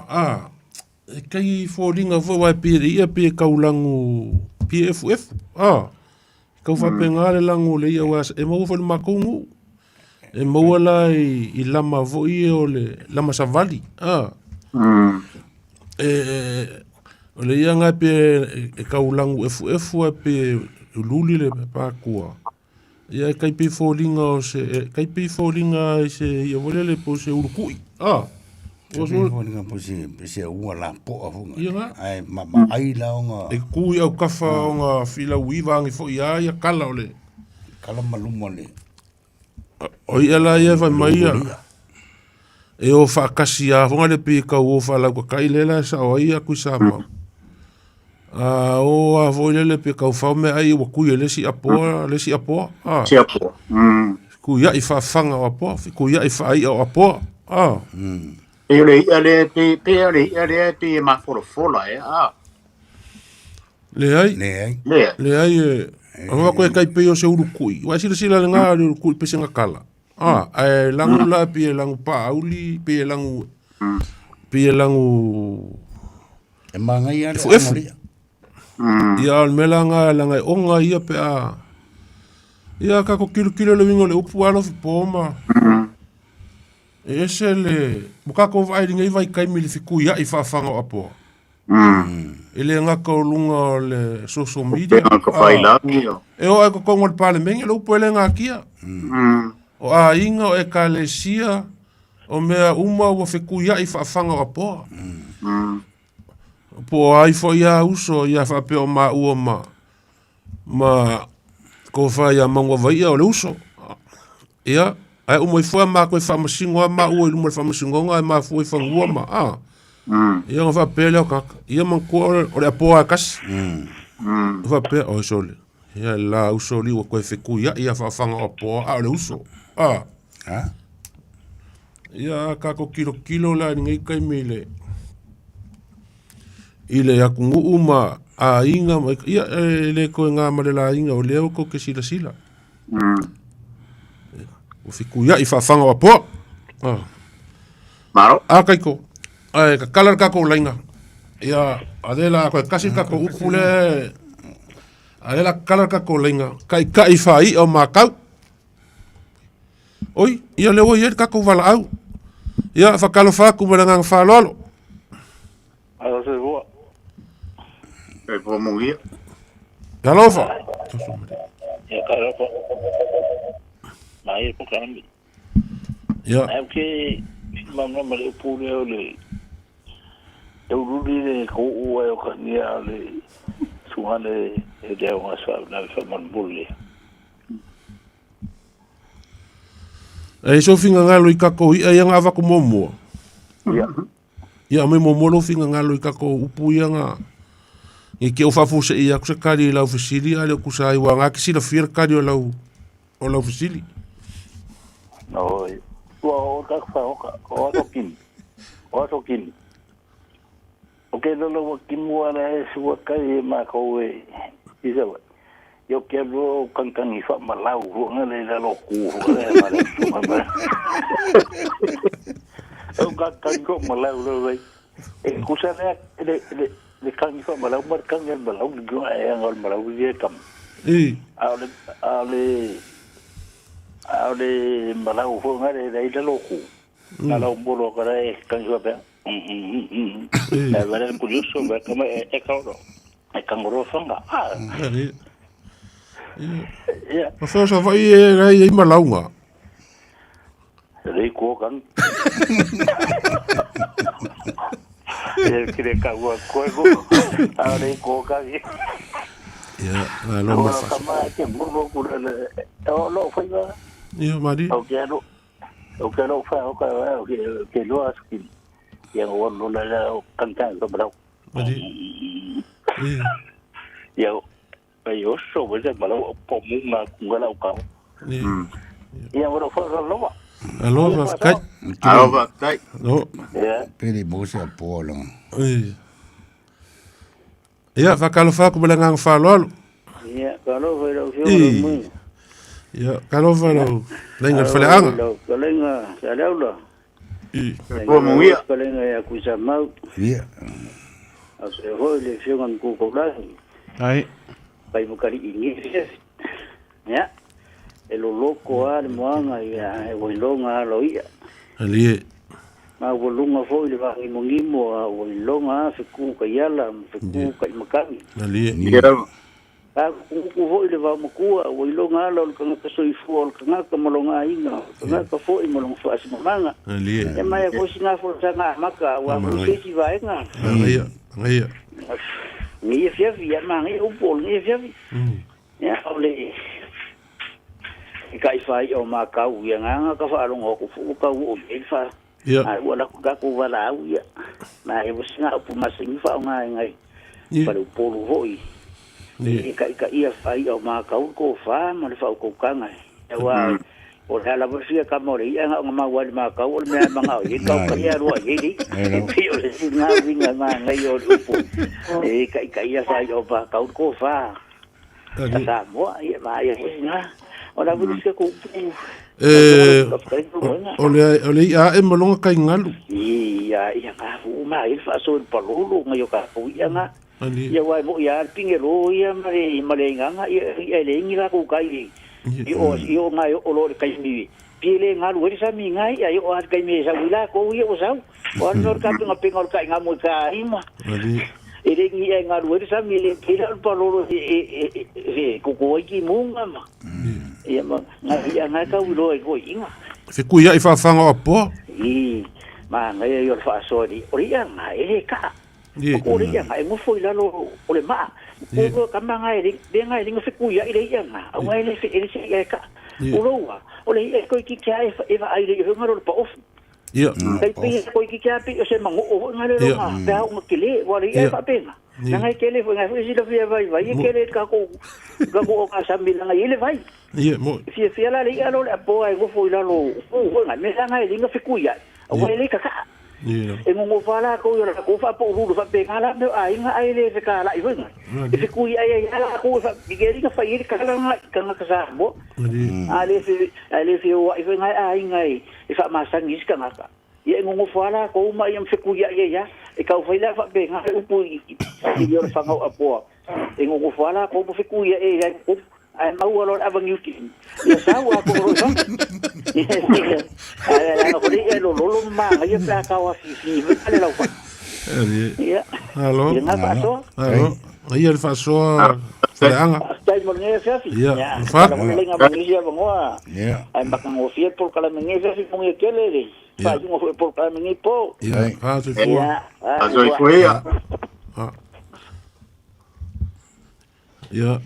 e kai fōringa fōwai pere ia pe kaulangu PFF. Kau whapengare langu le ia was e mau whale makungu. E mau ala i lama voi o le lama savali. O le ia ngai pe e kaulangu FF a pe luli le pākua. Ia kai pe fōringa o se kai pe fōringa i se ia volele po se urukui. O se ua la po a funga. Ai mama ai la onga. E kui au kafa onga fila uiva angi fo ia ia kala ole. Kala maluma le. O ia la ia vai mai ia. E o whaakasi a funga le pika o whala kua kai lela sa o ia kui sa mau. O a voi lele pika o whau me ai ua kui lesi apoa. Si apoa. Kui ia i whaafanga o apoa. Kui ia i whaai o apoa. E le ia le pe ma fola e Le ai e anga koe kai pe o se urukui. Wa sila le ngā urukui pe se ngakala. E langu la pe langu pa auli pe langu e manga ia le amoria. Ia al melanga langa onga ia pe a. Ia kako kilo le wingo le upu alo fi poma. E se le mukako vai ringa i vai kai mili fiku ia i whaafanga o apoa. E le ngaka o lunga o le social media. E o ai ko kongo le pale mengi, le upo e le ngā kia. O a inga o e ka le sia, O mea uma ua whekuia I whaafanga o apoa. Po ai fo ia uso ia whapeo ma ua ma ko whai a mangwa vai o le uso. Ia, ai umoi fua ma koe whamasingoa ma ua ilumoi whamasingonga ai ma fua I whangua ma. Ia ngā whapea leo kaka. Ia mangkua o le apoa kasi. Whapea o sole. Ia la uso li ua koe whekuia ia whaafanga o apoa a le uso. Ia kako kilo la ni ngai kai mele. Ile ya kungu uma a inga ia le ko nga ma le la inga o leo ko ke sila. O fiku ia I whaafanga wa po. Maro. A kai ko. Ai ka kalar kako lainga. Ia adela ko kasi kako upule. Adela kalar kako lainga. Kai whai o makau. Oi, ia leo ia kako wala au. Ia whakalo whaku maranga whalolo. Ala se voa. E po mungia. Galofa. Ya karafa. Mai po kambi. Ya. Ai ke mamma male pule ole. Eu rudi le ko o e o kania le suhane e de o asa na fa man bulle. E so finga ngalo I kako I ia ngā wako momo. Ia me momo lo finga ngalo I kako upu ia ngā. I ke o whafuse I aku se kari I lau fisili ale o kusa I wanga ki sila whira kari o lau fisili. No, o tak fa o to kin. O to kin. O ke lo lo kin mo ana e su kai ma ko e. Isa wa. Yo quero cancan I fa malau ro ngale la lo ku le ma le su ma. Eu cancan ko malau lo vai. E kusa le kan I fa malau mar kan el malau go e ngol malau ye kam. Ale malau fo ngale la lo ku. La lo mbolo ka e kan yo be. E vale curioso ver como e kauro. E kangoro fanga. Ia. Fa sa vai e malaunga. Rei ko kan. E kire ka wa ko a rei ko ka. Ia, lo ma fa. Kama ke burro ku le. O lo fa ia. Ia mari. O ke lo fa o ka o ke lo aski. Ia o lo la kan kan ko bra. Mari. Ia. Yo so weze malo po munga ngala ka. Ia wala fa lo. Alo kai. Alo kai. No. Ia. Pere mo se apolo. Ia whakalo whaku malanga whalolo. Ia, kalo whaero whio mui. Ia, kalo whaero lenga whaleanga. Kalenga, sa leula. Po mungia. Kalenga ia kuisa mau. Ia. A se hoi le whiongan kukolahi. Ai. Pai mukari ingi. Ya. E lo loko a le moanga ia e wailonga alo ia. Ali. Ma volunga foi le vangi mongimo a wailonga fiku ka yala fiku ka makani. Ali. Ia. A ku foi le va makua wailonga alo ka ka soi fo ka ka malonga inga. Ka ka foi malong fa simanga. Ali. E mai ko singa fo sanga maka wa ku se vai nga. Ia. Ia. Ni fia mangi o pol ni fia. Ya ole. Kai fai o makau ia nga ka fa longo ku fu ka o e fa. Ai wala ku ka ku wala ia. Na e businga o masingi fa nga ngai. Para o polo hoi. E kai ia fai o makau ko fa ma le fa ko kanga. E wa o hala busia ka mori ia nga ma wa makau o me manga o e ka ka ia ro e di. Pio le singa vinga ma ngai o po. E kai ia fai o makau ko fa. Sa mo ia ma ia singa. Ora busia ko ole ia e malonga kai ngalu. Ia ka fu ma il fa so palolo ngai ka fu ia nga. Ia wa mo ia pingelo ia mare nga ia le ngira ko kai. Io ngai o lo kai mi. Pile ngalu ri sa mi ngai ia o kai mi sa wila ko ia o sa. O no ka pinga kai nga mo ka ima. Ele ngi ngalu ri sa mi le pila palolo ko ki munga ma. Ia ma ngai ka ulo e ko inga. Fiku ia I whawhanga o po. I ma ngai yo fa so di o ia ngai ka o ia ngai mo foi la lo o le ma o ka ma ngai ngai se ku ia ile ia nga o ngai le se ia ka o lo wa o le ia ko ki ka e va ai le ngaro pa of ia kai pe ko ki ka pe se mango o ngai le ma pa o ki le wa le ia pa pena ngai kele foi ngai si lo via vai kele ka ko ka sa mi ngai ile vai ia mo si la le ia lo le po ai mo foi la lo o ngai me ngai le se ku ia o le ka e mo fala ko yo ko fa po ru fa pe kala me ai nga ai le se kala i venga e se ku ai ala ko fa bigeri ka fa ir kala nga ka sa bo ale se o i venga ai nga e fa ma sang is ka nga e mo fala ko ma yam se ku ya e ka fa ila fa pe nga u pu i yo fa nga apo e mo fala ko se ku ya ai mau lo abang yuki ya sawa ko ro so ai no ri lo ma ya pa ka wa si vale la fa ya allo allo ai el fa so anga stai mo ne fa fi ya fa le nga ba ni ya mo ya ai ba kan o fiel por kala me fa fi mo ye kele le fa mo por kala me po ya ah tu fo ya ya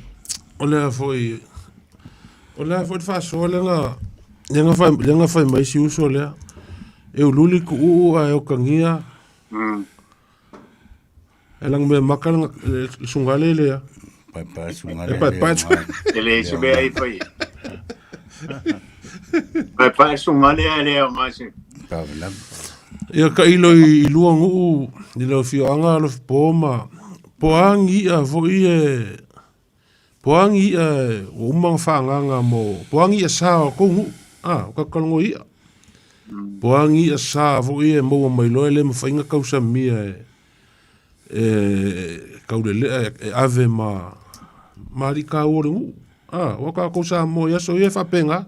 Olha foi fa so lenga fai mai si uso le eu luli ku a eu kangia elang me makal sungale le pai sungale pai ele se be ai foi pai sungale le mas ia ka ilo I luang u ni lo fianga lo poma poangi a foi Poangi o umang whaanganga mo. Poangi sa ko ngu. Ka kalongo ia. Poangi sa vo ia mo mai loe le mawhainga kausa mia kaurele ave ma mari ka ore ngu. Waka kausa mo ia so ia whapenga.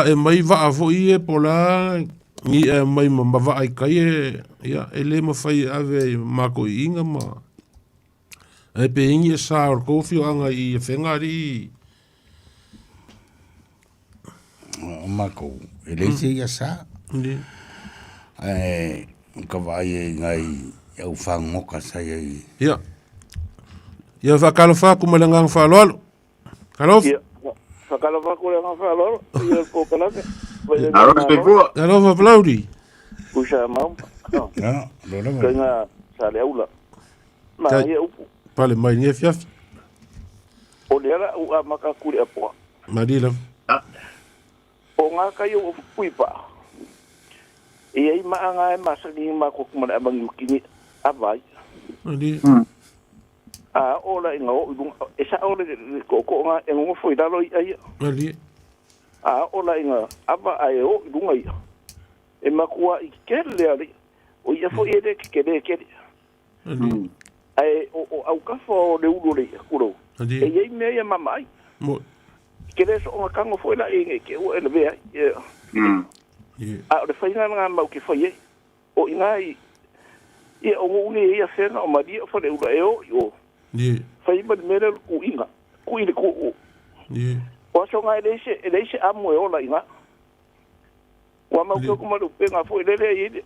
E mai waa vo ia pola ni mai mawa ai kai ia ele mawhai ave mako inga ma. E pe ingi sa or kofi anga I fengari o mako ele se ya sa ka vai ngai eu fango ka sa ya va kalofa ku malanga fa lolo kalof ya fa kalofa ku malanga fa lolo ya ko kala Alova Plaudi puxa mau ya lolo kana sale aula ma ia upu Pale mai ni fiaf. O le ala u maka kuri apo. Madila. O nga kayo puipa. E ai ma nga masani ma ko kuma abang yukini avai. Adi. Ola nga o esa ola ko nga ngo foi dalo ai. Adi. Ola nga ava ai o dunga ai. E makua I kele ali. O ia foi ele kele. Adi. Ai o au kafo le ulo le kuro e ye me ya mamai mo kele so nga kango foi la e ke o ele ve le faina nga mau ki foi o ingai e o ngi ia sena o mari o foi le ulo e o yo fai ba mele ku inga ku ile ku o so nga ele se amo e o la inga wa mau ko ma lu pe nga foi le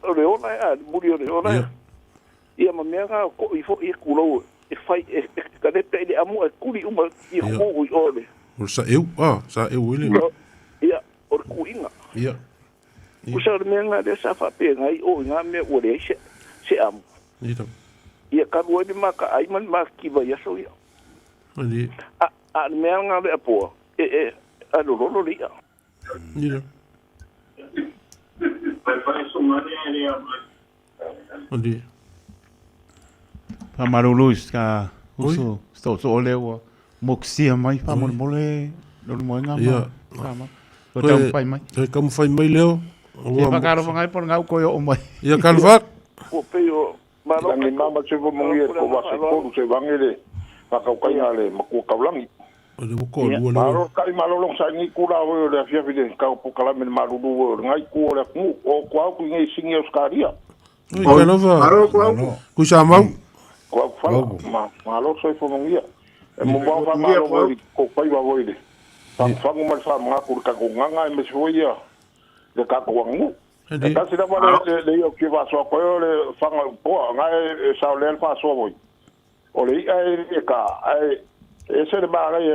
o le o la muri o le o la ia mamega ko I fo I kulo e fai ka de pe de amu kuli uma I ho o ole sa eu ile ia o kuinga ia usa menga de sa fa pe ngai o nga me o le se am ia ka bo de maka ai man ma ki va ia so ia ali menga de apo a lo ia ia pai sungale le ali Pa marulus ka uso sto oleo moxia mai pa mole lo mo nga ma ko tam pai mai kam fai mai leo e pa karo ngai por ngau ko o mai ia kalva ko peo Mano ni mama se ko mo ye ko ba se ko se bangele pa ka kai ale maku ka langi ole ko lu maro kai malo long sa ni kula o le fia vide ka po kala men maru du ngai ku o le ku o ko ku ngai singi oskaria maro ku sa mau ko fa malo so fo mo ye e mo ba fa malo ko pai ba voide fa mo mal fa ma ku ka ko nganga me so ye le ka ko ngu ka sina ba le yo ki va so ko le fanga po ngai sa le fa so boy o le ai ka ai ese le ba ai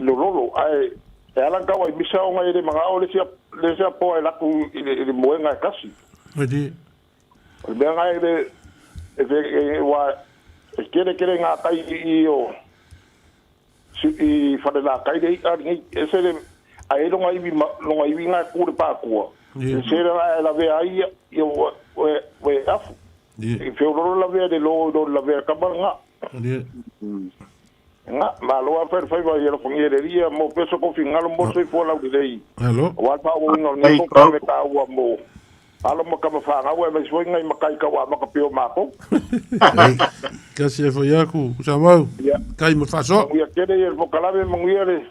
lo ai e ala ka wai bisa o ngai le manga o le sia po la ku le mo ngai kasi Edi. o le ngai le e wa kere nga kai I o si fa la kai dei ngai ese le ai lo ngai nga ku le pa ku se la ve ai yo we afu e fe lo la ve de lo la ve ka nga nga ma lo a fer fai va yo con yerería mo peso con finalo mo sei po la dei Hello. wa pa o no no ko me ka wa mo alo mo ka fa nga we me so ngai makai ka wa ma ka pio ma ko Ka se fo yaku, Samoa. Kai mo fa so. ya kere el vocalave mo yere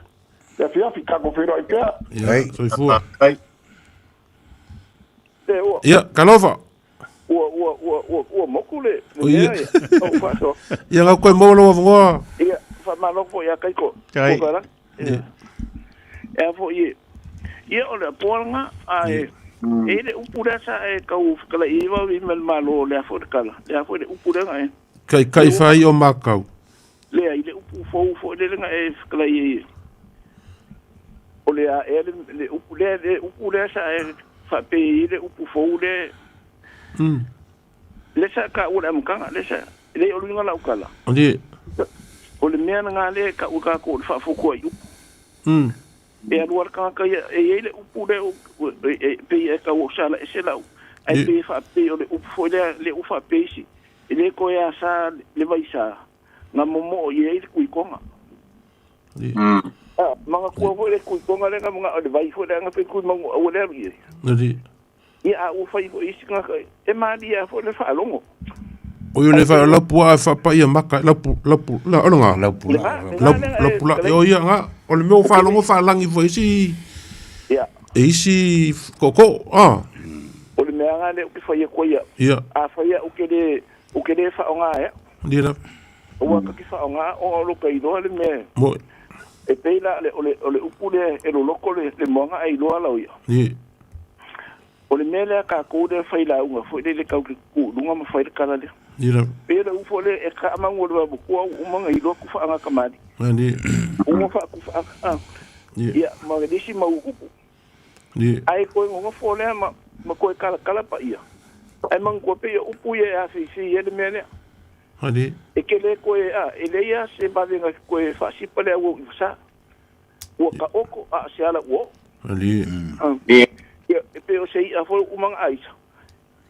ya fia fica ko fero ai pia Soy fu. Ya, kalova. o mokule Ia. o fa so Ia ga koe mo lo ngo. ia fa ma lo fo ya kai ko Kai. ko e fo ye ye o le polanga ai e le upura sa e ka u kala I va vi mel malo le fo kala le fo le upura ngai Kai fai o makau. le ai le upu fo le nga e kala ye o le a e le upura sa e fa pe le upu fo le le sa ka o le mkanga le sa le o lunga la ukala Odi. o le mea nga le ka u ka ko fa fo ko yu e aluar ka e le upu le pe e ka o sala e se la ai pe fa pe o le upu fo le u fa pe si e le ko ya sa le vai sa nga momo e le ku konga mga ko fo le ku konga le nga mga o le vai fo le nga pe ku mga o le ri Odi. ia o fai ko isi nga e malia fo le fa longo O yo le fa la pua fa pa ia maka la onga la pula yo ia nga o le meu fa longo fa langi fo isi ia isi koko o le mea nga le o ki fai ko ia a fai o ke le fa onga ia dira o wa ka ki fa onga o lo kai do le me mo e peila le o le upule e lo loko le monga ai lo ala ia o le mele ka ko de fai la unga fo le ka ku lunga ma fai kala le dira pele u fo le e ka mango le ba ku o manga I lo ku fa nga kamadi ani o mo fa ku fa ia ma le disi ma u ai ko ngo fo le ma ko kala pa ia ai mang ko pe u pu ye a fi ye le mele ani e ke le ko e le ia se ba venga ko fa si pa le u sa o ka oko a se ala o ali ia pe o sei a fo umang aisa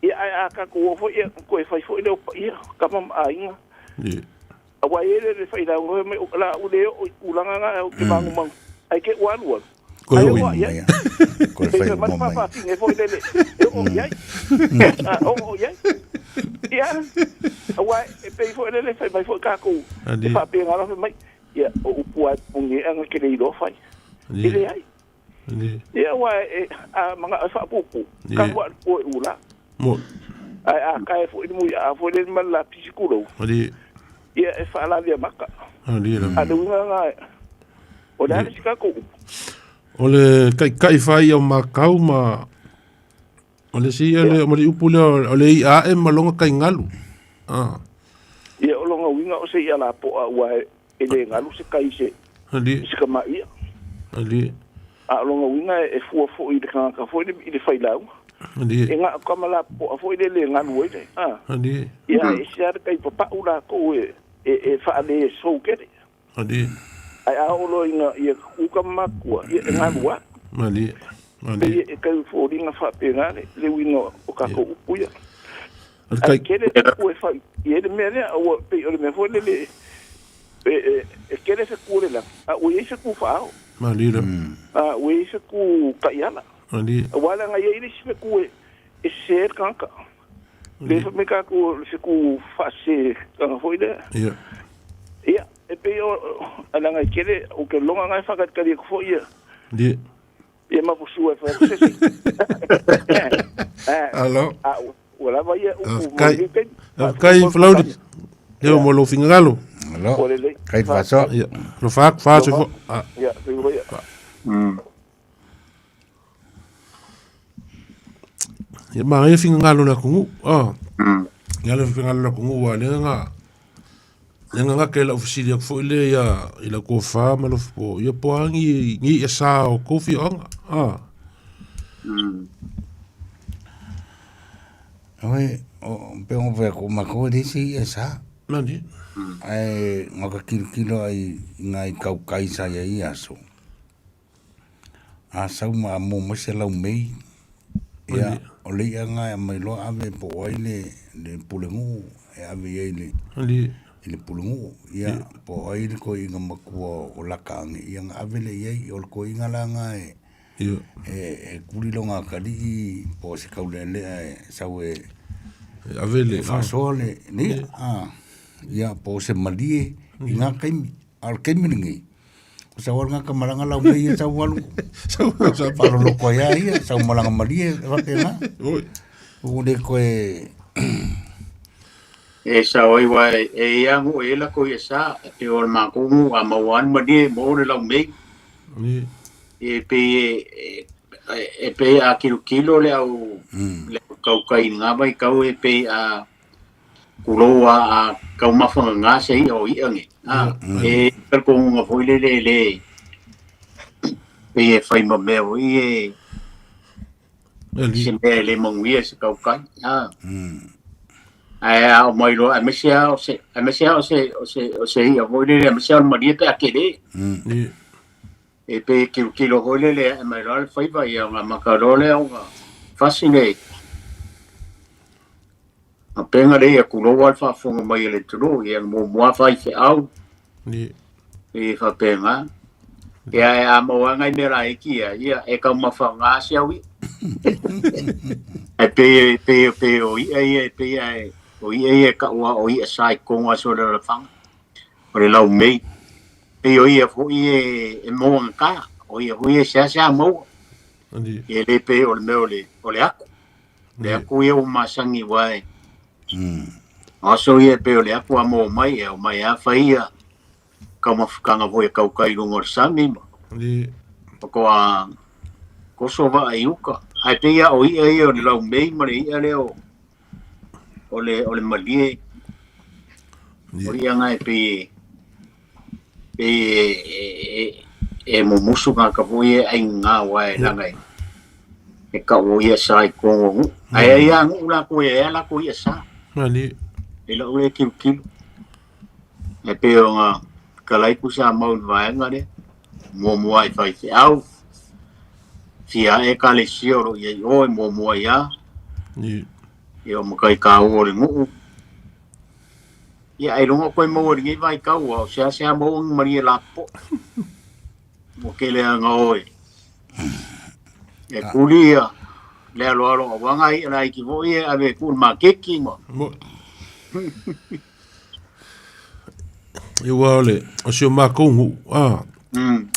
ia ai aka ko fo ia ko fai fo le ia ka mam ainga awa ele le fai la ngo me la u le o ulanga nga o ke mangu mang ai ke wan wan ko ia ko fai mo mai pa fi fo le o ia o ia ia awa e pe fo le fai fai fo ka ko e fa pe nga la mai ia o puat pungi anga ke le do fai ile ai ia wa a manga fa pupu ka wa o ula mo ai a kai fo ni mu a fo le mal la pisikulo ali ia e fa la via maka ali a lu nga o da ni ka ko o le kai fai o makau ma o le si le mo le upule o le a e malonga kai ngalu ia o longa winga o se ia la po a wa e le ngalu se kai se ali se kama ia ali a longa winga e fu fo I de ka fo I de fai la ali e nga kama la po fo I le ngalu e ali ia e se ar kai papa ula ko e fa le so ke ali ai a o lo inga ia ku kama ku ia ngalu wa ali ali e kai fo ringa fa pe ngale le winga o ka ko upuya kai kele ku e fa ia de mele o pe o me fo le e kele se ku le la o ye se ku fa malira we se ku kaiala ali wala nga ye se ku e se kanka le me ka ku se ku fa se ka foi de ia e pe o ala nga kele o ke longa nga fa ka di ku foi ia ma pusu e fa se se alo wala va ia kai flaudi eu mo lo fingalo alo kai fa so lo fa se fo ia Ia mai finga ngalo na kungu. Ngalo finga ngalo na kungu wa nga ke la ofisili ak fo ile ya ila ko fa ma lo fo ia poangi ngi esa o kofi anga. Oi, o pengo ve ko mako disi esa. Nani? Ai ngaka kilo ai ngai kau kai sa ia ia so. Sau ma mo se lau mei. Ia o le anga mai lo ave po ile le pulengu e ave ile. Ali ile pulengu ia po ile ko inga makua o lakangi ia ave le ia o ko inga langa e kulilonga kali po se kaulele sau e avele fa sole ni ia po se malie inga kai al kemingi sa wala nga malanga la ume sa walu sa palo lo ko ya ia sa malanga malie va pena o de ko sa oi wa e ia ngo e la ko sa e or ma ko mu a ma wan malie mo le la ume e pe a kilo le au le kau kai nga vai kau e pe a kuloa a kau mafanga nga sei o i ange e per ko nga foi le e fai ma me o i se me le mongia se kau kai a o mai lo a me se o se i a foi le a me se o maria pe a kere e pe kilo hole le a mai lo fai vai a makarole o fascine a penga re a kuloa fa fonga mai le tro e mo fai se au e fa penga ia a mo nga mera ikia ia e ka mafanga sia wi e pe o ia pe o ia ka o ia sai ko nga so le fang o le lau mei pe o ia fo ia e mo nga o ia sia mo e le pe o le me o le aku ia o masangi wai aso ia pe o le aku a mo mai e o mai a faia ka mafukanga voi kau kai lungo sami ko a ko so va iuka ai te ia o ia o le lau mei mare ia le o le malie o ia ngai pe e mo musu ka voi ai nga wa la ngai e ka o ia sai ko ai ia ngula ko ia la ko ia sa ali e la o e kilo e pe o nga kalai ku sa mau vai ngare mo ai fai se au fia e kale sioro ye o mo ya e o kai ka o le ngu ia ai longo ko mo ri vai ka o se mo mari la po mo ke le nga oi e kulia le alo wanga i na ki vo ye ave ku ma keki mo e wale o se ma kongu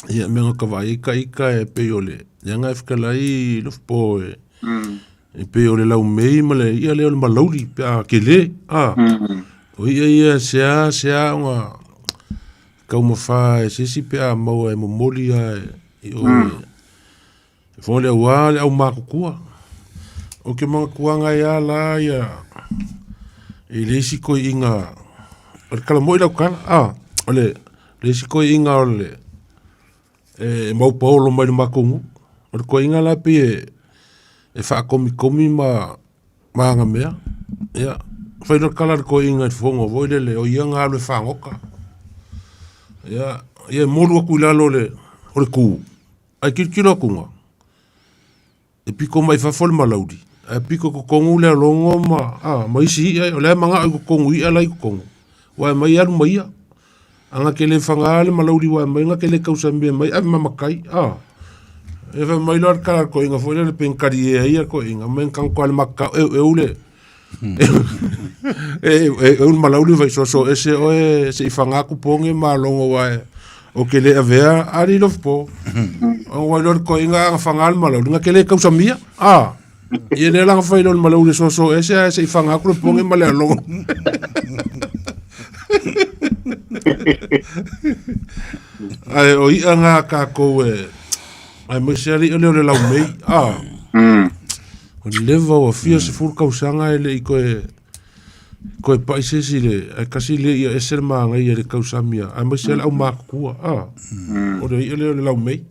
ia me nga vai ika e pe ole nga fkalai lo po e pe ole lau mei male ia le malauli pe a kele o ia sia nga ka mo fa se si pe a mo e mo molia e o fo le wale au ma kua o ke mga kuanga ia la ia e lesi ko inga o kala mo ila kala ole lesi ko inga ole e mau paulo mai le makungu o ko inga la pe e fa komi ma nga mea ia fa no kala ko inga fongo voile le o yanga le fa ngoka ia molu ku la le o le ku ai kilo kunga e piko mai fa fol malaudi e piko ko kongu le longo ma mai si o le manga ko kongu i ala ko kongu wa mai alu mai anga kele fangale malaudi wa mai nga kele kausa mbe mai a mama kai e fa mai lor kala ko inga fo le penkari e ia ko inga men kan ko al makka e ule un malaudi vai so ese o se fanga ku ponge ma longo wa o kele avea ari lof po o wa lor ko inga fangal malaudi nga kele kausa mia ye le lang fa lor malaudi so ese se fanga ku ponge ma le longo ai o ia nga ka ko ai mo seri o le lau mei O le leva o fia se furu kausanga ele i koe paisesi le, ai kasi le ia esere maanga ia le kausamia, ai mai se au makukua, o le ia le lau mei.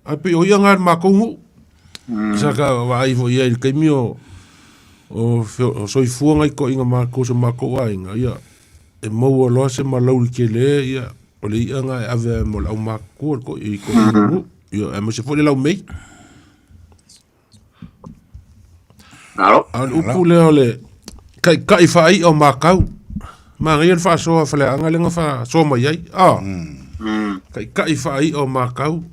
Ai pe o ia ngar makungu, saka wa ivo ia il kaimi o soifua ngai ko inga mako se mako ainga, ia e mau aloa se malau li ke le, ia o le ia ngai ave mo lau makukua ko i ko ingu, ia ai mai se fo le lau mei. Al upu leo le kai fai o makau. Ma ngai fa so fa le anga lenga fa so mai ai. Kai fai o makau.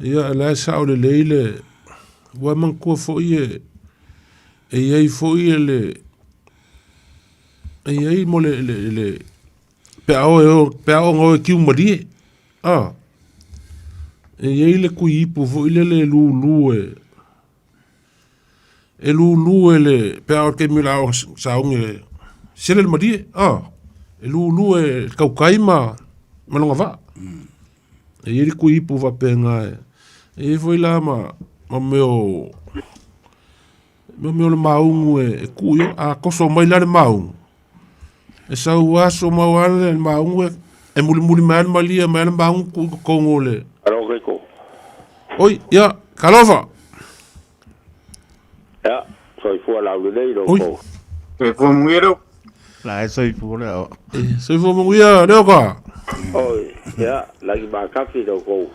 Ia la sa o le leile wa man ko fo ie. E ai fo ie le e ai mo le pe ao ngo ki umari. E ai le ku ipu fo ile le lu e lulu ele pe ao ke mila o saunge sele le mari e lulu e kaukaima malonga va e iri ku ipu va penga e foi la ma meu le maungu e kuyo a koso mai la le maungu e sau aso mawale le maungu e muli mai malia mai le maungu ko ngole aro ko oi ya kalova ya soifua lau le nei oi soifua munguero la soifua leo soifua munguia leo ka oi ya lagi makafi do ko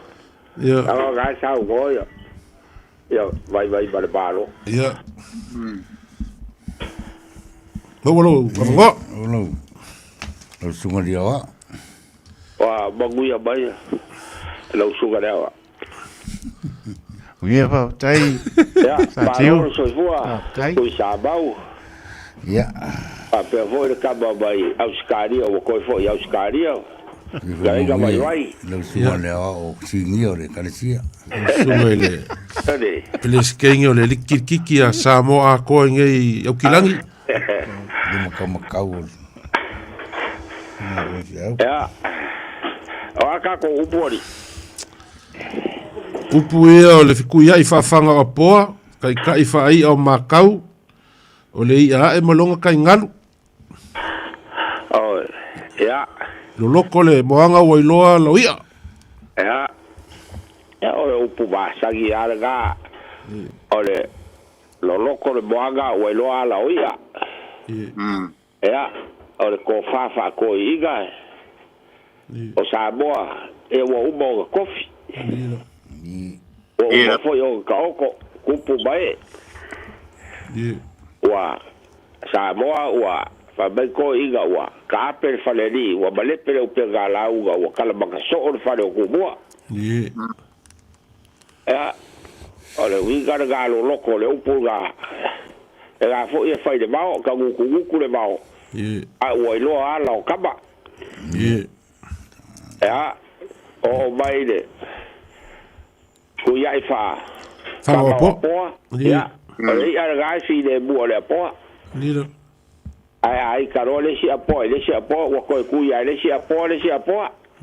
ya alo ga sa go ya vai balo ya lo sunga dia wa banguia bai lo sunga dia Ia fa tai. Ya, ba so fua. Ko sa bau. Ya. A pe vo le ka ba bai, Australia o ko fo Australia. Gai ga mai vai. Lo sunga le o singi o le kalesia. Sunga le. Le skengi o le likiki a Samoa ko ngai au kilangi. Le makau. Ya. O aka ko upori. Upu ia o le fikuia i whawhanga o poa, kai whaai o makau, o le ia e malonga kai ngalu. Ia. Lo loko le moanga o iloa lau ia. Ia. Ia o le upu basagi araga. O le lo loko le moanga o iloa lau ia. Ia. O le ko fafa ko iga. O Samoa e wa umo kofi. O foi o kaoko kupu mai. Wa Samoa wa fa bai ko iga wa ka per faleri wa bale per o pega la uga wa kala maka so o fa o kumua. Ole wi ga lo loko le upuga. E ga fo e fai de mau ka guku le mau. A wa lo ala o kaba. O mai de ko ia fa po ya ai ara si de bu le po lilo ai karole si apo wa ko ku ia le si apo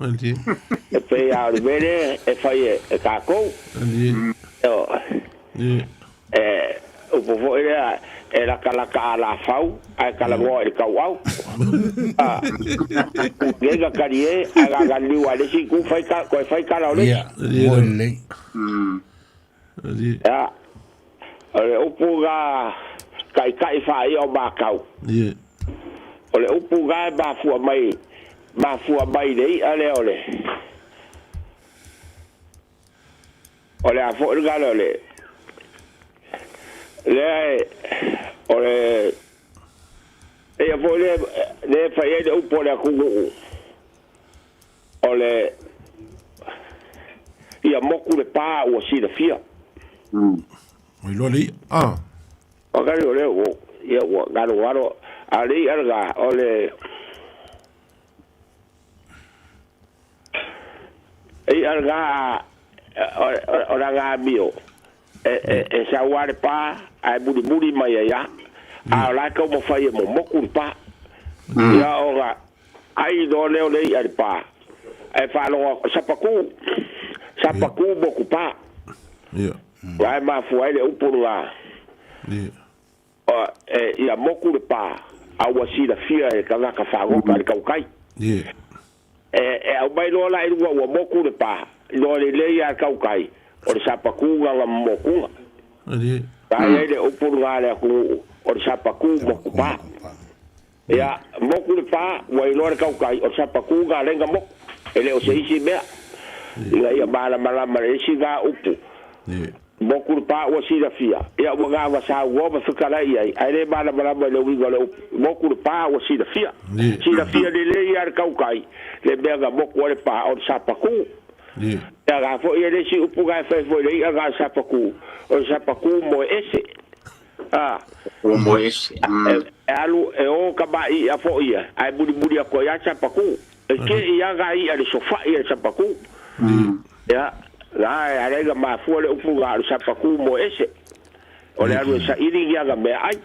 anti e pe ya vere e fai e ka ko o povo era kala la fau ai kala mo e ka wau gega karie aga gali wale si ku fai ka la ole ya ole upuga kai fai o bakau ole upuga ba fu mai dei ale ole a fo le ole e vole le fai de upo le kugu ole ia moku le pa o si le fia oi loli o ga le o ia o ga lo waro ali alga ole e alga ora ga bio e sa ware pa ai buri mai ya a la ko mo fai mo moku pa ya ora ai do le ai pa e fa lo sapaku boku pa Ngai mafu ai le upu nga. Ia moku le pā. Aua sila fia e ka ngaka whangoka le kaukai. Au mai loa la irua ua moku le pā. Loa le leia le kaukai. O le sapakunga nga mokunga. Kai ai le upu nga le aku o le sapaku moku pā. Ia moku le pā ua iloa le kaukai o le sapakunga lenga moku. Ele o se isi mea. Ia malama le isi ngā upu. Moku le pā ua sila fia. Ia ua ngā wasa ua whikarai ai. Aere malama le winga le upu. Moku le pā ua sila fia. Sila fia le leia le kaukai. Le mea ngā moku le pā o le sapaku. Ia ngā fo ia le si upu ngā whai fo le ia ngā sapaku. O le sapaku mo ese. Mo ese. Alu e o ka mai a fo ia. Ai muri a ko ia sapaku. Ke ia ngā ia le sofa ia sapaku. Ya, la arega mafu le upu ga sapaku mo ese. O le alu sa iri ia ga me ai.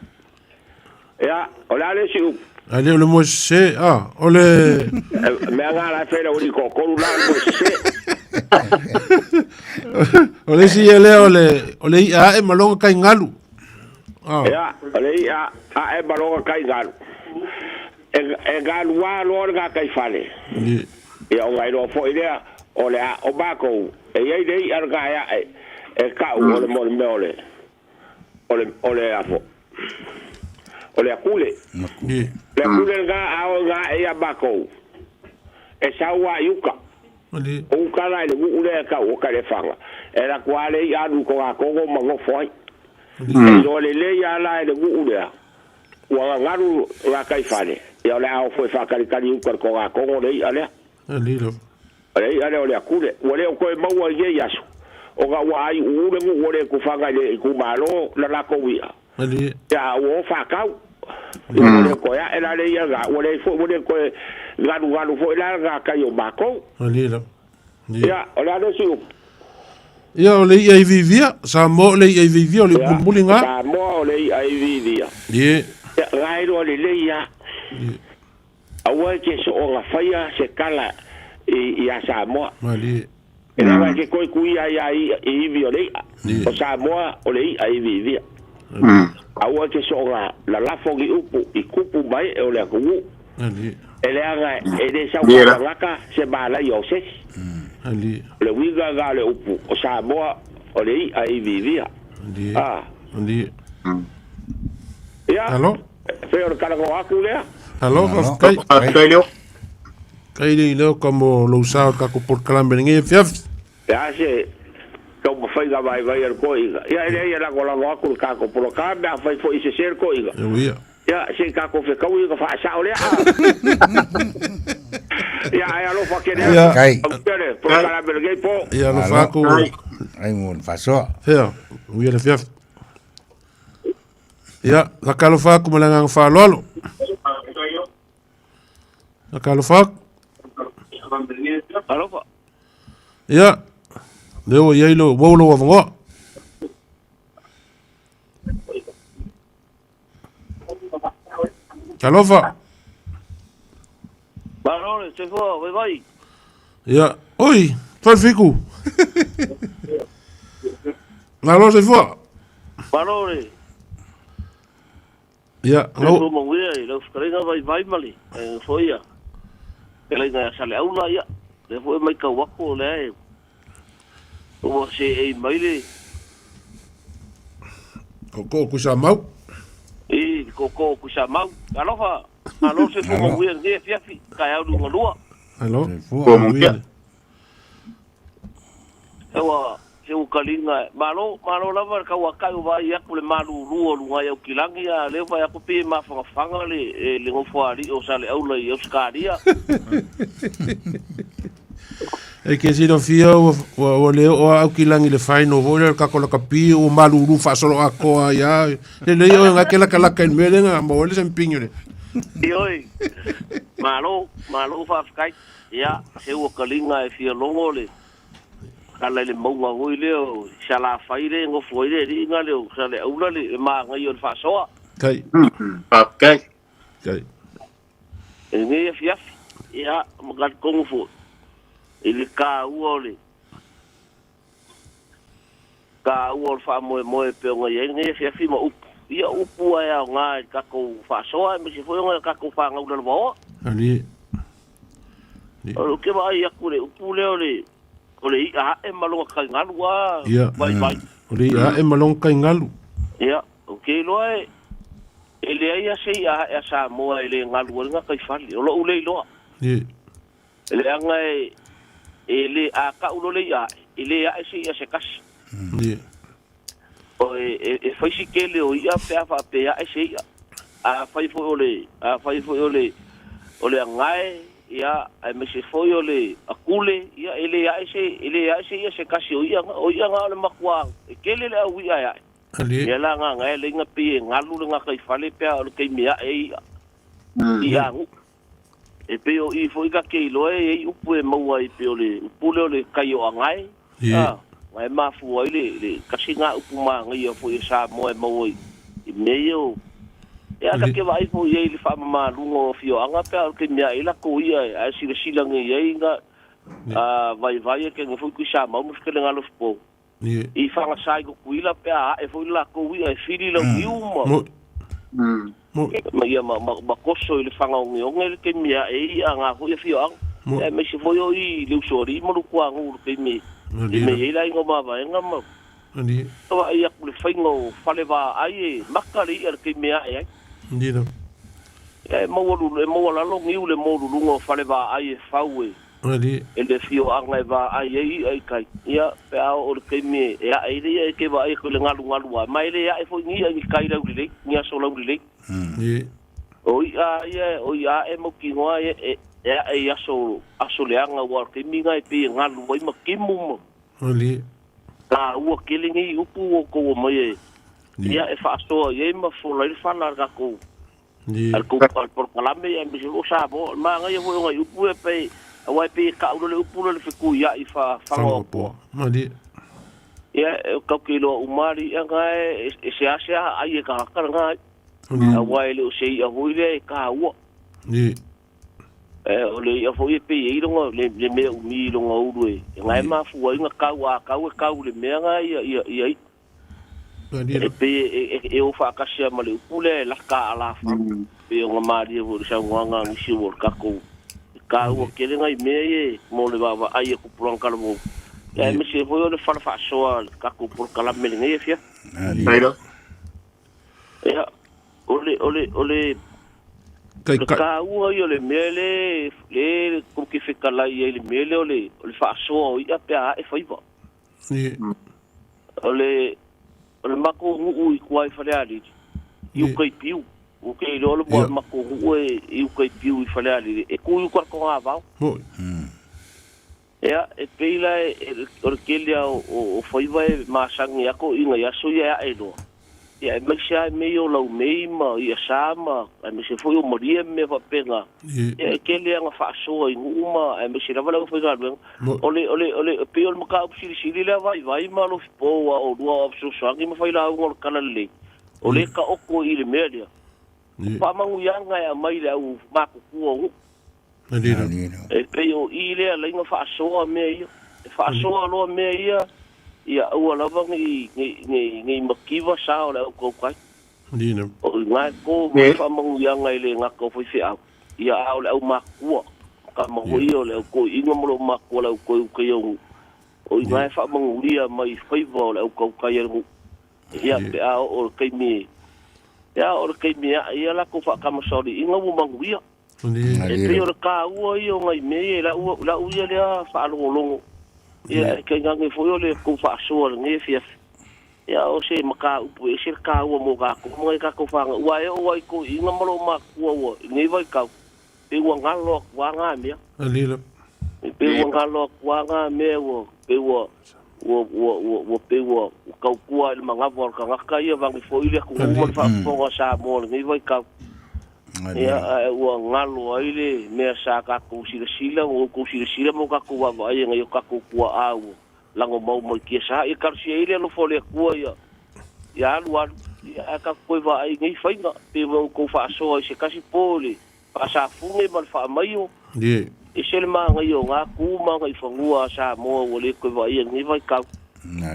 Ya, o le si upu. Ale o le mo se, o le... Me nga la fera o li kokolu la mo se. O le si ele o le ia e malonga kai ngalu. Ya, o le ia e malonga kai ngalu. E ngalu wa lor ga kai fale. Ya o ngai ro fo idea o le o bako e ye dei ar ga ya e ka o le mo me o le afo. O le akule. Le akule ga ao ga e bako. E sawa yuka. O kala le ule ka o ka le fanga. E la kwale ya du ko ga ko mo ngo foi. E le le ya la le ule. Wa ngaru la kai fale. Ya le ao foi fa kali kali ko ko ga ko le ale. Alilo. Ale o le akule. O le ko e mau ye yasu. O ga wa ai ule mo le ku fanga le ku malo la ko wi. Ali. Ya o fa kau. Ole ko ya era le ya ga ole fo ole ko galu fo la ga ka yo bako. Alilo. Ya, ole ado siu. Ya ole ia vivia, Samoa le ia vivia ole bulinga. Samoa ole ia vivia. Ye. Ya gairo le ya. Awa ke so o ga faia se kala ia Samoa. Mali. Era va ke koi kuia ya i viole. O Samoa ole ia vivia. Awa ke so ga la fogi upu I kupu mai e ole ku. Ali. Ele aga ele sa wa ngaka se bala yo se. Ali. Le wiga ga le upu o Samoa ole ai vivia. Ali. Ali. Ya. Allo? Pero cara ko aku le. Allo, kai. Kai le como lo usaba ka ko por calambre ngi fiaf. Ya se como foi ga vai al coiga. Ya ele la ko la aku ka ko por cambia foi foi se ser coiga. Ya, se ka ko fe ka wi ka fa sa ole. Ya lo fa que Kai. Por calambre ngi po. Ya lo fa ko. Ai mun fa so. Ya, wi le fiaf. Ya, la kalo fa ko malanga fa lolo. La kalo fa. Alo fa. Ya. Leo yelo wolo wa ngo. Alofa. Barone, se fo, vai. Ya, oi, fal fiku. Malo se fo. Barone. Ya, no mo we, lo skrenga vai mali. Foi ya. Ele nga sale aula ya. Le foi mai ka wako le. O se e mai le. Koko ku sa mau. Koko ku sa mau. Alofa. Alo se fo mo we nge fiafi. Ka ya lu ngolua. Alo. Como que? Ewa, se o kalinga, malo lava ka waka o vai ya kule malu ruo lunga ya kilangi ya le vai ko pe ma fanga le le ngofari o sale aula ya skaria. E ke si no fia o le o au kilangi le fai no voler ka ko ka pi o malu ru fa solo a ko ya le yo nga ke la kala ka mele nga mo le sem pinyo le. Oi. Malo fa skai ya se o kalinga e fia longo le. Kala le maunga ngoi leo, shala whaire ngo fwoire ri inga leo, sale aula le maa ngai on whasoa. Kai. Kai. Kai. E ngai e fiafi, ia magat kongu fwo. Ili ka ua ole. ka ua fa moe pe ngai ngai fi ma upu ia upu ai nga ka ko fa soa me se foi nga ka ko fa nga ula bo ali o ke ba ia kule upu le ole ia e malonga ka ngalu wa ia vai ole ia e malonga ka ngalu ia o ke loe ele ia se ia e Samoa ele ngalu nga kai fali o lo ule lo ia ele anga ele a ka ulo le ia ele ia se ia se kas ia o fai si kele o ia pe fa pe ia se ia a fai fo ole ole ngai ia ai me se foi ole akule ia ele ia se ia se kasi o ia nga le makwa kele le au ia ali ia la nga ngai le nga pe ngalu nga kai fale pe o ke mia ia ia e pe o I foi ka ke lo e upu e mau ai pe ole upu le kai o ngai mai ma fu ai le kasi nga upu ma ngai foi sa mo e mau i meio e aka ke vai fo ye le fa ma lungo fio anga pe ke mia ila ko ia a sila ngai ai nga vai ke ngai fu ku sa mau mus ke nga lo spo I fa nga sai ko ila pe a e fu la ko ia e fili la mo ma koso le fanga o ngel ke mia e anga fu ia fio e me se foi o I le usori mo ku angu ke me me ila ngo ma va nga ma ali to ia ku le faingo fale va ai makari ia ke mia e ndino e mo la lo ngiu le mo lu ngo fale va ai faue ali ele fio anga va ai kai ia pe a o ke me e ai le ke va ai ko le ngalu mai le ai fo ngi ai kai la ule ngia so la ule o ia e mo ki ngoa e aso le anga wa ke mi ngai pe ngalu ai ma kimu mo ali ka ua kelingi upu o ko mo ye ia e fa so ye ma fo la fa na ga ko al ko por kalame ya mi lo sa bo ma nga ye vo ngai upu e pe wa pe ka u le upu le fiku ia I fa ngo ali ia ka kilo umari nga e se asia ai ka nga wa le o se ia vo ile ka u ole ia fo ye pe I longa le me u mi longa u e ngai ma fu nga ka u le me nga ia e pe e o fa kasia ma le pule la ka ala fa pe nga ma di vo sa nga ngi wo ka u ke le ngai me ye mo le baba ai ku pron ka mo e me se vo le fa so ka ku por kala me ngai fia ya ole ka ua I le mele le ko ki fika la I le mele ole fa so ia pe a e faiva ole mako u I kwai fa ali I kai piu o ke lo mo mako u I kai piu I fa ali e ku u ko ava ya e peila o ke lia o faiva ma sang ya ko inga ya so ya e do ia me sai me o lau me ma ia sama a me se foi o moria me va penga ia ke le nga fa so I uma a me se lava lau foi galben ole pe o maka o si le vai ma lo po o do so sangi me fai la o kala le ole ka o ko I le media pa mangu yanga ya mai le o ma ku o e pe o I le la nga fa so me fa so lo me ia ua lava ngi makiwa sao le ko kai dino o nga ko fa mangu yanga ile nga ko foi fia ia au le makua ka mangu io le ko inga mo makua le ko yo o nga fa mangu ia mai faiva le ko kai ia pe o kai mi ia la ko fa ka mo sori inga mo mangu ia e pe o ka ua io ngai me la ia le fa longo ia ke ngangi foi le ko fa so ngi fia ia o se maka upu e se ka o mo ga ko mo ka ko fa wa e o ko inga mo ma ko ngi vai ka pe wa ngalo wa nga me alilo pe wa ngalo wa nga me wo pe wo pe wo ka ku al manga vor ka ka ia va ngi foi le ko mo fa ko sa mo ngi vai ka ia ua ngalo ai le mea sa ka ko sila o ko sila mo ka ko wa ai ngai ka ko kua au lango mau mo ki sa I ka si ile no fole kua ia luar ia ka ko va ai ngai fainga pe ko fa so se kasi pole pa sa funge mal fa mai o e se ma ngai o nga ku ma ngai fangua sa mo o le ko va ai ngai vai ka na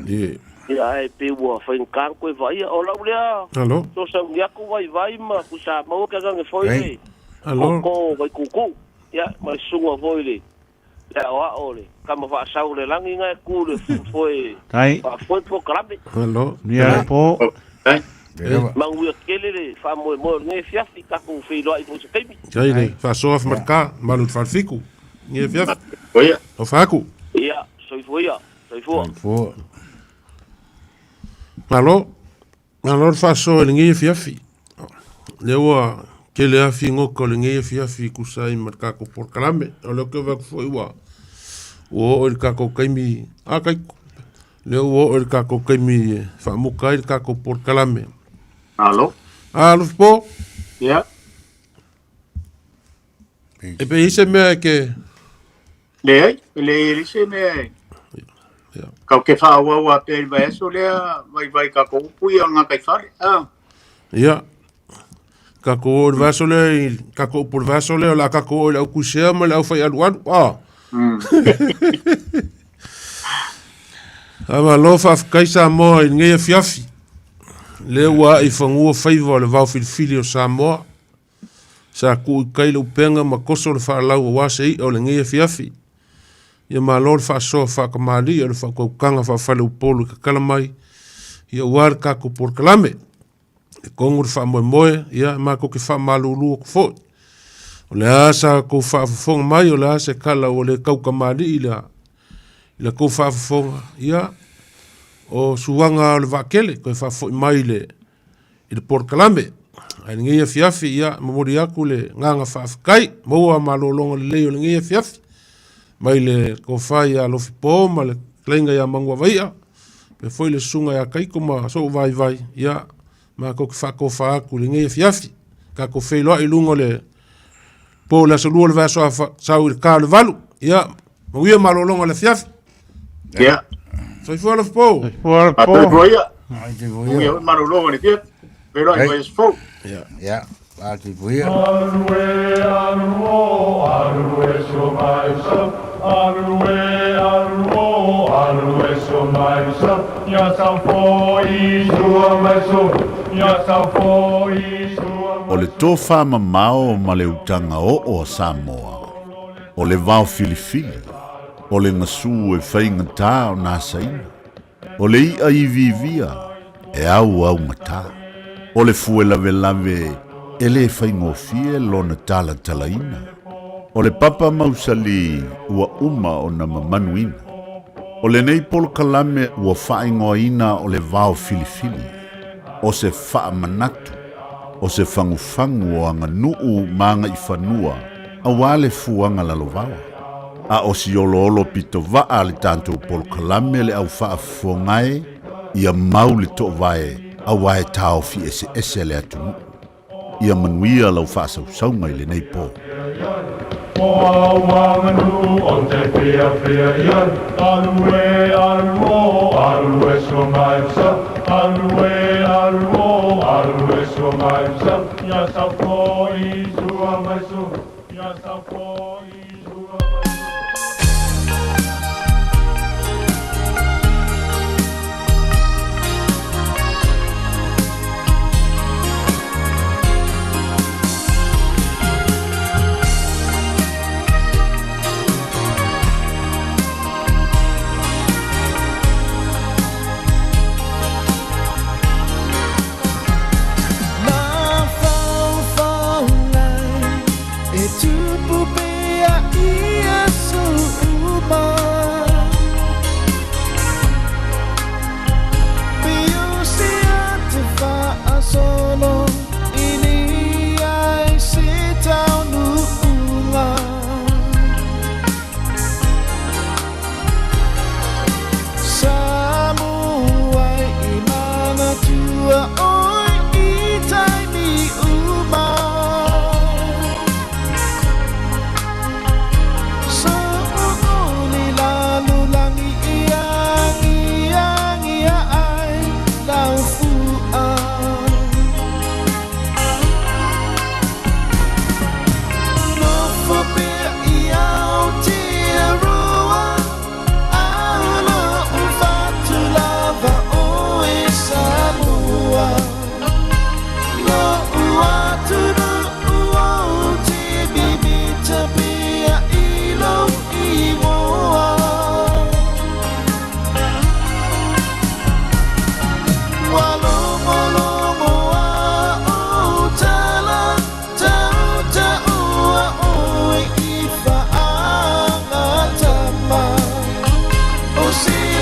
Ia e pe ua whainkaan koe vai o lau lea. Alo. So sa ngiaku vai ma ku Samoa ka gange foi le. Alo. Ko vai kuku. Ia mai sunga foi le. Ia oa ole. Kama wha sau le langi ngai ku le foi. Tai. Foi po krabe. Alo. Nia po. Manguia kele le fa mo ngai fiafi ka ku fi lo i po se kaimi. Kai le, fa soaf marka, malut fa fiku. Nge fiaf. Oia. O faku. Ia, soifua ia. Soifua. Alo. Alo fa so le nge fiafi. Le wa ke le afi ngoko le nge fiafi ku sai marka ko por kalame. O le ke va foi wa. O el ka ko kaimi. A kai. Le o el ka ko kaimi fa mo kai ka ko por kalame. Alo. Alo po. Ia. E pe ise mea ke... Le ise mea. Kau ke whaawawa pe vai eso lea, vai ka koupui o ngā kai whare. Ia. Ka ko o vaso le, ka ko por vaso le, la ka ko o au kusea ma le au fai aluanu. Ama lo fa kai Samoa i ngai fiafi. Le wa i fangua faiva le vau filifili o Samoa. Sa ku kai lo penga ma koso le fa lau wa sei o le ngai fiafi. Ia ma lo fa so fa ka mali o le fa ko kanga fa fa le polo ka kalamai. Ia war ka ko por kalame. E kongur fa moe ia ma ko ke fa malulu ko fo. O le asa ko fa fonga mai o le asa kala o le kau ka mali ila ko fa fonga ia o suanga le vakele ko fa fo mai le por kalame. Ai ngia fiafi ia mamori aku le nganga fa kai mo ma lolonga le leo ngia fiafi. Mai le ko fa ia lo fipo ma le klenga ia mangwa vaia. Pe foi le sunga ia kai kuma so vai ia ma ko fa aku le ngia fiafi. Ka ko fe lo i lungo le po la sulu le vaso sa u ka le valu ia mo ia ma lolonga le fiafi. Ia. Foi fora po. Fora po. Ai te voia. Ia ma lolonga le fiafi. Pero ai vai fo. Ja, laat die voor je. O le tofa mamao ma le utanga o Samoa. O le vau filifili. O le ngasu e whainga tā o nā saina. O le ia i vivia e au ngata. O le fue lave e le whaingofie lona tala talaina. O le papa mausali ua uma o na mamanuina. O le nei polo kalame ua whaingoina o le vau filifili. O se wha manatu. O se whangufangu o anga nuu maanga i whanua. A wale fuanga lalovawa. A o si olo pito waa le tanto polo kalame le au wha fongae. Ia mau le to vae. A wae tau fi ese le atu. Ia manuia lau wha saunga i le nei po. O awanganu o te fia ia. Alue so maipsa. Alue so maipsa. Ia sa po i sua maisu. Ia sa po i sua maisu. Tu poupée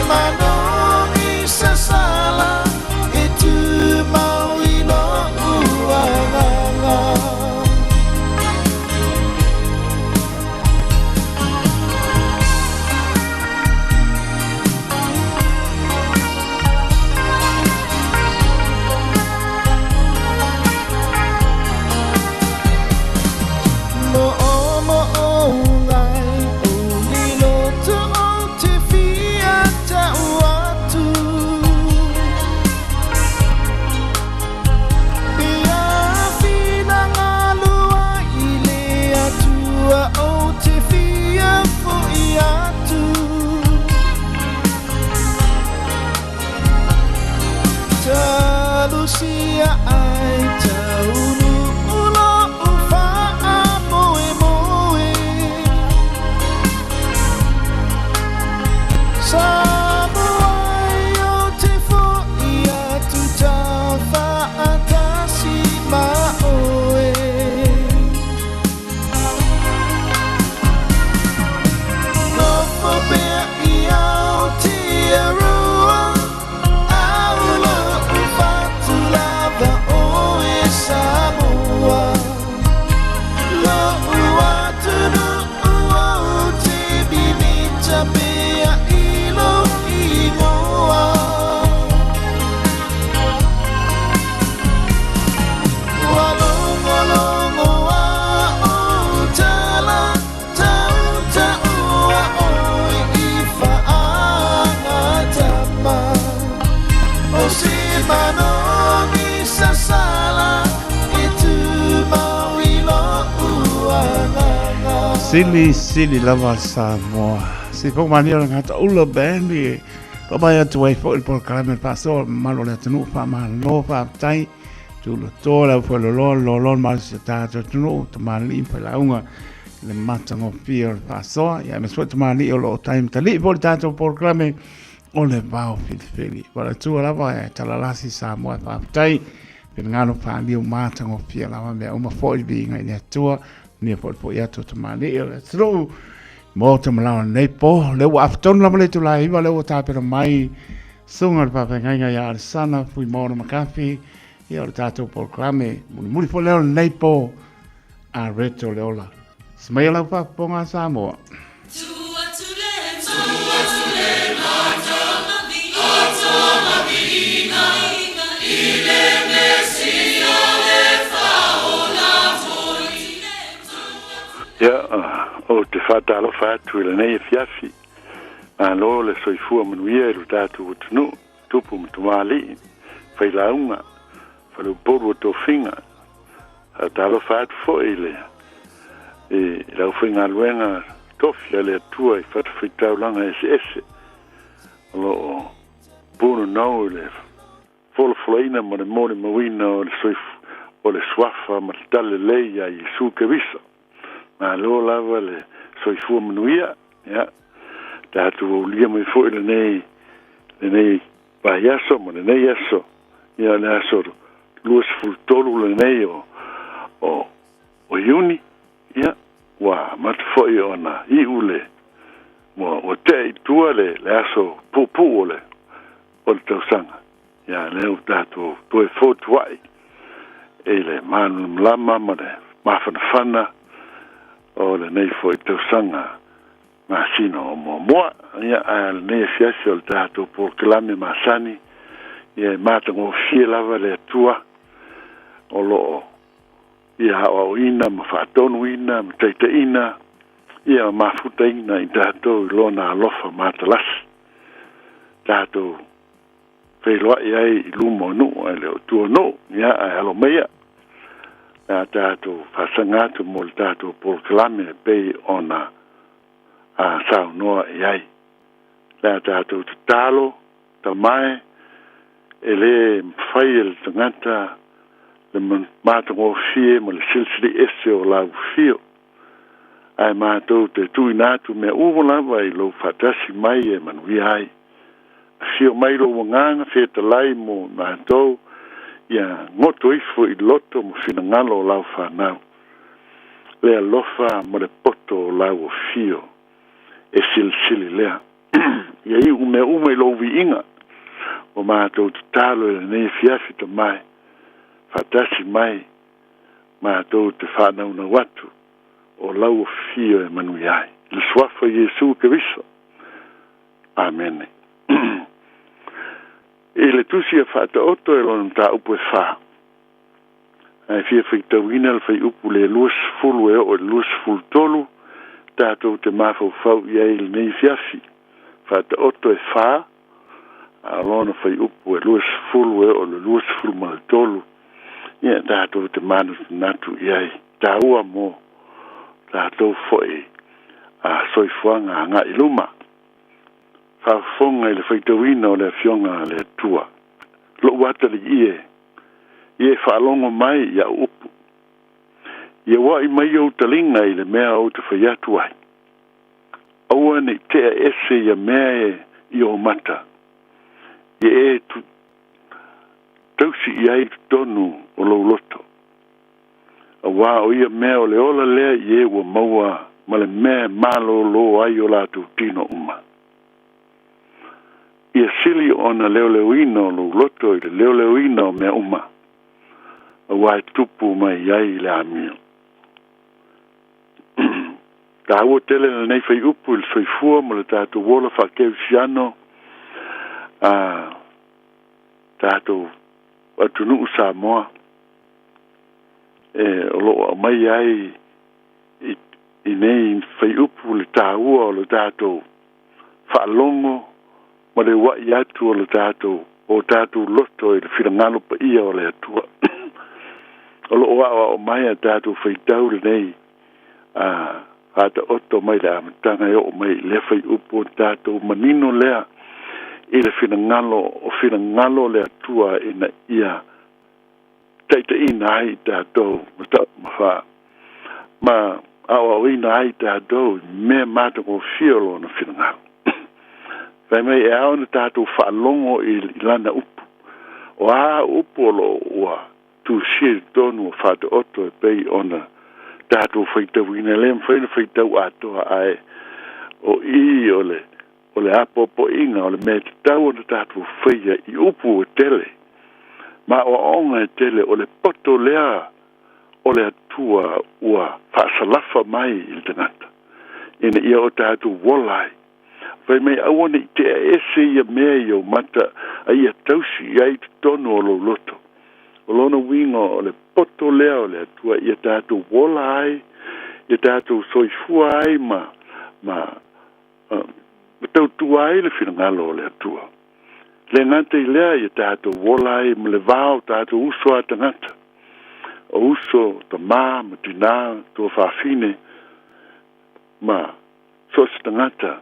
manoni sasala itu mau ilo uanganga. Lucia ai taunu ulo ufa moe moe Samoa yo te fo ia tu tafa atasi maoe No fo bea ia o te arua Samoa, lo uatu no uate bimita bea ilo imoa. Walongo longo wa utala tauta ua oi ifa angatama. O si manoni sasala. Sili lava Samoa. Si po mani orang kata ula bendi. Pabaya tuai po il por kalame paso malo le tenu pa malo pa tai. Tu lo tola po lo mal se ta tu mali pa la unga le matango pier paso ya me suet mali o lo time tali po tato por kalame o le bao fili. Para tu lava ya talalasi Samoa pa tai. Ngano pa ni matango pier lava me uma foi bi ngai ne tua ni po ia to mani e tro mo te mala nei po le wa afton la male tu la iba le ta pero mai sunga pa penga ya sana fui mo na kafi e o tato por clame muri po le nei po a reto le ola smela pa ponga Samoa Ya, o te whatalo whātu ila nei e fiafi. Alo le soifua manuia e lutatu o tunu, tupu mtumali, whailaunga, whalu poru o tō whinga. Talo whātu fo ele. E lau whinga luenga tofi ale atua i whatu whitau langa ese. Alo o pono nau le folofolaina ma le mori mawina o le soifu, o le swafa ma le tale leia i suke visa. Ma lo lava le soifua manuia, ya. Tatu o lia mai fo le nei payaso, ma le nei aso, ya le aso luas fultolu le nei o iuni, ya. Wa mat fo i ona i ule, o te i tua le aso pupu o le tausanga, ya leo tatu tue fo tuai, e le manu mlama ma le mawhanawhana, o le nei fo i tausanga ma sino o moa ia a le nei fiasi o le tātou por kalame masani ia mātango fie lava le atua o loo ia o ina ma whaatonu ina ma teita ina ia ma futa ina i tātou i lona alofa mātalasi tātou whailoa i ai i lumo nu ai leo tua nu ia ai alo meia a tātou whasangatu mo le tātou por kalame pei ona a sao noa i ai. Le tātou te talo, ta mai, e le mwhai e le tangata, le mātango fie mo le silsili ese o lau fio. Ai mātou te tui nātu mea uho lava i lo whatasi mai e manui ai. Fio mai lo wanganga wheta lai mo mātou, ia ngoto ifo i loto mo fina ngalo o lau whanau. Le alofa mo le poto o lau o fio e silsili lea. ia i ume lo viinga o mātou te talo e nei fiafi to mai fatasi mai mātou te whanau na watu o lau fio e manu iai le swafa Yesu Keriso amen e le tusi e whata oto e lona ta upu e wha ai fia whaitawina le whai upu le luas fulu e o luas fulu tolu tātou te mafau fau iai le nei fiafi whata oto e wha a lona whai upu e luas fulu e o le luas fulu mal tolu ia tātou te manu natu iai tāua mo tātou foe a soifuanga ngā iluma whaafonga i le whaitawina o le fionga le tua lo wata li ie whaalongo mai ia upu ia wai mai au talinga i le mea au te whaiatu ai aua nei tea ese ia mea i o mata ie tu tausi iai tonu o lau loto awa o ia mea o le ola lea ie ua maua ma le mea malo lo ai o latu tino uma ia sili ona leoleuina o lau loto i le leoleuina o mea uma awa e tupu mai iai le amio ka ua tele na nei whai upu il soifua mo le tātou wola whakeu siano tātou atunu Samoa o loo mai ai i nei whai upu le tāua o le tātou whaalongo ma le wai atu o le tātou o tātou loto i le whirangalo pa ia o le atua o loo awa o mai a tātou whaitau le nei hata oto mai le amatanga e o mai le whai upu o tātou manino lea i le whirangalo le atua ina ia taita ina ai tātou ma awa ina ai tātou me mata ko fiolo na whirangalo vai mai e au na tātou whaalongo i lana upu o a upu o lo ua tu shir tonu o whata oto e pei ona tātou whaitau ina lem whaitau atoa ai o i o le apopo inga o le me te tau o na tātou whaia i upu o tele ma o onga e tele o le poto lea o le atua ua whaasalafa mai i le tangata ina ia o tātou wolai vai mai awane i te ese ia mea i o mata a ia tausi ai te tono o lo loto o lona winga o le poto lea o le atua ia tātou wola ai ia tātou soifua ai ma tautua ai le whirangalo o le atua le ngata i lea ia tātou wola ai ma le vao tātou uso a tangata o uso ta ma tina tua whawhine ma so se tangata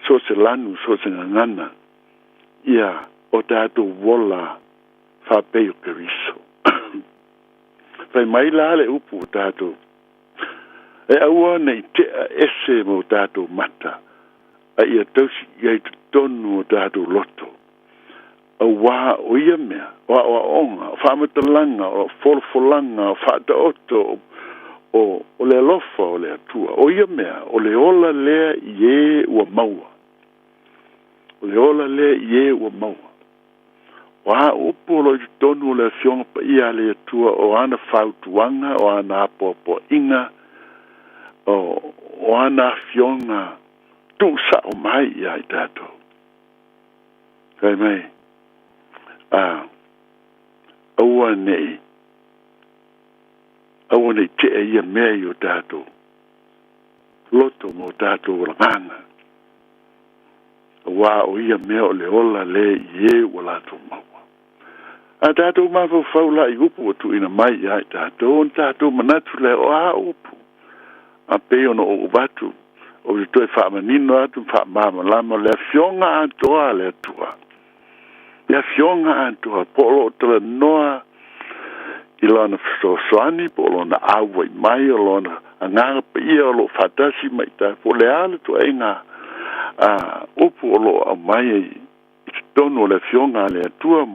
so se lanu so se ngangana ia o tātou wola whapeo Keriso vai mai la le upu o tātou e aua nei tea ese mo tātou mata a ia tausi iai te tonu o tātou loto a wā o ia mea o onga o whamatalanga o folfolanga o whata oto o le alofa o le atua o ia mea o le ola lea ie ua maua o le ola lea ie ua maua o a upo lo i tonu o le fionga pa ia le atua o ana whautuanga o ana apopo inga o ana fionga tusa o mai ia i tātou kai mai aua nei te ia mea i o tātou loto mo tātou ranganga wā o ia mea o le ola le ie o lātou maua a tātou mawhau whaula i upu o tu ina mai ia i tātou on tātou manatu le o a upu a peo no o batu o i toi whaamanino atu whaamama lama le fionga atoa le atua le fionga atoa polo o tala noa i lana soani po lona awa i mai o lona anganga pa ia o lo fatasi mai ta po le ala tu ainga upu o lo a mai i tonu le fionga le atua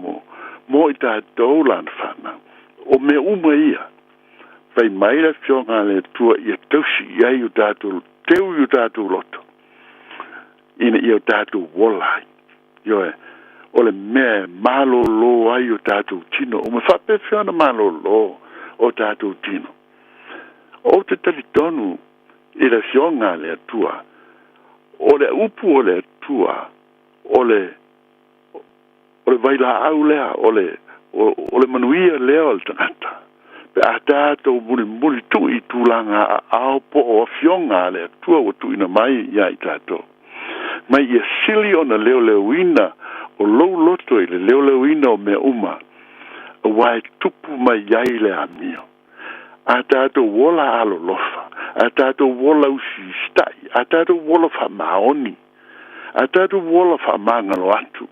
mo i ta tau lana whana o me uma ia vai mai le fionga le atua i tausi iai u tātou teu u tātou loto ina ia tātou wola ai. Ioe, o le mea malolo ai o tātou tino, o me whapewhi ana malolo o tātou tino. O te talitonu i le fionga le atua, o le upu o le atua, o le vaila au lea, o le manuia lea o le tangata. Pe a tātou muli tu i tūlanga ao po o fionga le atua o tu ina mai ia i tātou. Mai ia sili o na leo o lou loto i le leo o mea uma, a wai tupu mai iai le amio. A tātou wola alo lofa, a tātou wola usi stai, a tātou wola wha maoni, a tātou wola wha mangalo atu,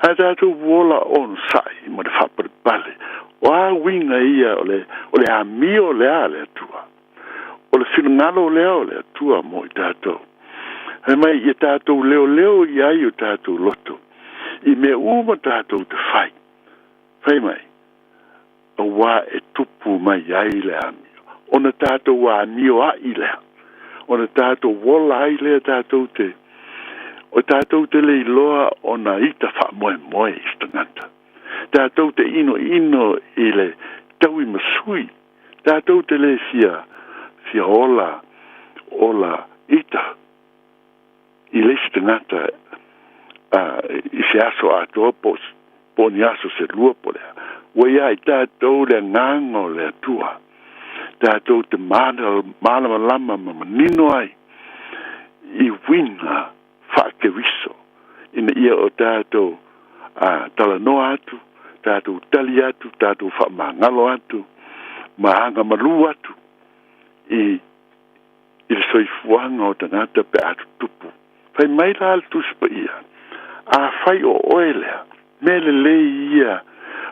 a tātou wola on sai mo le whapare pale, o a winga ia o le amio lea le atua, o le finangalo lea o le atua mo i tātou. He mai i tātou leo iai o tātou loto, i me uma tātou te whai. Whai mai, a wā e tupu mai iai le amio. O na tātou wā amio a i lea. O na tātou wola ai lea tātou te. O tātou te le iloa o na ita wha moe i stangata. Tātou te ino i le tau i masui. Tātou te le fia ola ita. I le stangata i se aso atoa po ni aso se lua po lea. Wea i tātou le ngango le atua. Tātou te mana lama manino ai. I winga whaake wiso. Ina ia o tātou talanoa atu, tātou tali atu, tātou whamangalo atu, mahanga malu atu. I le soifuanga o tangata pe atu tupu. Fai mai la altu spa ia. A fai o oelea. Mele le ia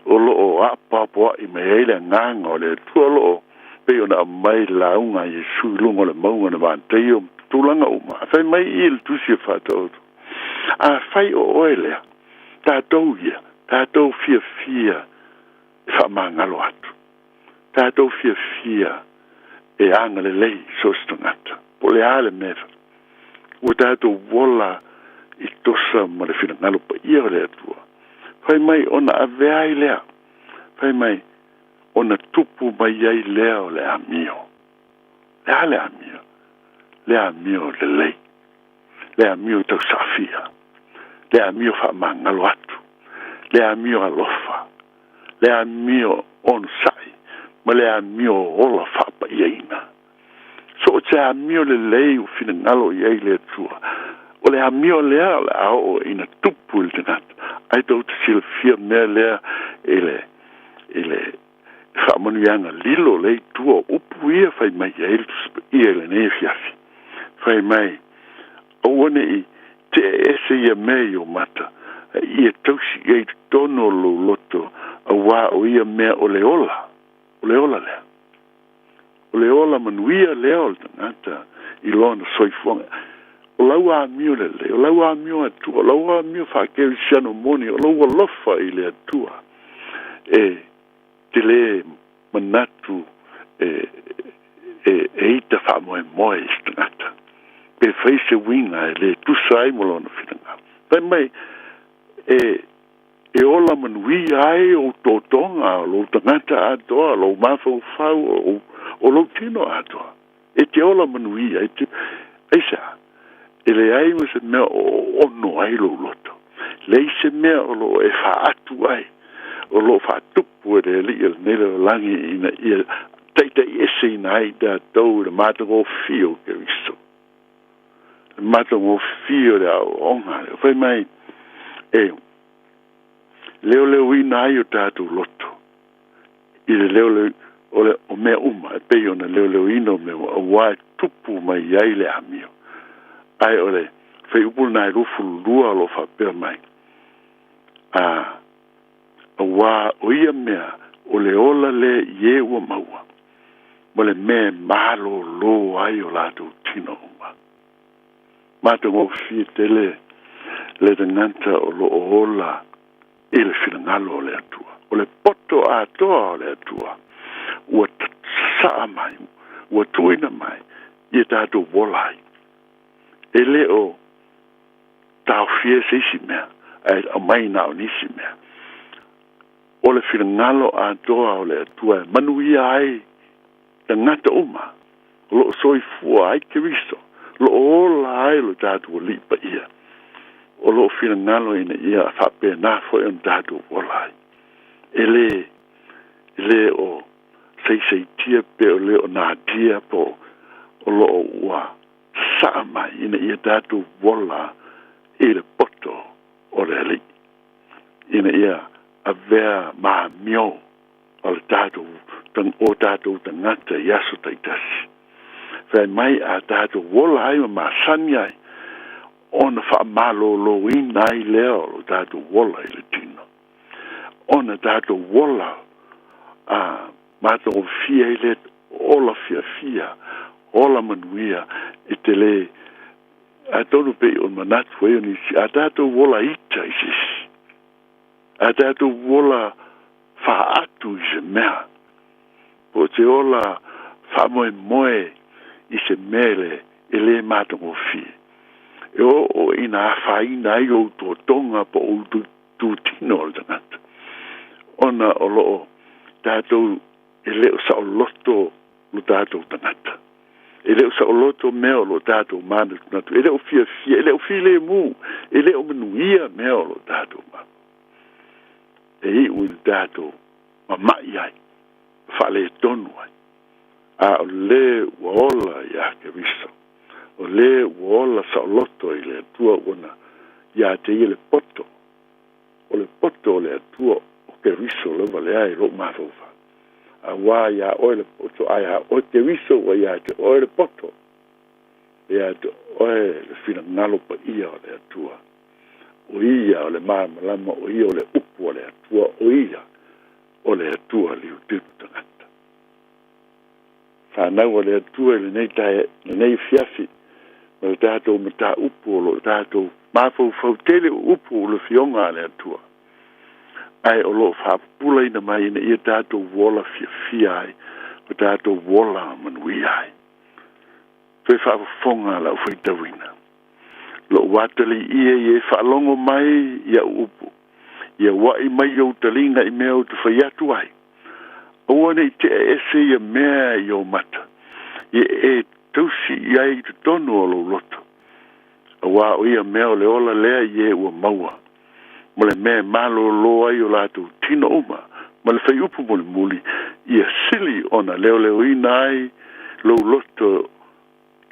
o loo apapoa i me eile nganga o le tua loo. Pe o na mai launga i suilunga le maunga na vantei o tulanga uma. Fai mai i le tusi e whātou. A fai o oelea. Tātou ia. Tātou fia. Whamangalo atu. Tātou fia. E anga le lei sostangata. Po le ale mewa. O tātou wola i tosa ma le finangalo pa ia o le atua. Fai mai ona avea i lea. Fai mai ona tupu mai ai lea o le amio. Le amio. Le amio le lei. Le amio tau safia. Le amio wha mangalo atu. Le amio alofa. Le amio on sai. Ma le amio ola wha pa iaina. So o te amio le lei o finangalo i ai le atua. O le amio lea le ao ina tupu il tenata. Ai tau te sila fia mea lea ele whamanuianga lilo lei tua upu ia whai mai ia le ne fiafi. Whai mai awane i te ese ia mea i o mata. Ia tausi i tono lo loto a wā o ia mea o le ola. O le ola lea. O le ola manuia lea o le tangata i lona soifonga. O lau a mio le le, o lau a mio atua, o lau a mio whakeu siano moni, o lau a lofa i le atua. E te le manatu e ita whamoe moe i stangata. Pe whaise winga e le tusai mo lona whitanga. Pai mai e ola manui ai o tōtonga, o lo tangata atoa, lo mawhau whau, o lo tino atoa. E te ola manui ai te, eisa, e le ai mo se mea o ono ai lo loto. Le se mea o lo e wha atu ai, o lo wha tupu e le li el nere o langi ina ia, teita i ese ina ai da tau le mātango fio ke viso. Le mātango fio le au onga, le whai mai, leo ina ai o tātou loto. I le leo o mea uma, e pei ona leo ina o mea, o wai tupu mai ai le amio. Ai ole, whai upul nai rufu lua lo whapea mai. A wā o ia mea, o le ola le ie ua maua. Mo le mea malo lo ai o lātou tino uma. Mata ngō fie tele, le tanganta o lo ola, e le finangalo o le atua. O le poto atoa o le atua. Ua saa mai, ua tuina mai, i tātou wolai. E le o tau fie se si mea ai o mai na o nisi mea o le filangalo a toa o le atua manuia ai tangata uma lo soifua ai Keriso lo ola ai lo tatu o lipa ia o lo filangalo ina ia whapena fo e tatu o lai ele o sei tia pe o le o nā tia po o lo o ua sama ina ia tatu wola i le poto o le ali ina ia a vea ma mio o le tatu o tatu tangata i aso taitasi fai mai a tatu wola ai ma sani ai ona wha malo lo ina ai leo o tatu wola i le tino ona tatu wola mato fia i le ola fia ola manuia i te le a tonu pe on manatu e ni a tatu wola ita i sisi a tatu wola fa atu i se mea po te ola fa moe i se mele e le matongo fie e o ina fa ina i o to tonga po o tu tino o tangata ona o loo tatu e leo sa o loto lo tatu tangata e leo sa o loto meo lo tatu mana tangata e leo fia e leo file mu e leo manuia meo lo tatu ma e i ui tatu ma mai ai fa le tonu ai a o le uola ia Keriso o le uola sa o loto i le tua ona ia te i le poto o le tua o Keriso le vale ai lo mafofa a wā ia oe le poto ai ha o Keriso wa ia te oe le poto ia te oe le fina ngalo pa ia o le atua o ia o le māmalama o ia o le upu o le atua o ia o le atua li utipu tangata whanau o le atua le nei fiafi ma le tātou mata upu o le tātou mafau fautele upu o le fionga le atua ai o lo whapula ina mai ina ia tātou wola fia ai o tātou wola manui ai fai whafonga la ufai tawina lo watali ia i whalongo mai ia upu ia wai mai o talinga i mea o te whai atu ai o wane i te ese ia mea i o mata ia e tausi ia i te tonu o lo loto a wā o ia mea o le ola lea i e ua maua ma le mea malo lo ai o lātou tino uma ma le whai upu mo le muli ia sili ona leo ina ai lo loto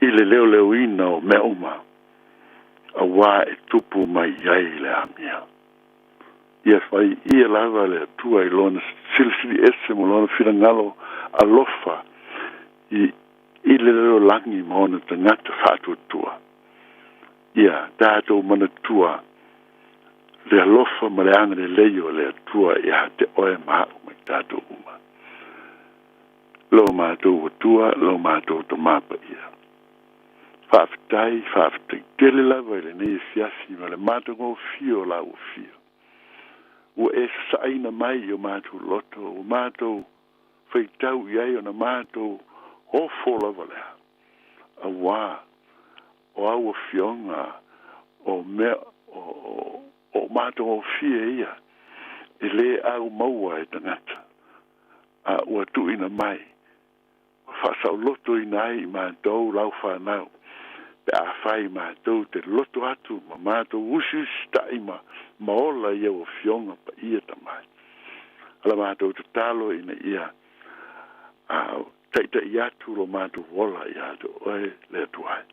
i le leo ina o mea uma a wā e tupu mai ai le amia ia whai ia lava le atua i lona sili ese mo lona whirangalo alofa i le leo langi ma ona tangata whātua tua ia tātou mana tua le alofa ma le anga le leio le atua ia te oe maa mai tātou uma lo mātou atua lo mātou to mapa ia whaafitai tele lava i le nei fiasi ma le mātou ngō fio la o fio ua e saina mai o mātou loto o mātou whaitau iai o na mātou hofo lava lea a wā o aua fionga o mea o mātou o fia ia e le au maua e tangata a ua tuina mai whasau loto ina ai i mātou lau whanau pe a whai mātou te loto atu ma mātou usis taima maola ia o fionga pa ia tamai ala mātou te talo ina ia taita i atu lo mātou wola i atu oe le atuai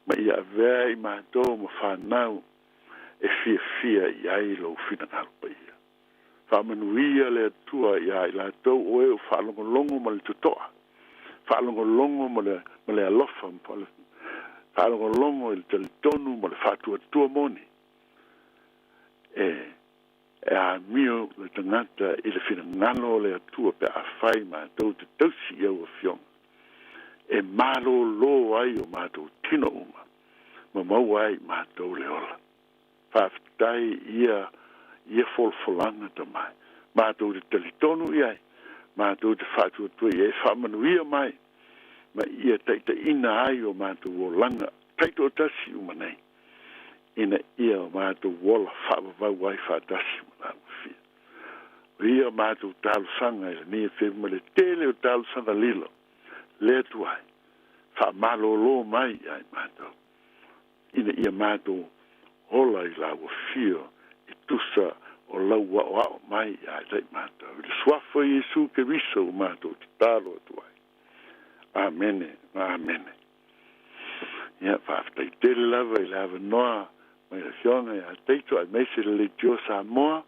ma ia vea i mātou ma whanau e fia i ai lo fina nalpa ia. Whamanuia le atua i ai la tau oe o whalongolongo ma le tutoa. Whalongolongo ma le alofa mpole. Whalongolongo i le talitonu ma le whatua tua moni. E a mio le tangata i le fina ngalo le atua pe a whai ma tau te tausi iau a fionga. E malo lo ai o mātou tino uma. Ma mau ai mātou le ola. Whaftai ia folfolanga tamai. Mātou te talitonu iai. Mātou te whatua tua iai whamanuia mai. Ma ia taita ina ai o mātou o langa. Taito tasi umanei. ina ia o mātou wola whaavavau ai whaatasi mo nā uwhia. O ia o mātou tālu sanga i ni e whema le tele o tālu sanga lilo. Le tuai. Whaamalolo mai ai mātou. Ina ia mātou hola i la uwhia i tusa o lau wa mai ai dai mātou. I le swafa Jesu ke riso o mātou te tālo tuai. Amene, amene. Ia whaafitai tele lava i lava noa mai la fionga ia teito ai meise le tio Samoa.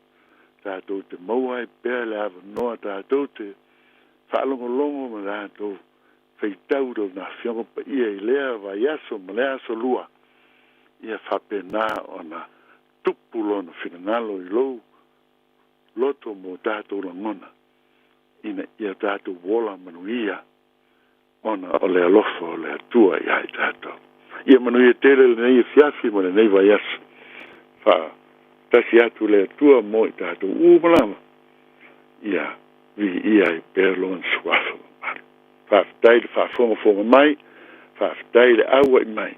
Tātou te maua i pēr le lava noa tātou te whaalongolongo ma tātou feitau do na fionga pa ia i lea wa yaso ma lea so lua. Ia whapena o na tupulo na whinangalo i lou loto mo tātou langona. Ina ia tātou wola manuia ona o le alofa o le atua i hai tātou. Ia manuia tere le nei fiafi ma le nei wa yaso. Wha tasi atu le atua mo i tātou umalama. Ia vi ia i perlo an suafa. Whaafitai le whaafonga mai, whaafitai le aua i mai.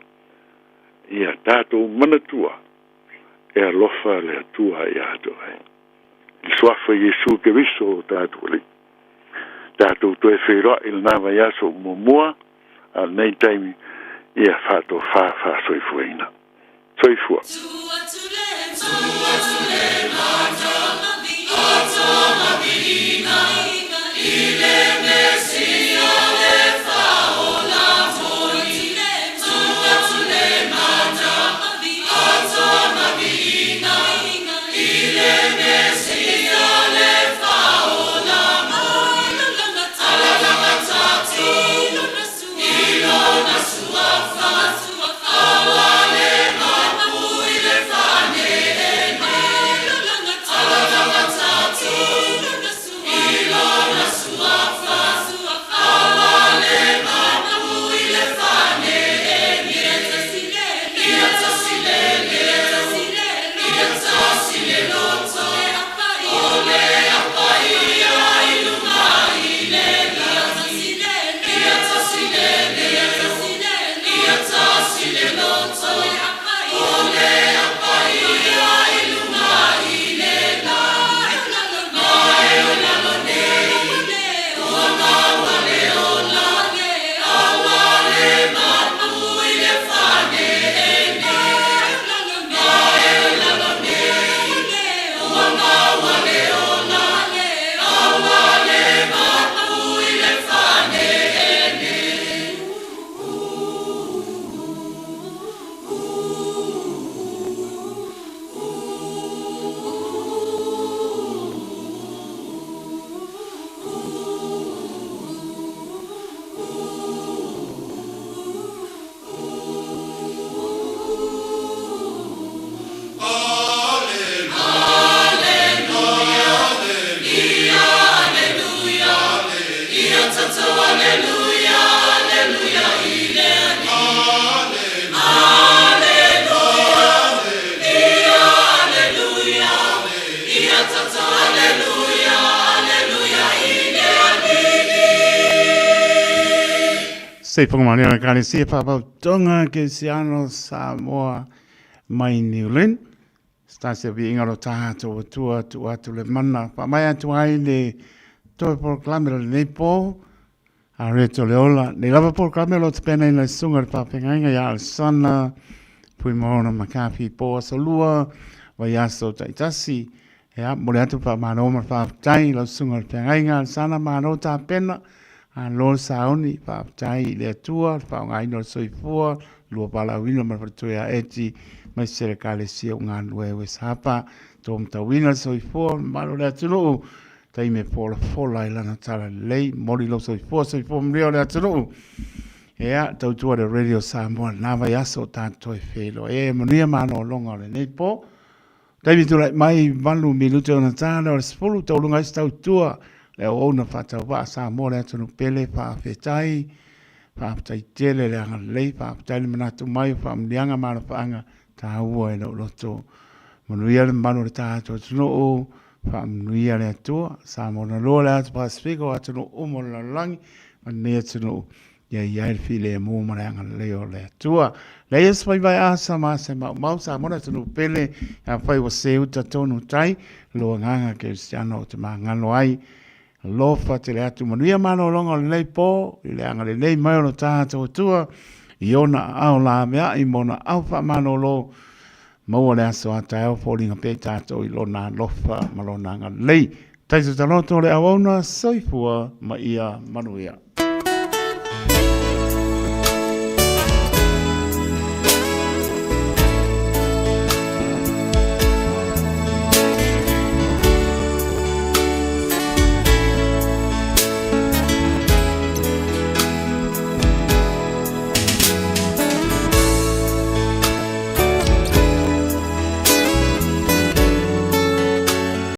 Ia tātou manatua e alofa le atua i ato ai. I suafa Jesu ke riso o tātou li. Tātou toe whera i le nawa yaso mua, a nei taimi ia whātou wha soifuina. Soifua. Sei whakamani ana kare sia whapau tonga ke siano Samoa mai New Zealand. Stasia vi ingaro tātou atua tu atu le mana. Whamai atu ai le toi proklame le nepo. A reto le ola. Le lava proklame lo te pena ina sunga le whapengainga ia al sana. Pui mahona makapi po asalua. Vai aso taitasi. Ea, mole atu whamano ma whapetai. Lo sunga le pengainga al sana mahano tā pena. A lo saoni pa tai le tua pa ngai no soifua lo pala wino ma fatoya eti mai sere kale sia unga we sapa tom ta wina soifua ma lo le tulu tai me pola fola ila na tala lei mori lo soifua mrio le tulu ea tau tua de radio Samoa na vai aso tanto e felo e monia mano longa le nepo tai mi tu mai valu minuto na tala o spulu tau lunga stau tua le ona fata wa sa mo le tonu pele fa fetai fa fetai tele le anga le fa fetai le manatu mai fa mlianga mara fa anga ta ua e lo to manuia le manu le tato tunu o fa manuia le to sa mo na lo le atu pacifico atu no umo la langi ma ne tunu ia il file mo maranga leo le tua le es vai vai asa ma se mau sa mona tunu pele a fai o se uta tonu tai lo nganga ke stiano te mangalo ai lo fa te le atu manuia mano longa le po le anga le nei mai no tato tua iona au la mea i mona au fa mano lo mau le aso ata au falling pe tato i lona lofa malona nga lei tai se taloto le awona soifua ma ia manuia